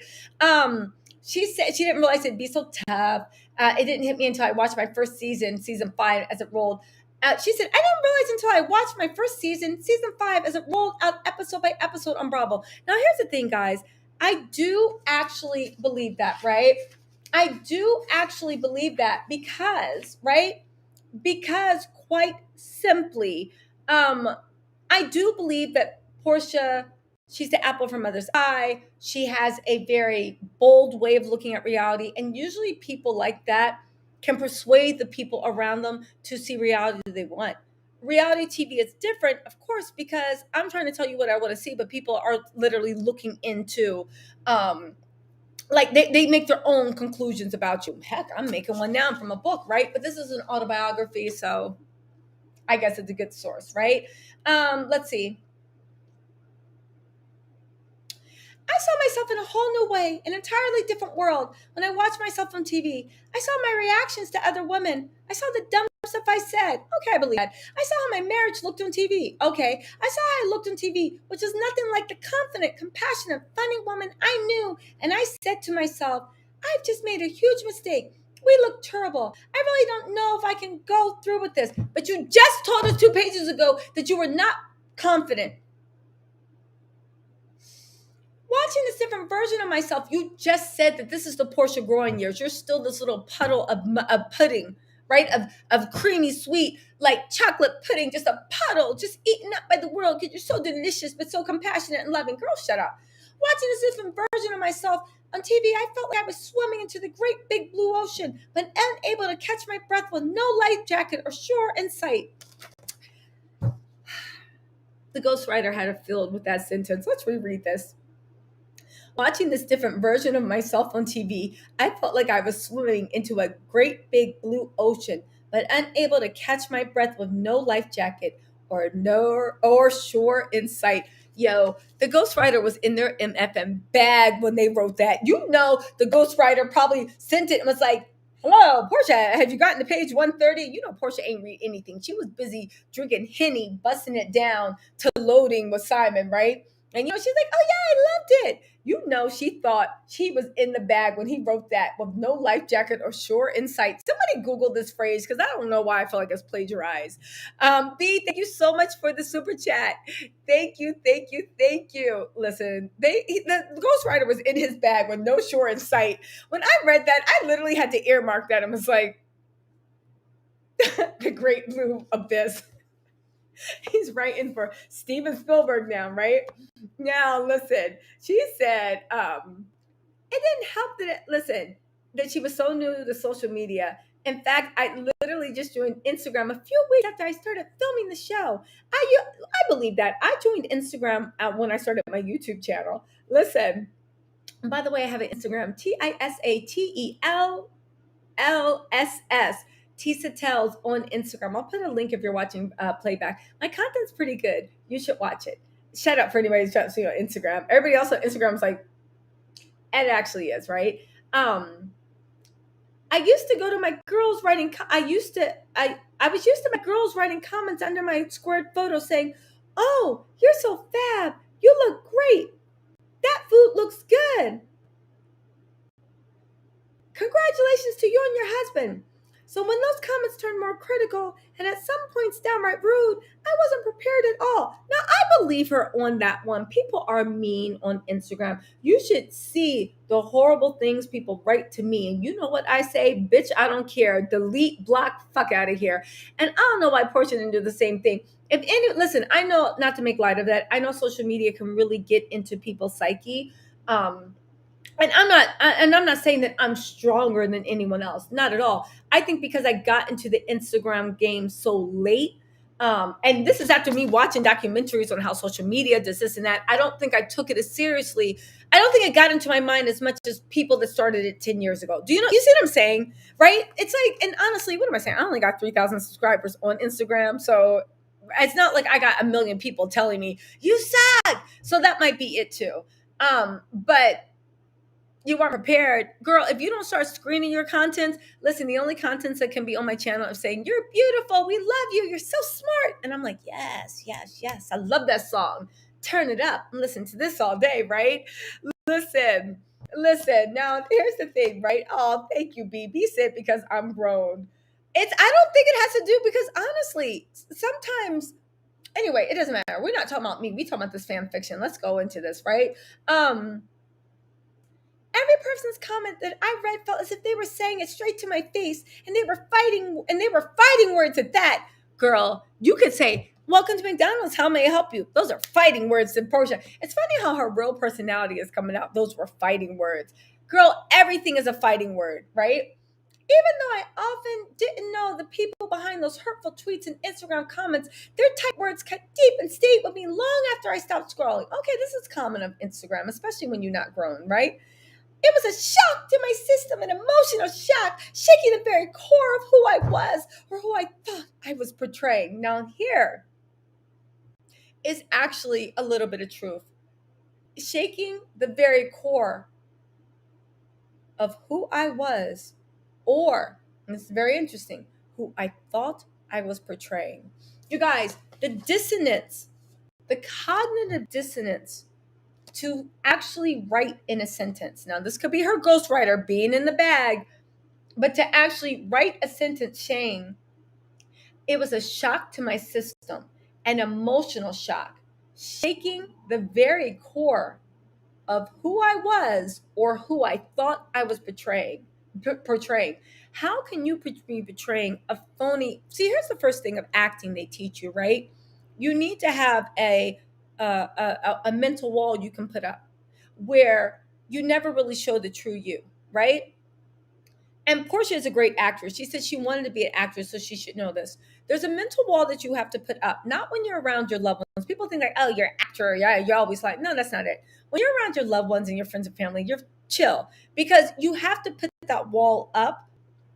She said she didn't realize it'd be so tough. It didn't hit me until I watched my first season 5, as it rolled. She said, I didn't realize until I watched my first season 5, as it rolled out episode by episode on Bravo. Now, here's the thing, guys. I do actually believe that, right? I do actually believe that because, right? Because quite simply, I do believe that Porsha, she's the apple from mother's eye. She has a very bold way of looking at reality. And usually people like that can persuade the people around them to see reality they want. Reality TV is different, of course, because I'm trying to tell you what I want to see, but people are literally looking into, like they make their own conclusions about you. Heck, I'm making one now from a book, right? But this is an autobiography, so I guess it's a good source, right? Let's see. I saw myself in a whole new way, an entirely different world. When I watched myself on TV, I saw my reactions to other women. I saw the dumb stuff I said. Okay, I believe that. I saw how my marriage looked on TV. Okay, I saw how I looked on TV, which is nothing like the confident, compassionate, funny woman I knew. And I said to myself, I've just made a huge mistake. We look terrible. I really don't know if I can go through with this. But you just told us 2 pages ago that you were not confident. Watching this different version of myself, you just said that this is the Porsha growing years. You're still this little puddle of pudding, right? Of creamy sweet, like chocolate pudding, just a puddle, just eaten up by the world because you're so delicious, but so compassionate and loving. Girl, shut up. Watching this different version of myself on TV, I felt like I was swimming into the great big blue ocean, but unable to catch my breath with no life jacket or shore in sight. The ghostwriter had a field with that sentence. Let's reread this. Watching this different version of myself on TV, I felt like I was swimming into a great big blue ocean, but unable to catch my breath with no life jacket or shore in sight. Yo, the ghostwriter was in their MFM bag when they wrote that. You know, the ghostwriter probably sent it and was like, "Hello, Porsha, have you gotten to page 130?" You know, Porsha ain't read anything. She was busy drinking Henny, busting it down to loading with Simon, right? And she's like, "Oh yeah, I loved it." You know, she thought she was in the bag when he wrote that with no life jacket or shore in sight. Somebody Google this phrase because I don't know why I feel like it's plagiarized. B, thank you so much for the super chat. Thank you, thank you, thank you. Listen, the ghostwriter was in his bag with no shore in sight. When I read that, I literally had to earmark that and was like, the great blue abyss. He's writing for Steven Spielberg now, right? Now, listen, she said, it didn't help that she was so new to social media. In fact, I literally just joined Instagram a few weeks after I started filming the show. I believe that. I joined Instagram when I started my YouTube channel. Listen, by the way, I have an Instagram, TisaTellss. TisaTellss on Instagram. I'll put a link if you're watching playback. My content's pretty good. You should watch it. Shut up for anybody who's trying to see on Instagram. Everybody else on Instagram is like, and it actually is, right? I used to go to my girls writing. I was used to my girls writing comments under my squared photo saying, "Oh, you're so fab. You look great. That food looks good. Congratulations to you and your husband." So when those comments turned more critical and at some points downright rude, I wasn't prepared at all. Now I believe her on that one. People are mean on Instagram. You should see the horrible things people write to me. And you know what I say? Bitch, I don't care. Delete, block, fuck out of here. And I don't know why Porsche didn't do the same thing. Listen, I know, not to make light of that, I know social media can really get into people's psyche. And I'm not saying that I'm stronger than anyone else, not at all. I think because I got into the Instagram game so late, and this is after me watching documentaries on how social media does this and that. I don't think I took it as seriously. I don't think it got into my mind as much as people that started it 10 years ago. You see what I'm saying? Right? It's like, and honestly, what am I saying? I only got 3,000 subscribers on Instagram. So it's not like I got a million people telling me, "You suck." So that might be it too. But you weren't prepared. Girl, if you don't start screening your content, listen, the only contents that can be on my channel is saying, "You're beautiful. We love you. You're so smart." And I'm like, yes, yes, yes. I love that song. Turn it up and listen to this all day, right? Listen, listen. Now, here's the thing, right? Oh, thank you, B. B said because I'm grown. I don't think it has to do because honestly, sometimes, anyway, it doesn't matter. We're not talking about me. We talking about this fan fiction. Let's go into this, right? Every person's comment that I read felt as if they were saying it straight to my face, and they were fighting words at that. Girl, you could say, "Welcome to McDonald's. How may I help you?" Those are fighting words to Porsha. It's funny how her real personality is coming out. Those were fighting words. Girl, everything is a fighting word, right? Even though I often didn't know the people behind those hurtful tweets and Instagram comments, their type words cut deep and stayed with me long after I stopped scrolling. Okay, this is common of Instagram, especially when you're not grown, right? It was a shock to my system, an emotional shock, shaking the very core of who I was or who I thought I was portraying. Now, here is actually a little bit of truth. Shaking the very core of who I was, or, and this is very interesting, who I thought I was portraying. You guys, the dissonance, the cognitive dissonance to actually write in a sentence. Now, this could be her ghostwriter being in the bag, but to actually write a sentence saying, "It was a shock to my system, an emotional shock, shaking the very core of who I was or who I thought I was portraying." How can you be portraying a phony? See, here's the first thing of acting they teach you, right? You need to have a mental wall you can put up where you never really show the true you, right? And Porsha is a great actress. She said she wanted to be an actress, so she should know this. There's a mental wall that you have to put up, not when you're around your loved ones. People think like, oh, you're an actor. Yeah, you're always like, no, that's not it. When you're around your loved ones and your friends and family, you're chill because you have to put that wall up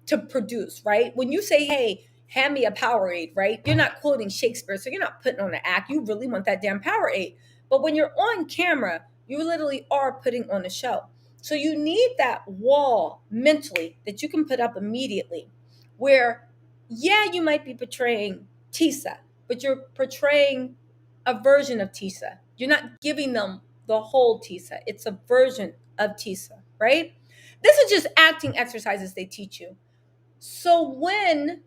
to produce, right? When you say, hey, hand me a Powerade, right? You're not quoting Shakespeare, so you're not putting on an act. You really want that damn Powerade. But when you're on camera, you literally are putting on a show. So you need that wall mentally that you can put up immediately where, yeah, you might be portraying Tisa, but you're portraying a version of Tisa. You're not giving them the whole Tisa. It's a version of Tisa, right? This is just acting exercises they teach you. So when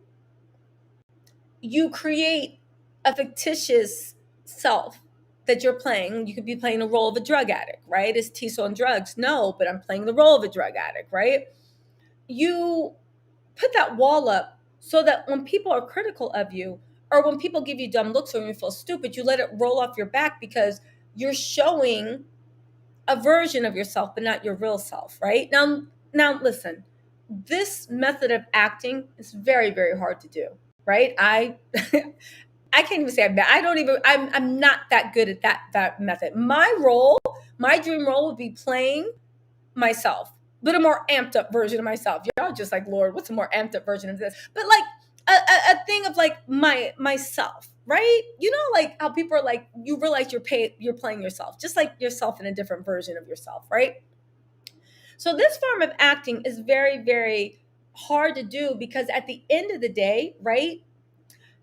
you create a fictitious self that you're playing, you could be playing the role of a drug addict, right? Is Tisa on drugs? No, but I'm playing the role of a drug addict, right? You put that wall up so that when people are critical of you or when people give you dumb looks or you feel stupid, you let it roll off your back because you're showing a version of yourself, but not your real self, right? Now listen, this method of acting is very, very hard to do, right? I I can't even say I'm not that good at that method. My dream role would be playing myself, but a more amped up version of myself. Y'all just like, Lord, what's a more amped up version of this? But like a thing of like myself, right? You know, like how people are like, you realize you're playing yourself, just like yourself in a different version of yourself, right? So this form of acting is very, very hard to do because at the end of the day, right,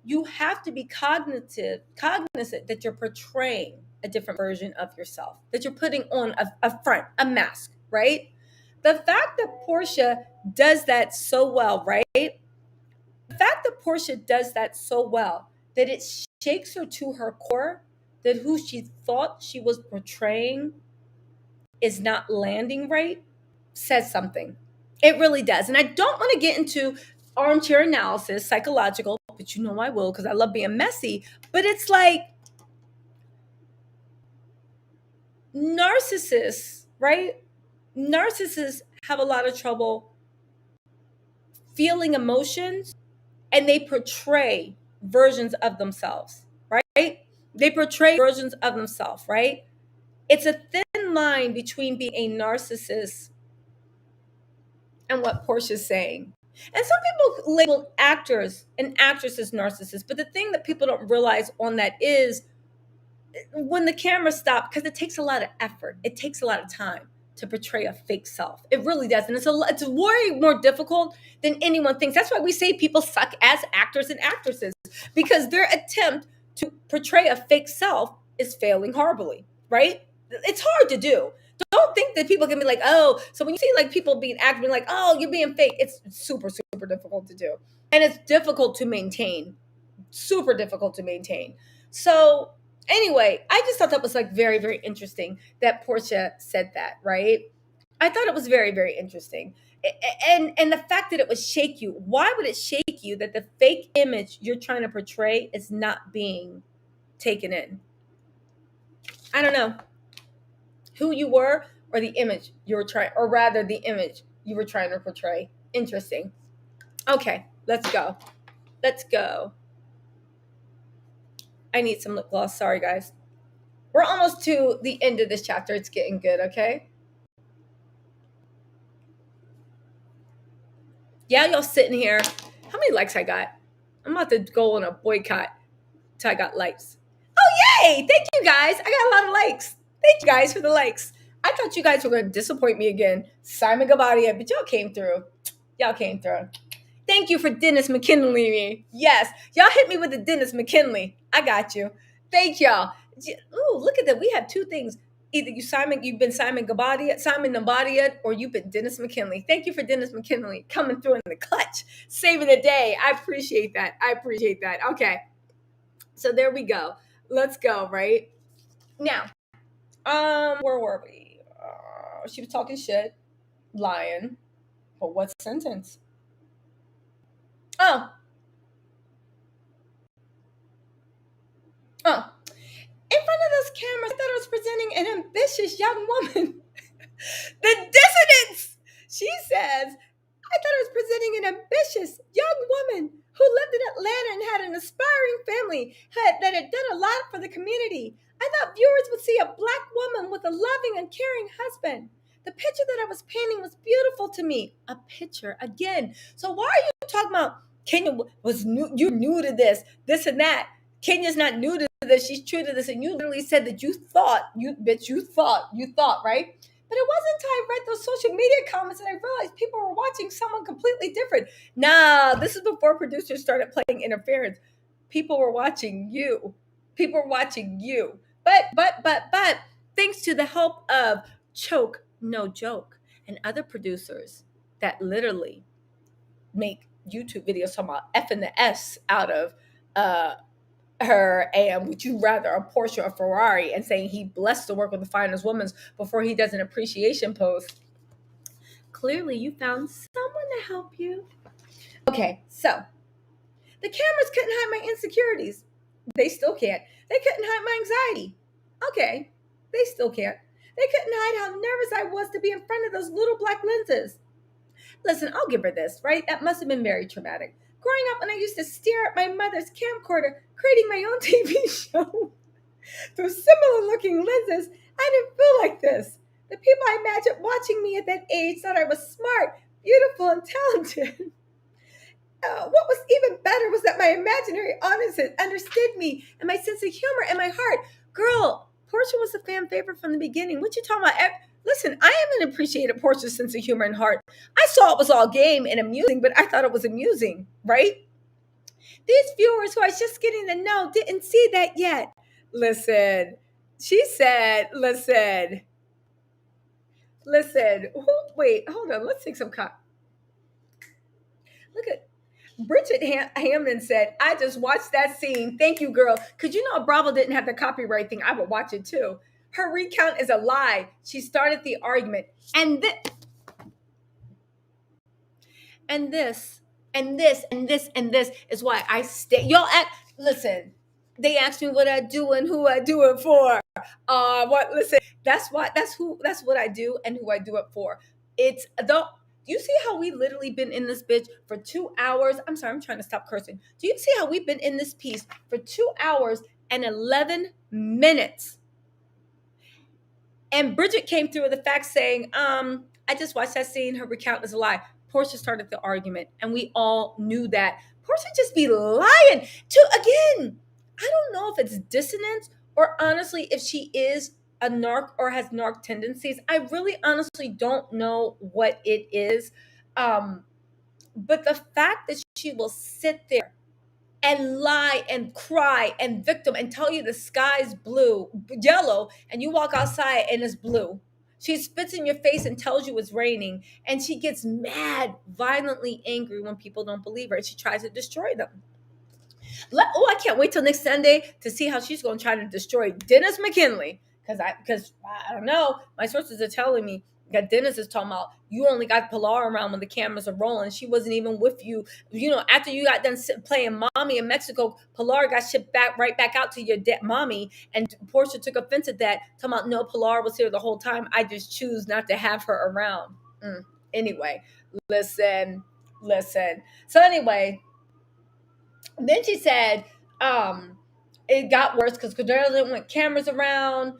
you have to be cognizant that you're portraying a different version of yourself, that you're putting on a front, a mask, right? The fact that Porsha does that so well, right? The fact that Porsha does that so well that it shakes her to her core that who she thought she was portraying is not landing right says something. It really does. And I don't want to get into armchair analysis, psychological, but you know I will because I love being messy. But it's like narcissists, right? Narcissists have a lot of trouble feeling emotions and they portray versions of themselves, right? They portray versions of themselves, right? It's a thin line between being a narcissist and what Portia's saying. And some people label actors and actresses narcissists, but the thing that people don't realize on that is when the camera stops, because it takes a lot of effort, it takes a lot of time to portray a fake self. It really does, and it's way more difficult than anyone thinks. That's why we say people suck as actors and actresses because their attempt to portray a fake self is failing horribly. Right? It's hard to do. Don't think that people can be like, oh, so when you see like people being acting like, oh, you're being fake, it's super, super difficult to do. And it's difficult to maintain. Super difficult to maintain. So anyway, I just thought that was like very, very interesting that Porsha said that, right? I thought it was very, very interesting. And the fact that it would shake you. Why would it shake you that the fake image you're trying to portray is not being taken in? I don't know who you were or the image you were trying, or rather the image you were trying to portray. Interesting. Okay, let's go. Let's go. I need some lip gloss. Sorry, guys. We're almost to the end of this chapter. It's getting good, okay? Yeah, y'all sitting here. How many likes I got? I'm about to go on a boycott till I got likes. Oh, yay! Thank you, guys. I got a lot of likes. Thank you, guys, for the likes. I thought you guys were going to disappoint me again. Simon Gabadia, but y'all came through. Y'all came through. Thank you for Dennis Mckinley. Yes, y'all hit me with the Dennis Mckinley. I got you. Thank y'all. Ooh, look at that. We have two things. Either you've been Simon Gabadia, or you've been Dennis Mckinley. Thank you for Dennis Mckinley coming through in the clutch, saving the day. I appreciate that. Okay, so there we go. Let's go. Right now, where were we? She was talking shit, lying. But what sentence? Oh, oh. In front of those cameras, I thought I was presenting an ambitious young woman. The dissonance, she says. I thought I was ambitious young woman who lived in Atlanta and had an aspiring family that had done a lot for the community. I thought viewers would see a Black woman with a loving and caring husband. The picture that I was painting was beautiful to me. A picture again. So why are you talking about Kenya was new? You're new to this and that. Kenya's not new to this. She's true to this. And you literally said that you thought, you thought, right? But it wasn't until I read those social media comments and I realized people were watching someone completely different. Nah, this is before producers started playing interference. People were watching you. People were watching you. But thanks to the help of Choke No Joke and other producers that literally make YouTube videos talking about F and the S out of her and would you rather a Porsche or Ferrari and saying he blessed to work with the finest women before he does an appreciation post. Clearly you found someone to help you. Okay, so the cameras couldn't hide my insecurities. They still can't. They couldn't hide my anxiety. Okay, they still can't. They couldn't hide how nervous I was to be in front of those little black lenses. Listen, I'll give her this, right? That must have been very traumatic. Growing up when I used to stare at my mother's camcorder, creating my own TV show through similar looking lenses, I didn't feel like this. The people I imagined watching me at that age thought I was smart, beautiful, and talented. What was even better was that my imaginary audiences understood me and my sense of humor and my heart. Girl, Porsha was a fan favorite from the beginning. What you talking about? Listen, I haven't appreciated Porsha's sense of humor and heart. I saw it was all game and amusing, but I thought it was amusing, right? These viewers who I was just getting to know didn't see that yet. Listen, she said, listen. Wait, hold on. Let's take some Look at Bridget Hamden said, I just watched that scene. Thank you, girl. Because you know, Bravo didn't have the copyright thing. I would watch it too. Her recount is a lie. She started the argument. And this is why I stay. Listen, they asked me what I do and who I do it for. Listen, that's what I do and who I do it for. It's the you see how we literally been in this bitch for 2 hours? I'm sorry, I'm trying to stop cursing. Do you see how we've been in this piece for 2 hours and 11 minutes? And Bridget came through with the fact saying, I just watched that scene. Her recount is a lie. Porsha started the argument, and we all knew that. Porsha just be lying. Again, I don't know if it's dissonance or honestly if she is a narc or has narc tendencies. I really honestly don't know what it is. But the fact that she will sit there and lie and cry and victim and tell you the sky's yellow, and you walk outside and it's blue. She spits in your face and tells you it's raining, and she gets mad, violently angry when people don't believe her, and she tries to destroy them. I can't wait till next Sunday to see how she's going to try to destroy Dennis Mckinley, because I don't know. My sources are telling me that Dennis is talking about you only got Pilar around when the cameras are rolling. She wasn't even with you. You know, after you got done playing mommy in Mexico, Pilar got shipped right back out to your mommy. And Porsha took offense at that, talking about no, Pilar was here the whole time. I just choose not to have her around. Anyway, listen. So anyway, then she said, it got worse because there didn't want cameras around.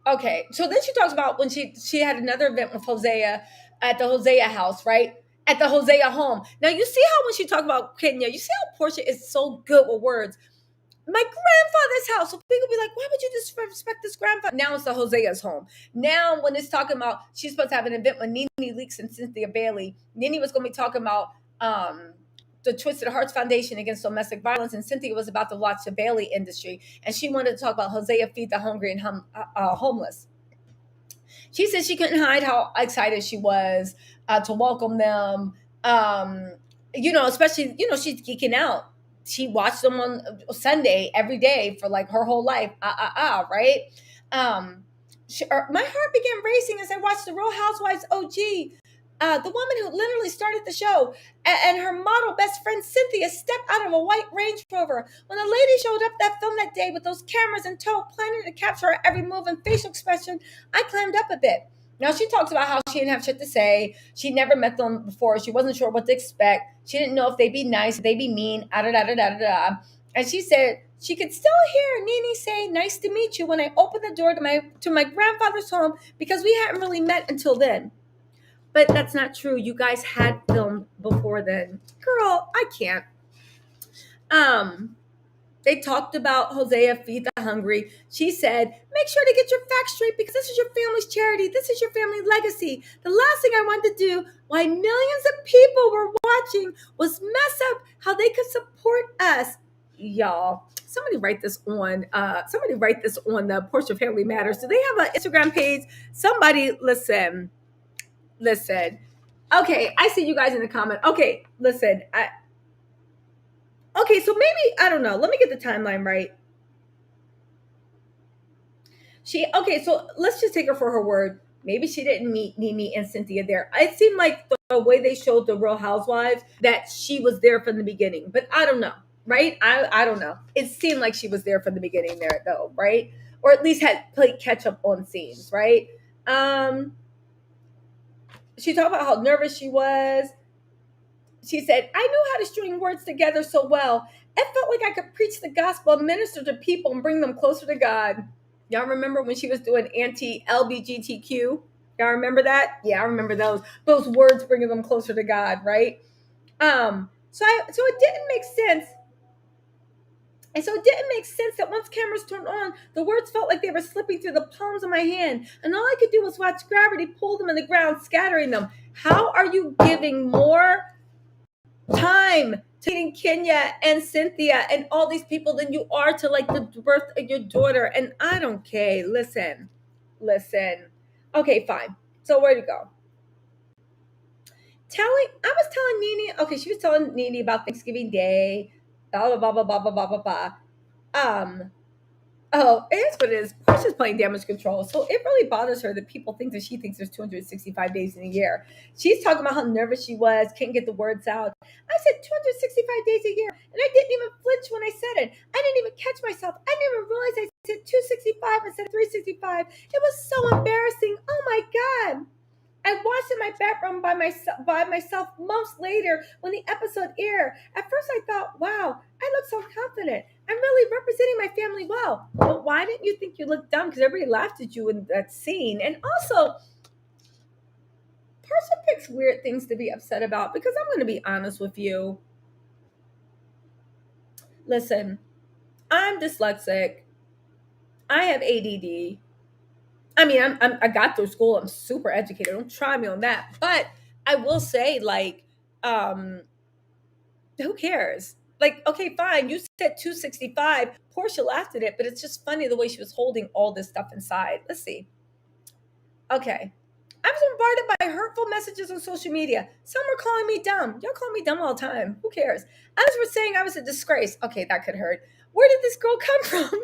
Okay, so then she talks about when she had another event with Hosea at the Hosea house, right? At the Hosea home. Now you see how when she talked about Kenya, you see how Porsha is so good with words. My grandfather's house. So people be like, why would you disrespect this grandfather? Now it's the Hosea's home. Now when it's talking about she's supposed to have an event with Nene Leakes and Cynthia Bailey, Nene was going to be talking about the Twisted Hearts Foundation against domestic violence, and Cynthia was about to watch the Bailey industry, and she wanted to talk about Hosea feed the hungry and homeless. She said she couldn't hide how excited she was to welcome them. Especially, she's geeking out. She watched them on Sunday every day for like her whole life. Right? My heart began racing as I watched the Real Housewives OG the woman who literally started the show, and her model best friend Cynthia stepped out of a white Range Rover. When the lady showed up that film that day with those cameras in tow, planning to capture her every move and facial expression, I clammed up a bit. Now, she talks about how she didn't have shit to say. She never met them before. She wasn't sure what to expect. She didn't know if they'd be nice, if they'd be mean, da da da da da da. And she said she could still hear Nene say, "Nice to meet you," when I opened the door to my grandfather's home, because we hadn't really met until then. But that's not true. You guys had filmed before then. Girl, I can't. They talked about Hosea Feed the Hungry. She said, make sure to get your facts straight, because this is your family's charity. This is your family legacy. The last thing I wanted to do while millions of people were watching was mess up how they could support us. Y'all, somebody write this on the Porsha Family Matters. Do they have an Instagram page? Somebody listen. Okay, I see you guys in the comment. Okay, listen. Okay, so maybe, I don't know. Let me get the timeline right. Okay, so let's just take her for her word. Maybe she didn't meet Nene and Cynthia there. It seemed like the way they showed the Real Housewives that she was there from the beginning, but I don't know, right? I don't know. It seemed like she was there from the beginning there, though, right? Or at least had played catch up on scenes, right? She talked about how nervous she was. She said, I knew how to string words together so well. It felt like I could preach the gospel, minister to people, and bring them closer to God. Y'all remember when she was doing anti-LGBTQ? Y'all remember that? Yeah, I remember those words bringing them closer to God, right? So it didn't make sense. And so it didn't make sense that once cameras turned on, the words felt like they were slipping through the palms of my hand, and all I could do was watch gravity pull them in the ground, scattering them. How are you giving more time to Kenya and Cynthia and all these people than you are to like the birth of your daughter? And I don't care. Listen. Okay, fine. So where'd it go? I was telling Nene, okay, she was telling Nene about Thanksgiving Day, blah, blah, blah, blah, blah, blah, blah, blah. Oh, here's what it is. Porsha's playing damage control. So it really bothers her that people think that she thinks there's 265 days in a year. She's talking about how nervous she was, can't get the words out. I said 265 days a year, and I didn't even flinch when I said it. I didn't even catch myself. I didn't even realize I said 265 instead of 365. It was so embarrassing. Oh my God. I watched in my bedroom by myself months later when the episode aired. At first I thought, wow, I look so confident. I'm really representing my family well. But why didn't you think you looked dumb? Because everybody laughed at you in that scene. And also, Porsha picks weird things to be upset about, because I'm going to be honest with you. Listen, I'm dyslexic. I have ADD. I mean, I got through school. I'm super educated. Don't try me on that. But I will say, like, who cares? Like, okay, fine. You said 265. Porsha laughed at it, but it's just funny the way she was holding all this stuff inside. Let's see. Okay. I was bombarded by hurtful messages on social media. Some were calling me dumb. Y'all call me dumb all the time. Who cares? Others were saying I was a disgrace. Okay, that could hurt. Where did this girl come from?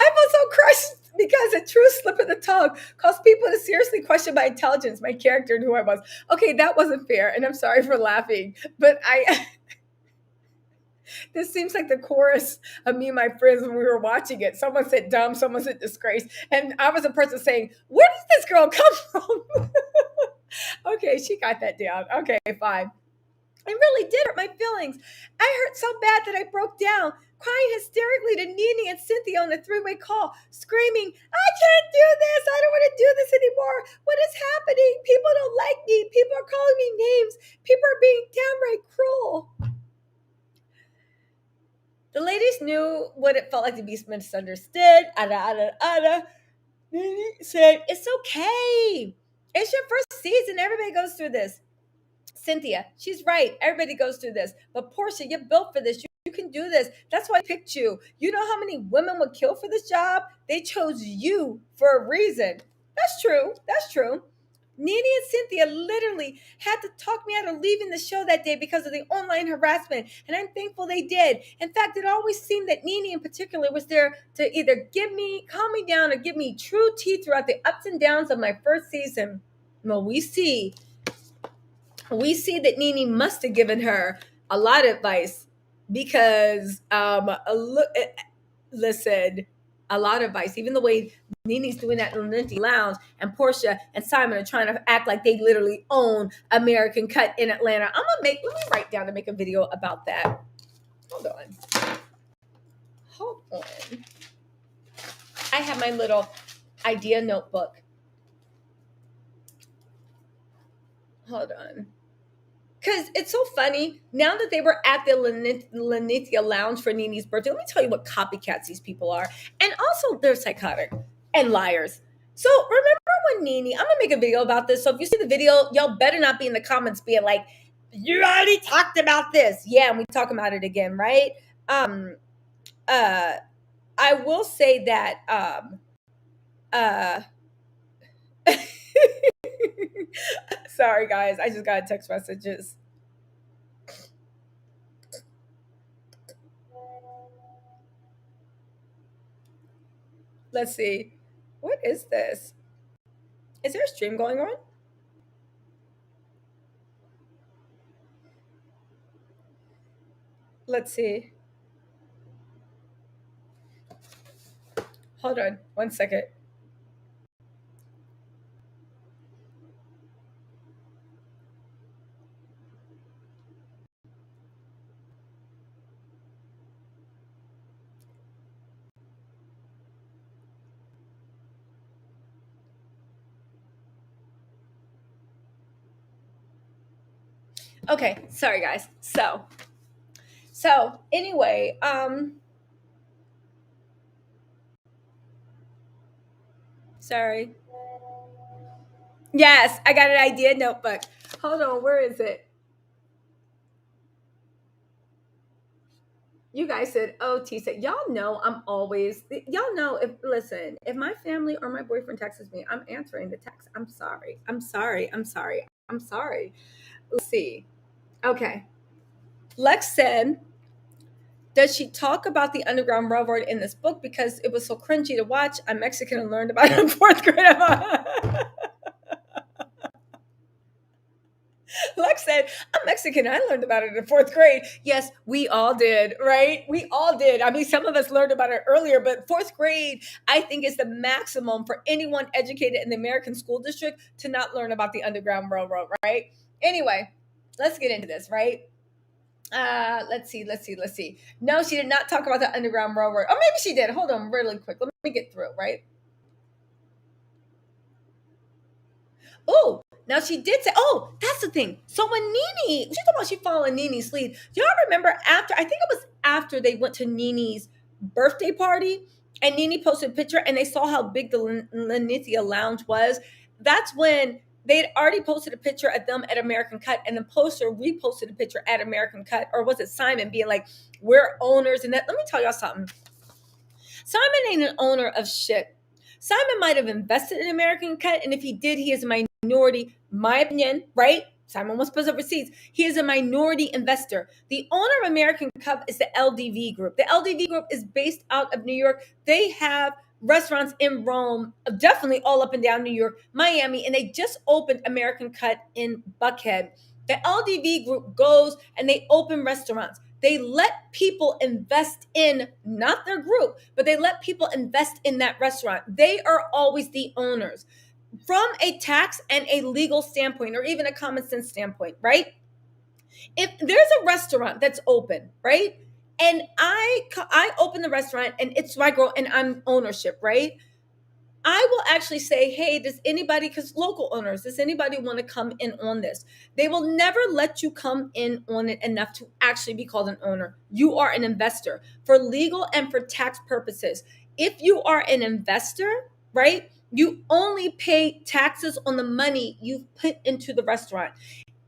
I felt so crushed because a true slip of the tongue caused people to seriously question my intelligence, my character, and who I was. Okay, that wasn't fair, and I'm sorry for laughing, but this seems like the chorus of me and my friends when we were watching it. Someone said dumb, someone said disgrace, and I was the person saying, where does this girl come from? Okay, she got that down. Okay, fine. It really did hurt my feelings. I hurt so bad that I broke down, crying hysterically to Nene and Cynthia on the three-way call, screaming, I can't do this. I don't want to do this anymore. What is happening? People don't like me. People are calling me names. People are being downright cruel. The ladies knew what it felt like to be misunderstood. Nene said, it's okay. It's your first season. Everybody goes through this. Cynthia, she's right. Everybody goes through this. But Porsha, you're built for this. You can do this. That's why I picked you. You know how many women would kill for this job? They chose you for a reason. That's true. Nene and Cynthia literally had to talk me out of leaving the show that day because of the online harassment, and I'm thankful they did. In fact, it always seemed that Nene in particular was there to either calm me down, or give me true tea throughout the ups and downs of my first season. Well, we see we see that Nene must have given her a lot of advice because listen, a lot of advice. Even the way Nene's doing that in the Lounge, and Porsha and Simon are trying to act like they literally own American Cut in Atlanta. Let me write down to make a video about that. Hold on. I have my little idea notebook. Hold on. Because it's so funny. Now that they were at the Lanithia Lounge for Nene's birthday, let me tell you what copycats these people are. And also, they're psychotic and liars. So remember when Nene, I'm going to make a video about this. So if you see the video, y'all better not be in the comments being like, you already talked about this. Yeah, and we talk about it again, right? I will say that sorry guys, I just got text messages. Let's see. What is this? Is there a stream going on? Let's see. Hold on 1 second. Okay, sorry guys. So anyway, sorry. Yes, I got an idea notebook. Hold on, where is it? You guys said, oh, Tisa, y'all know I'm always, y'all know if my family or my boyfriend texts me, I'm answering the text. I'm sorry. Let's see. Okay. Lex said, does she talk about the Underground Railroad in this book because it was so cringy to watch? I'm Mexican and learned about it in fourth grade. Lex said, I'm Mexican. I learned about it in fourth grade. Yes, we all did, right? We all did. I mean, some of us learned about it earlier, but fourth grade, I think, is the maximum for anyone educated in the American school district to not learn about the Underground Railroad, right? Anyway, let's get into this, right? Let's see. No, she did not talk about the Underground Railroad. Or maybe she did. Hold on really quick. Let me get through, right? Oh, now she did say, oh, that's the thing. So when Nene, she talked about she followed Nene's lead. Do y'all remember after, I think it was after they went to Nene's birthday party and Nene posted a picture and they saw how big the Lanithia Lounge was. That's when they'd already posted a picture of them at American Cut, and the poster reposted a picture at American Cut, or was it Simon being like, we're owners? And that, let me tell y'all something. Simon ain't an owner of shit. Simon might have invested in American Cut, and if he did, he is a minority, my opinion, right? Simon wants to put up receipts. He is a minority investor. The owner of American Cup is the LDV Group. The LDV Group is based out of New York. They have restaurants in Rome, definitely all up and down New York, Miami, and they just opened American Cut in Buckhead. The LDV Group goes and they open restaurants. They let people invest in, not their group, but they let people invest in that restaurant. They are always the owners. From a tax and a legal standpoint, or even a common sense standpoint, right? If there's a restaurant that's open, right? And I open the restaurant and it's my girl and I'm ownership, right? I will actually say, hey, does anybody, because local owners, does anybody want to come in on this? They will never let you come in on it enough to actually be called an owner. You are an investor for legal and for tax purposes. If you are an investor, right, you only pay taxes on the money you've put into the restaurant.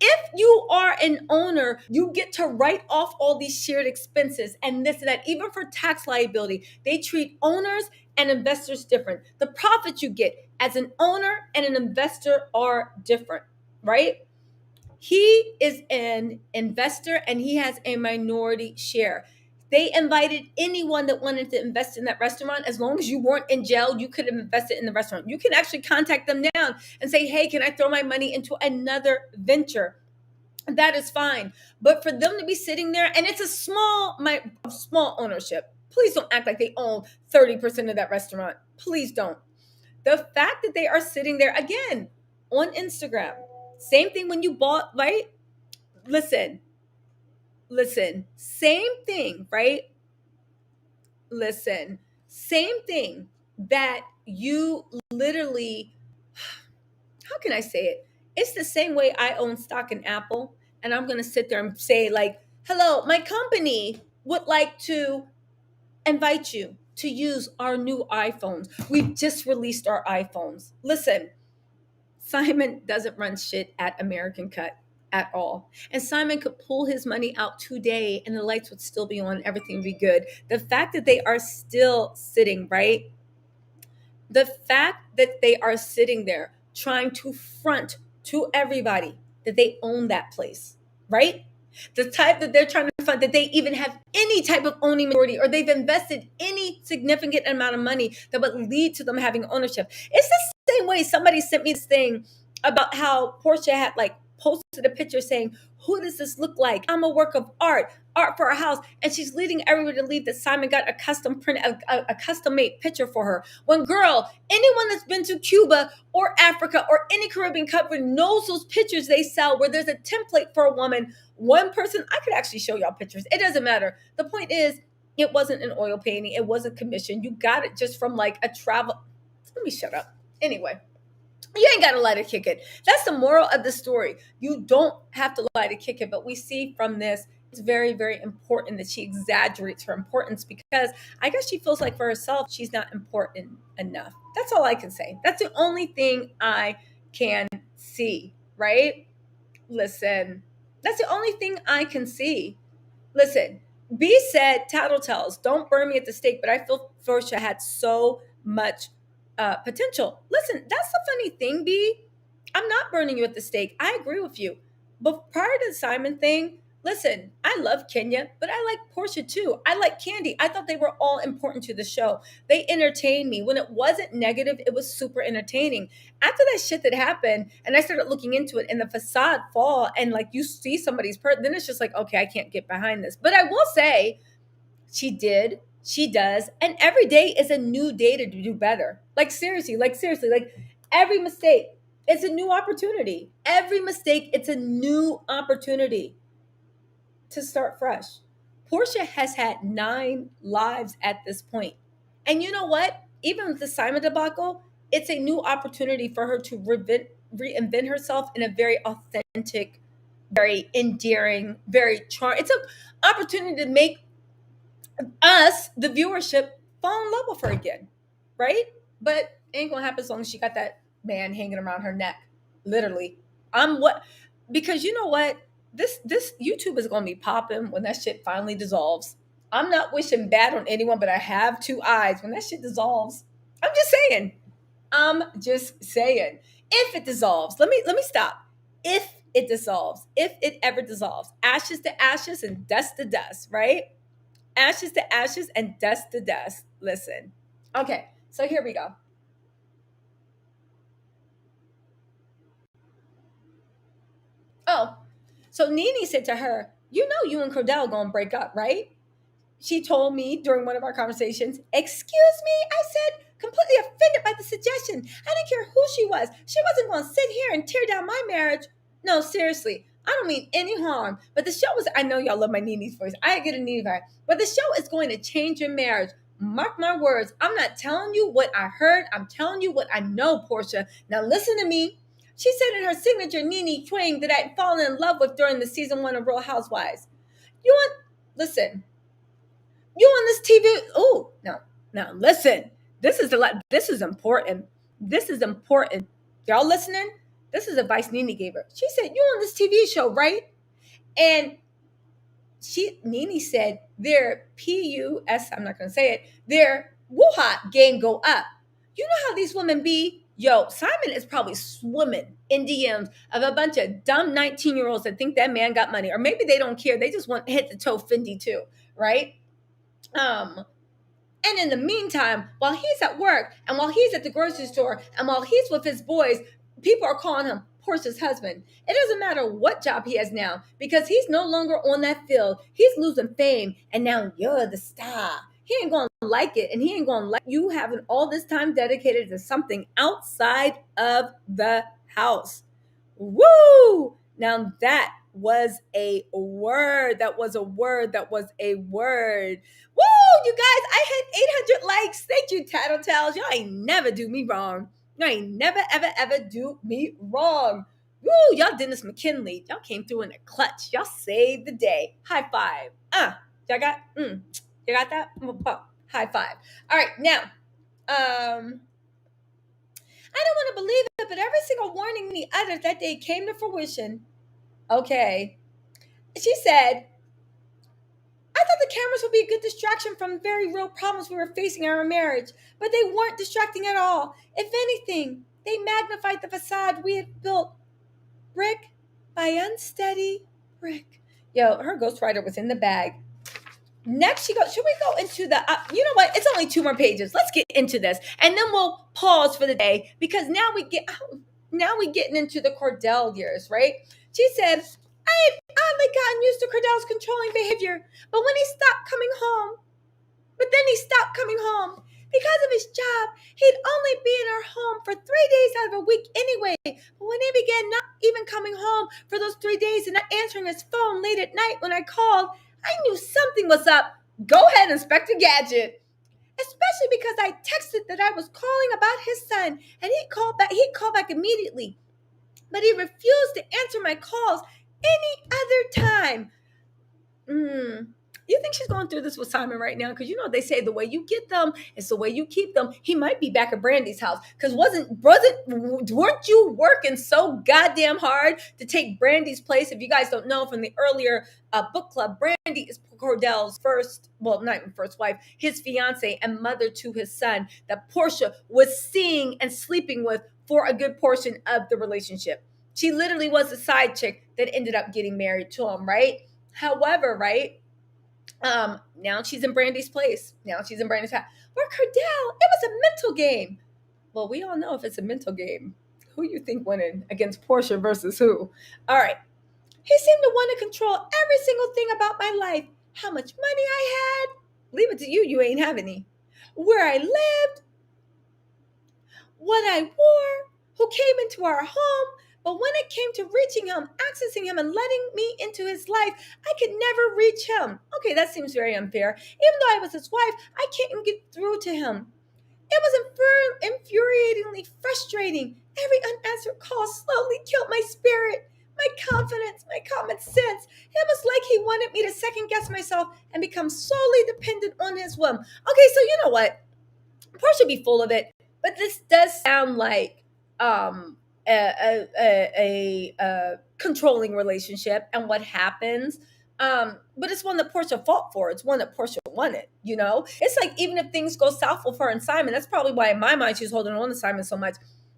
If you are an owner, you get to write off all these shared expenses and this and that. Even for tax liability, they treat owners and investors different. The profits you get as an owner and an investor are different, right? He is an investor and he has a minority share. They invited anyone that wanted to invest in that restaurant. As long as you weren't in jail, you could have invested in the restaurant. You can actually contact them now and say, hey, can I throw my money into another venture? That is fine. But for them to be sitting there, and it's a small ownership. Please don't act like they own 30% of that restaurant. Please don't. The fact that they are sitting there again on Instagram. Same thing when you bought, right? Listen, listen. Same thing, right? Listen. Same thing that you literally, how can I say it? It's the same way I own stock in Apple, and I'm going to sit there and say, like, hello, my company would like to invite you to use our new iPhones. We've just released our iPhones. Listen, Simon doesn't run shit at American Cut at all. And Simon could pull his money out today and the lights would still be on, everything would be good. The fact that they are still sitting, right? The fact that they are sitting there trying to front to everybody that they own that place, right? The type that they're trying to front that they even have any type of owning majority, or they've invested any significant amount of money that would lead to them having ownership. It's the same way somebody sent me this thing about how Porsha had like posted a picture saying, who does this look like? I'm a work of art for a house. And she's leading everybody to believe that Simon got a custom print, a custom made picture for her. When girl, anyone that's been to Cuba or Africa or any Caribbean country knows those pictures they sell where there's a template for a woman. One person, I could actually show y'all pictures. It doesn't matter. The point is, it wasn't an oil painting. It wasn't commissioned. You got it just from like a travel. Let me shut up. Anyway, you ain't got to lie to kick it. That's the moral of the story. You don't have to lie to kick it. But we see from this, it's very, very important that she exaggerates her importance, because I guess she feels like for herself, she's not important enough. That's all I can say. That's the only thing I can see, right? Listen, that's the only thing I can see. Listen, B said, Tattle Tells, don't burn me at the stake, but I feel Porsha had so much potential. Listen, that's the funny thing, B. I'm not burning you at the stake. I agree with you. But prior to the Simon thing, listen, I love Kenya, but I like Porsha too. I like Candy. I thought they were all important to the show. They entertained me. When it wasn't negative, it was super entertaining. After that shit that happened, and I started looking into it, and the facade fall, and like you see somebody's then it's just like, okay, I can't get behind this. But I will say, she does, and every day is a new day to do better. Like seriously, like every mistake, it's a new opportunity. Every mistake, it's a new opportunity to start fresh. Porsha has had 9 lives at this point. And you know what? Even with the Simon debacle, it's a new opportunity for her to reinvent herself in a very authentic, very endearing, very charming. It's an opportunity to make us, the viewership, fall in love with her again, right? But it ain't gonna happen as long as she got that man hanging around her neck, literally. I'm what Because you know what, this YouTube is gonna be popping when that shit finally dissolves. I'm not wishing bad on anyone, but I have 2 eyes. When that shit dissolves, I'm just saying. I'm just saying. If it dissolves, let me stop. If it dissolves, if it ever dissolves, ashes to ashes and dust to dust, right? Ashes to ashes and dust to dust. Listen. Okay, so here we go. Oh, so Nene said to her, you know you and Cordell gonna break up, right? She told me during one of our conversations, excuse me, I said, completely offended by the suggestion. I didn't care who she was. She wasn't gonna sit here and tear down my marriage. No, seriously. I don't mean any harm, but the show was, I know y'all love my Nene's voice. I get a Nene vibe, but the show is going to change your marriage. Mark my words. I'm not telling you what I heard. I'm telling you what I know, Porsha. Now listen to me. She said in her signature Nene twang that I'd fallen in love with during the season 1 of Real Housewives. You want, listen, you on this TV? Oh, no, now listen. This is a lot. This is important. This is important. Y'all listening? This is advice Nene gave her. She said, "You on this TV show, right?" And Nene said, "Their PUS. I'm not gonna say it. Their wuha game go up. You know how these women be." Yo, Simon is probably swimming in DMs of a bunch of dumb 19-year-olds that think that man got money, or maybe they don't care. They just want head to toe Fendi too, right? Um, and in the meantime, while he's at work and while he's at the grocery store and while he's with his boys, people are calling him Porsha's husband. It doesn't matter what job he has now because he's no longer on that field. He's losing fame, and now you're the star. He ain't gonna like it, and he ain't gonna like you having all this time dedicated to something outside of the house. Woo! Now that was a word. That was a word. That was a word. Woo! You guys, I hit 800 likes. Thank you, Tattle Tells. Y'all ain't never do me wrong. Y'all ain't never, ever, ever do me wrong. Woo! Y'all did this Mckinley. Y'all came through in a clutch. Y'all saved the day. High five. Y'all got, you got that? High five. All right, now, I don't want to believe it, but every single warning we uttered that day came to fruition. Okay. She said, I thought the cameras would be a good distraction from very real problems we were facing in our marriage, but they weren't distracting at all. If anything, they magnified the facade we had built brick by unsteady brick. Yo, her ghostwriter was in the bag. Next, should we go into the, you know what? It's only 2 more pages. Let's get into this. And then we'll pause for the day because now we getting into the Cordell years, right? She said, I had oddly gotten used to Cordell's controlling behavior, but then he stopped coming home. Because of his job, he'd only be in our home for 3 days out of a week anyway. But when he began not even coming home for those 3 days and not answering his phone late at night when I called, I knew something was up. Go ahead, Inspector Gadget. Especially because I texted that I was calling about his son, and he called back immediately. But he refused to answer my calls any other time. You think she's going through this with Simon right now? Because you know they say the way you get them is the way you keep them. He might be back at Brandy's house. Because weren't you working so goddamn hard to take Brandy's place? If you guys don't know from the earlier book club, Brandy is Cordell's not even first wife, his fiance and mother to his son that Porsha was seeing and sleeping with for a good portion of the relationship. She literally was a side chick that ended up getting married to him, right? However, right? Now she's in Brandy's place. Now she's in Brandy's house. Where Cordell, it was a mental game. Well, we all know if it's a mental game. Who you think winning against Porsha versus who? All right. He seemed to want to control every single thing about my life. How much money I had. Leave it to you. You ain't have any. Where I lived. What I wore. Who came into our home. But when it came to reaching him, accessing him, and letting me into his life, I could never reach him. Okay, that seems very unfair. Even though I was his wife, I can't get through to him. It was infuriatingly frustrating. Every unanswered call slowly killed my spirit, my confidence, my common sense. It was like he wanted me to second guess myself and become solely dependent on his whim. Okay, so you know what? Porsha be full of it, but this does sound like a controlling relationship and what happens. But it's one that Porsha fought for. It's one that Porsha wanted, you know? It's like even if things go south with her and Simon, that's probably why in my mind she's holding on to Simon so much.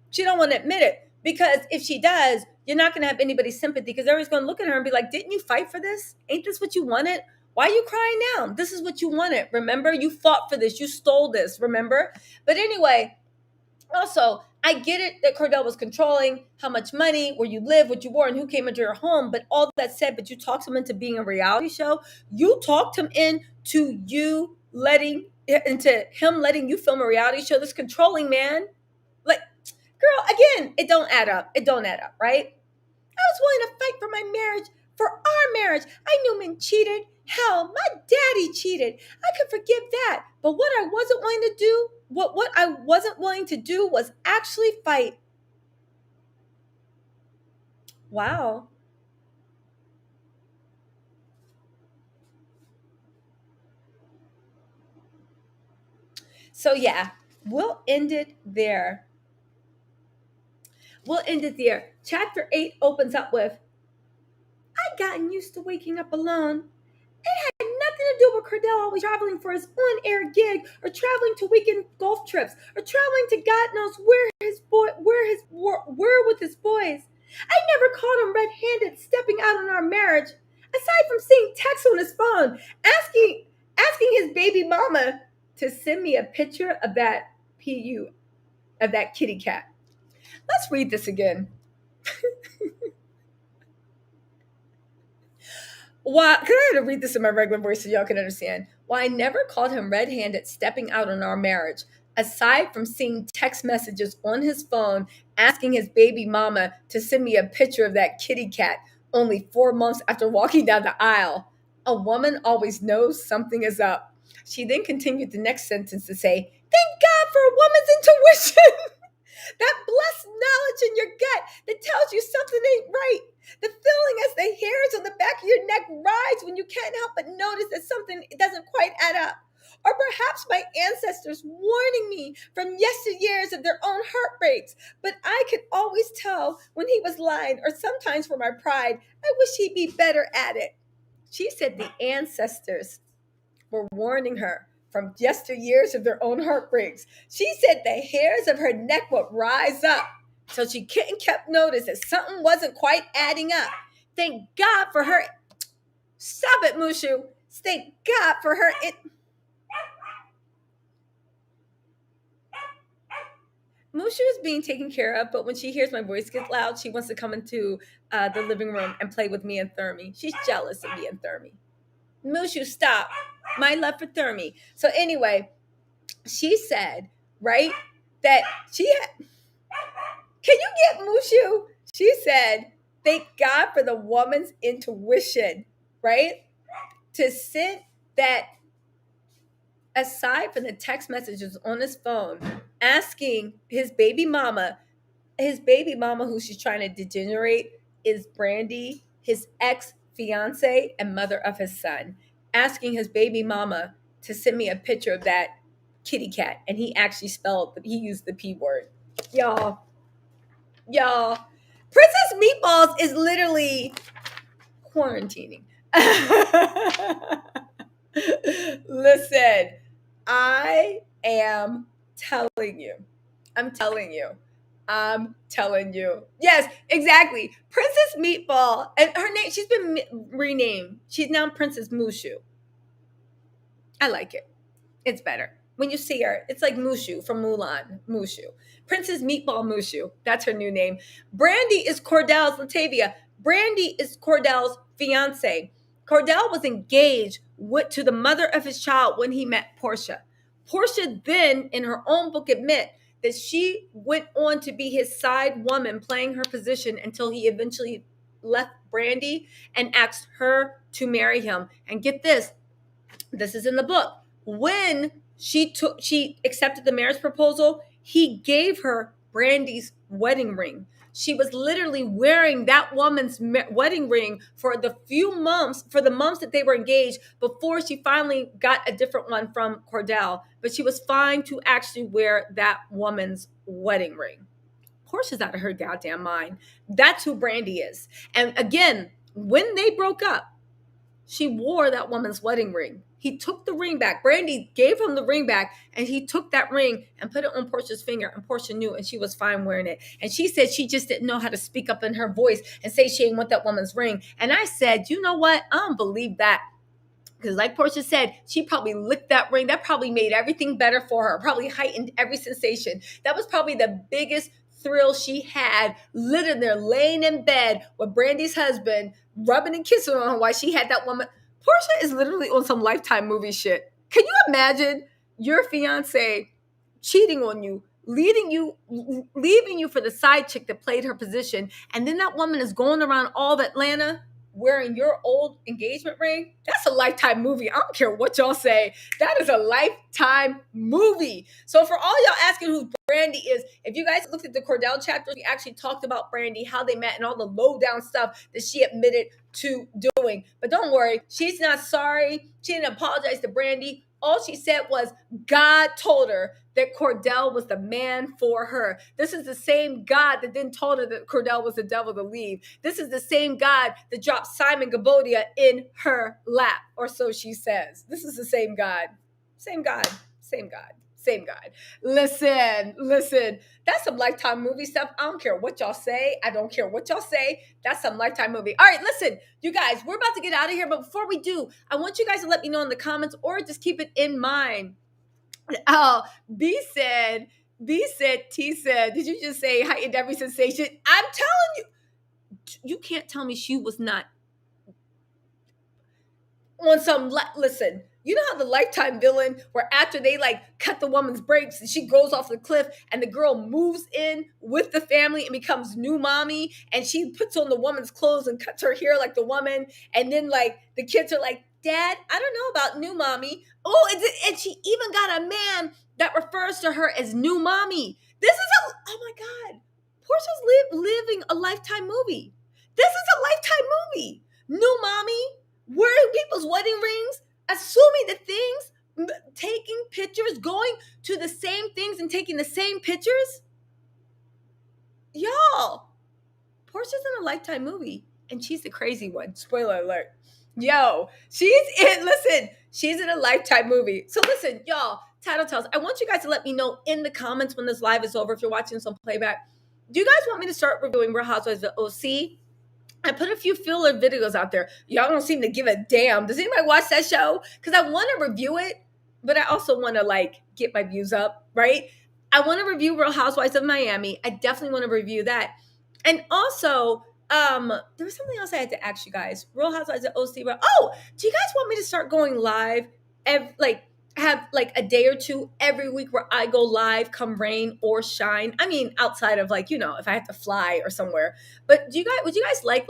She don't want to admit it because if she does, you're not going to have anybody's sympathy because everybody's going to look at her and be like, didn't you fight for this? Ain't this what you wanted? Why are you crying now? This is what you wanted. Remember, you fought for this. You stole this. Remember? But anyway, also, I get it that Cordell was controlling how much money, where you live, what you wore, and who came into your home. But all that said, but you talked him into being a reality show. You talked him into him letting you film a reality show. This controlling man, like, girl, again, it don't add up. It don't add up, right? I was willing to fight for my marriage, for our marriage. I knew men cheated. Hell, my daddy cheated. I could forgive that. But what I wasn't willing to do, what I wasn't willing to do was actually fight. Wow. So yeah, we'll end it there. Chapter 8 opens up with, I'd gotten used to waking up alone. It had nothing to do with Cordell always traveling for his on-air gig, or traveling to weekend golf trips, or traveling to God knows where with his boys. I never caught him red-handed stepping out on our marriage, aside from seeing texts on his phone, asking his baby mama to send me a picture of that kitty cat. Let's read this again. Why? Can I read this in my regular voice so y'all can understand? Why I never called him red-handed stepping out on our marriage, aside from seeing text messages on his phone asking his baby mama to send me a picture of that kitty cat only 4 months after walking down the aisle. A woman always knows something is up. She then continued the next sentence to say, "Thank God for a woman's intuition." That blessed knowledge in your gut that tells you something ain't right. The feeling as the hairs on the back of your neck rise when you can't help but notice that something doesn't quite add up. Or perhaps my ancestors warning me from yesteryears of their own heartbreaks. But I could always tell when he was lying, or sometimes for my pride, I wish he'd be better at it. She said the ancestors were warning her from yesteryears of their own heartbreaks. She said the hairs of her neck would rise up till she couldn't kept notice that something wasn't quite adding up. Thank God for her. Stop it, Mushu. Thank God for her. Mushu is being taken care of, but when she hears my voice get loud, she wants to come into the living room and play with me and Thermi. She's jealous of me and Thermi. Mushu, stop. My love for Thermi. So anyway, she said, right, that she had, can you get Mushu? She said, thank God for the woman's intuition, right? To send that, aside from the text messages on his phone, asking his baby mama who she's trying to degenerate is Brandy, his ex-fiance and mother of his son, asking his baby mama to send me a picture of that kitty cat. And he actually he used the P word. Y'all, Princess Meatballs is literally quarantining. Listen, I am telling you. I'm telling you. Yes, exactly. Princess Meatball, and her name, she's been renamed. She's now Princess Mushu. I like it. It's better. When you see her, it's like Mushu from Mulan. Mushu. Princess Meatball Mushu. That's her new name. Brandy is Cordell's Latavia. Brandy is Cordell's fiance. Cordell was engaged to the mother of his child when he met Porsha. Porsha then, in her own book, admit that she went on to be his side woman, playing her position until he eventually left Brandy and asked her to marry him. And get this is in the book. When she accepted the marriage proposal, he gave her Brandy's wedding ring. She was literally wearing that woman's wedding ring for the months that they were engaged before she finally got a different one from Cordell. But she was fine to actually wear that woman's wedding ring. Porsha's out of her goddamn mind. That's who Brandy is. And again, when they broke up, she wore that woman's wedding ring. He took the ring back. Brandy gave him the ring back, and he took that ring and put it on Porsha's finger, and Porsha knew, and she was fine wearing it. And she said she just didn't know how to speak up in her voice and say she didn't want that woman's ring. And I said, you know what? I don't believe that. Because like Porsha said, she probably licked that ring. That probably made everything better for her, probably heightened every sensation. That was probably the biggest thrill she had, living there, laying in bed with Brandy's husband, rubbing and kissing on her while she had that woman. Porsha is literally on some Lifetime movie shit. Can you imagine your fiance cheating on you, leaving you for the side chick that played her position, and then that woman is going around all of Atlanta wearing your old engagement ring? That's a Lifetime movie. I don't care what y'all say. That is a Lifetime movie. So for all y'all asking who Brandy is, if you guys looked at the Cordell chapter, we actually talked about Brandy, how they met, and all the low down stuff that she admitted to doing. But don't worry, she's not sorry. She didn't apologize to Brandy. All she said was God told her that Cordell was the man for her. This is the same God that then told her that Cordell was the devil to leave. This is the same God that dropped Simon Gabodia in her lap, or so she says. This is the same God. Same God. Same God. Same God. Listen. That's some Lifetime movie stuff. I don't care what y'all say. I don't care what y'all say. That's some Lifetime movie. All right, listen, you guys, we're about to get out of here. But before we do, I want you guys to let me know in the comments, or just keep it in mind. Oh, T said, did you just say heightened every sensation? I'm telling you. you can't tell me she was not on some, listen, you know how the Lifetime villain, where after they like cut the woman's brakes and she goes off the cliff and the girl moves in with the family and becomes new mommy, and she puts on the woman's clothes and cuts her hair like the woman, and then like the kids are like, Dad, I don't know about new mommy. Oh, and she even got a man that refers to her as new mommy. This is oh my God, Portia's living a Lifetime movie. This is a Lifetime movie. New mommy, wearing people's wedding rings, assuming the things, taking pictures, going to the same things and taking the same pictures. Y'all, Portia's in a Lifetime movie, and she's the crazy one. Spoiler alert. Yo, she's in a Lifetime movie. So listen, y'all, Tattle Tells, I want you guys to let me know in the comments when this live is over, if you're watching some playback. Do you guys want me to start reviewing Real Housewives of OC? I put a few filler videos out there. Y'all don't seem to give a damn. Does anybody watch that show? Because I want to review it, but I also want to like get my views up, right? I want to review Real Housewives of Miami. I definitely want to review that. And also, there was something else I had to ask you guys. Real Housewives of OC. Oh, do you guys want me to start going live? Have like a day or two every week where I go live, come rain or shine. I mean, outside of like, if I have to fly or somewhere. But would you guys like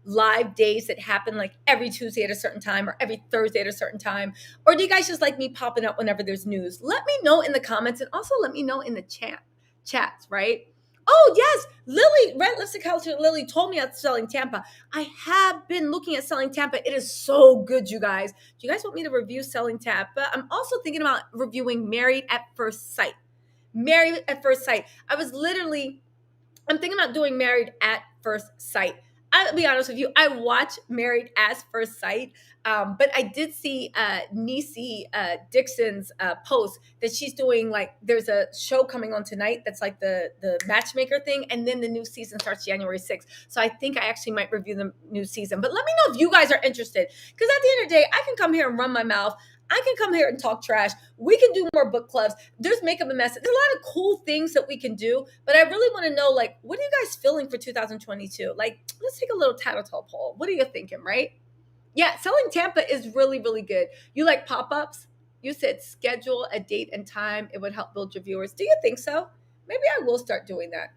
live days that happen like every Tuesday at a certain time or every Thursday at a certain time? Or do you guys just like me popping up whenever there's news? Let me know in the comments, and also let me know in the chats, right? Oh, yes. Lily, Red Lipstick Culture Lily told me about selling Tampa. I have been looking at selling Tampa. It is so good, you guys. Do you guys want me to review selling Tampa? I'm also thinking about reviewing Married at First Sight. Married at First Sight. I'm thinking about doing Married at First Sight. I'll be honest with you, I watch Married at First Sight, but I did see Niecy Dixon's post that she's doing, like, there's a show coming on tonight that's like the matchmaker thing, and then the new season starts January 6th. So I think I actually might review the new season. But let me know if you guys are interested, because at the end of the day, I can come here and run my mouth. I can come here and talk trash. We can do more book clubs. There's Makeup and Mess. There's a lot of cool things that we can do, but I really want to know, like, what are you guys feeling for 2022? Like, let's take a little Tattle poll. What are you thinking, right? Yeah, selling Tampa is really, really good. You like pop-ups? You said schedule a date and time. It would help build your viewers. Do you think so? Maybe I will start doing that.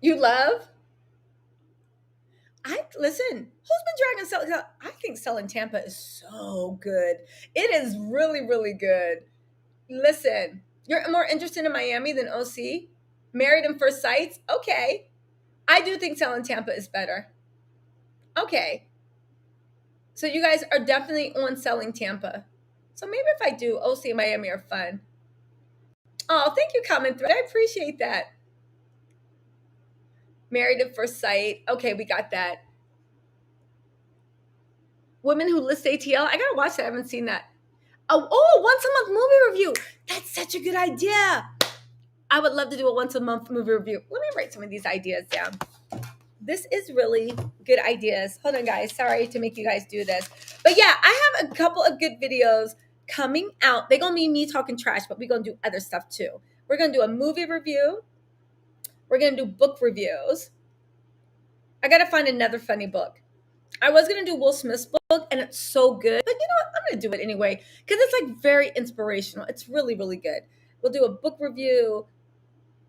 You love? Listen, who's been dragging selling? I think selling Tampa is so good. It is really, really good. Listen, you're more interested in Miami than OC? Married in First Sight? Okay. I do think selling Tampa is better. Okay. So you guys are definitely on selling Tampa. So maybe if I do, OC and Miami are fun. Oh, thank you, comment thread. I appreciate that. Married at First Sight. Okay, we got that. Women Who List ATL. I gotta watch that. I haven't seen that. Oh, once a month movie review. That's such a good idea. I would love to do a once a month movie review. Let me write some of these ideas down. This is really good ideas. Hold on, guys. Sorry to make you guys do this. But yeah, I have a couple of good videos coming out. They're going to be me talking trash, but we're going to do other stuff too. We're going to do a movie review. We're going to do book reviews. I got to find another funny book. I was going to do Will Smith's book, and it's so good. But you know what? I'm going to do it anyway, because it's like very inspirational. It's really, really good. We'll do a book review.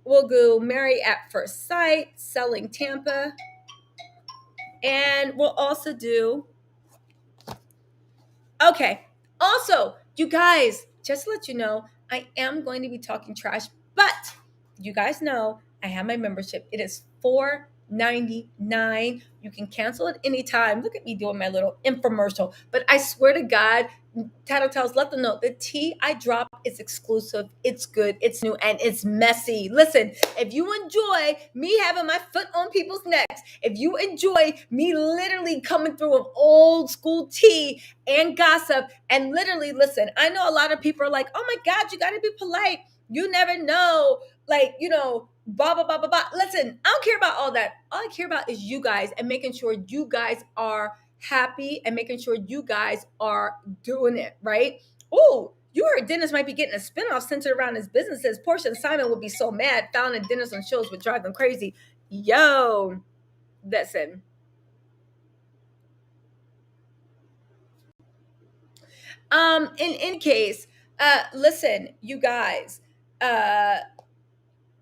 We'll go Married at First Sight, selling Tampa. And we'll also do... Okay. Also, you guys, just to let you know, I am going to be talking trash, but you guys know I have my membership. It is $4.99. You can cancel at any time. Look at me doing my little infomercial. But I swear to God, Tattle Tells, let them know the tea I drop is exclusive. It's good. It's new, and it's messy. Listen, if you enjoy me having my foot on people's necks, if you enjoy me literally coming through with old school tea and gossip, and literally, listen, I know a lot of people are like, oh my God, you got to be polite. You never know. Like, blah, blah, blah, blah, blah. Listen, I don't care about all that. All I care about is you guys and making sure you guys are happy and making sure you guys are doing it, right? Oh, you heard Dennis might be getting a spinoff centered around his businesses. Porsha and Simon would be so mad. Fallon and Dennis on shows would drive them crazy. Yo, listen. In any case, listen, you guys, uh,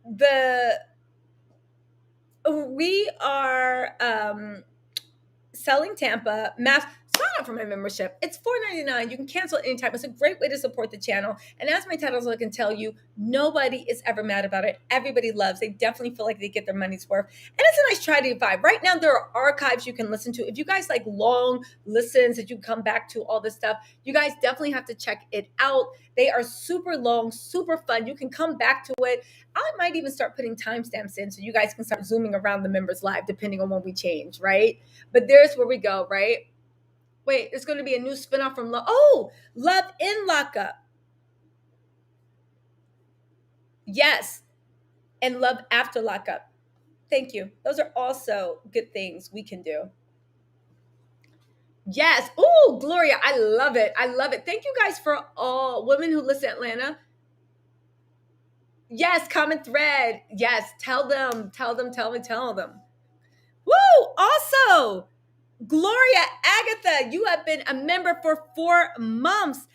the we are selling Tampa mass. Sign up for my membership. It's $4.99. You can cancel at any time. It's a great way to support the channel. And as my titles can tell you, nobody is ever mad about it. Everybody loves. They definitely feel like they get their money's worth. And it's a nice try to vibe. Right now, there are archives you can listen to. If you guys like long listens that you come back to all this stuff, you guys definitely have to check it out. They are super long, super fun. You can come back to it. I might even start putting timestamps in so you guys can start zooming around the members live depending on when we change, right? But there's where we go, right? Wait, there's going to be a new spinoff from Love in Lockup. Yes, and Love After Lockup. Thank you. Those are also good things we can do. Yes. Oh, Gloria, I love it. I love it. Thank you guys for all women who listen to Atlanta. Yes, common thread. Yes, tell them. Woo! Also, Gloria Agatha, you have been a member for 4 months.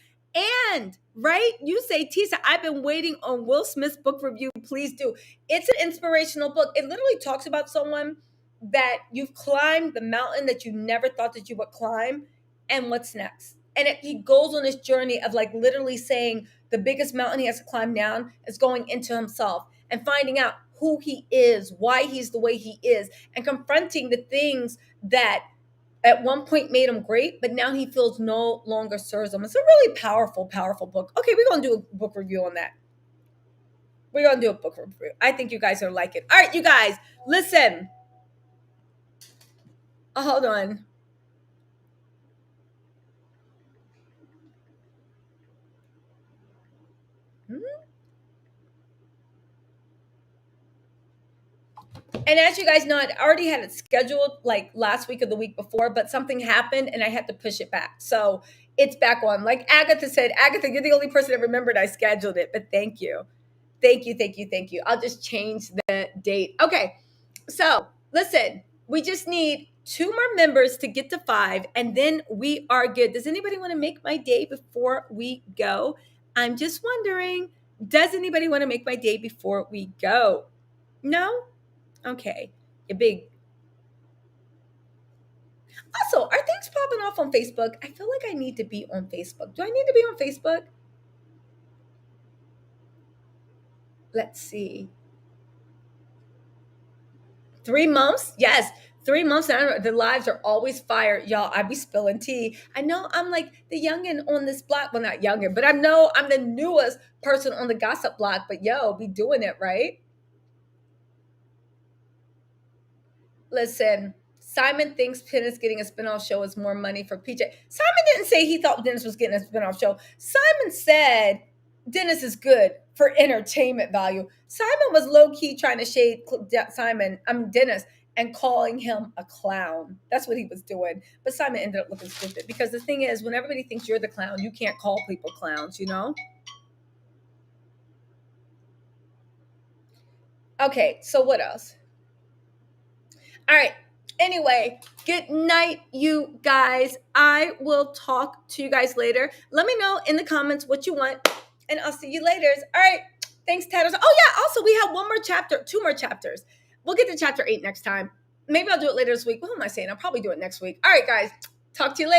And, right, you say, Tisa, I've been waiting on Will Smith's book review. Please do. It's an inspirational book. It literally talks about someone that you've climbed the mountain that you never thought that you would climb and what's next. And he goes on this journey of like literally saying the biggest mountain he has to climb down is going into himself and finding out who he is, why he's the way he is, and confronting the things that at one point made him great, but now he feels no longer serves him. It's a really powerful, powerful book. Okay, we're going to do a book review on that. We're going to do a book review. I think you guys are like it. All right, you guys, listen. Oh, hold on. And as you guys know, I already had it scheduled like last week or the week before, but something happened and I had to push it back. So it's back on. Like Agatha said, Agatha, you're the only person that remembered I scheduled it, but thank you. Thank you. I'll just change the date. Okay. So listen, we just need 2 more members to get to 5, and then we are good. Does anybody want to make my day before we go? I'm just wondering, does anybody want to make my day before we go? No? Okay. A big. Also, are things popping off on Facebook? I feel like I need to be on Facebook. Do I need to be on Facebook? Let's see. 3 months? Yes. 3 months. And the lives are always fire. Y'all, I be spilling tea. I know I'm like the youngin' on this block. Well, not youngin', but I know I'm the newest person on the gossip block. But yo, be doing it, right? Listen, Simon thinks Dennis getting a spinoff show is more money for PJ. Simon didn't say he thought Dennis was getting a spinoff show. Simon said Dennis is good for entertainment value. Simon was low-key trying to shade Dennis and calling him a clown. That's what he was doing. But Simon ended up looking stupid because the thing is, when everybody thinks you're the clown, you can't call people clowns, you know? Okay, so what else? All right. Anyway, good night, you guys. I will talk to you guys later. Let me know in the comments what you want, and I'll see you later. All right. Thanks, Tattles. Oh, yeah. Also, we have 2 more chapters. We'll get to chapter 8 next time. Maybe I'll do it later this week. What am I saying? I'll probably do it next week. All right, guys. Talk to you later.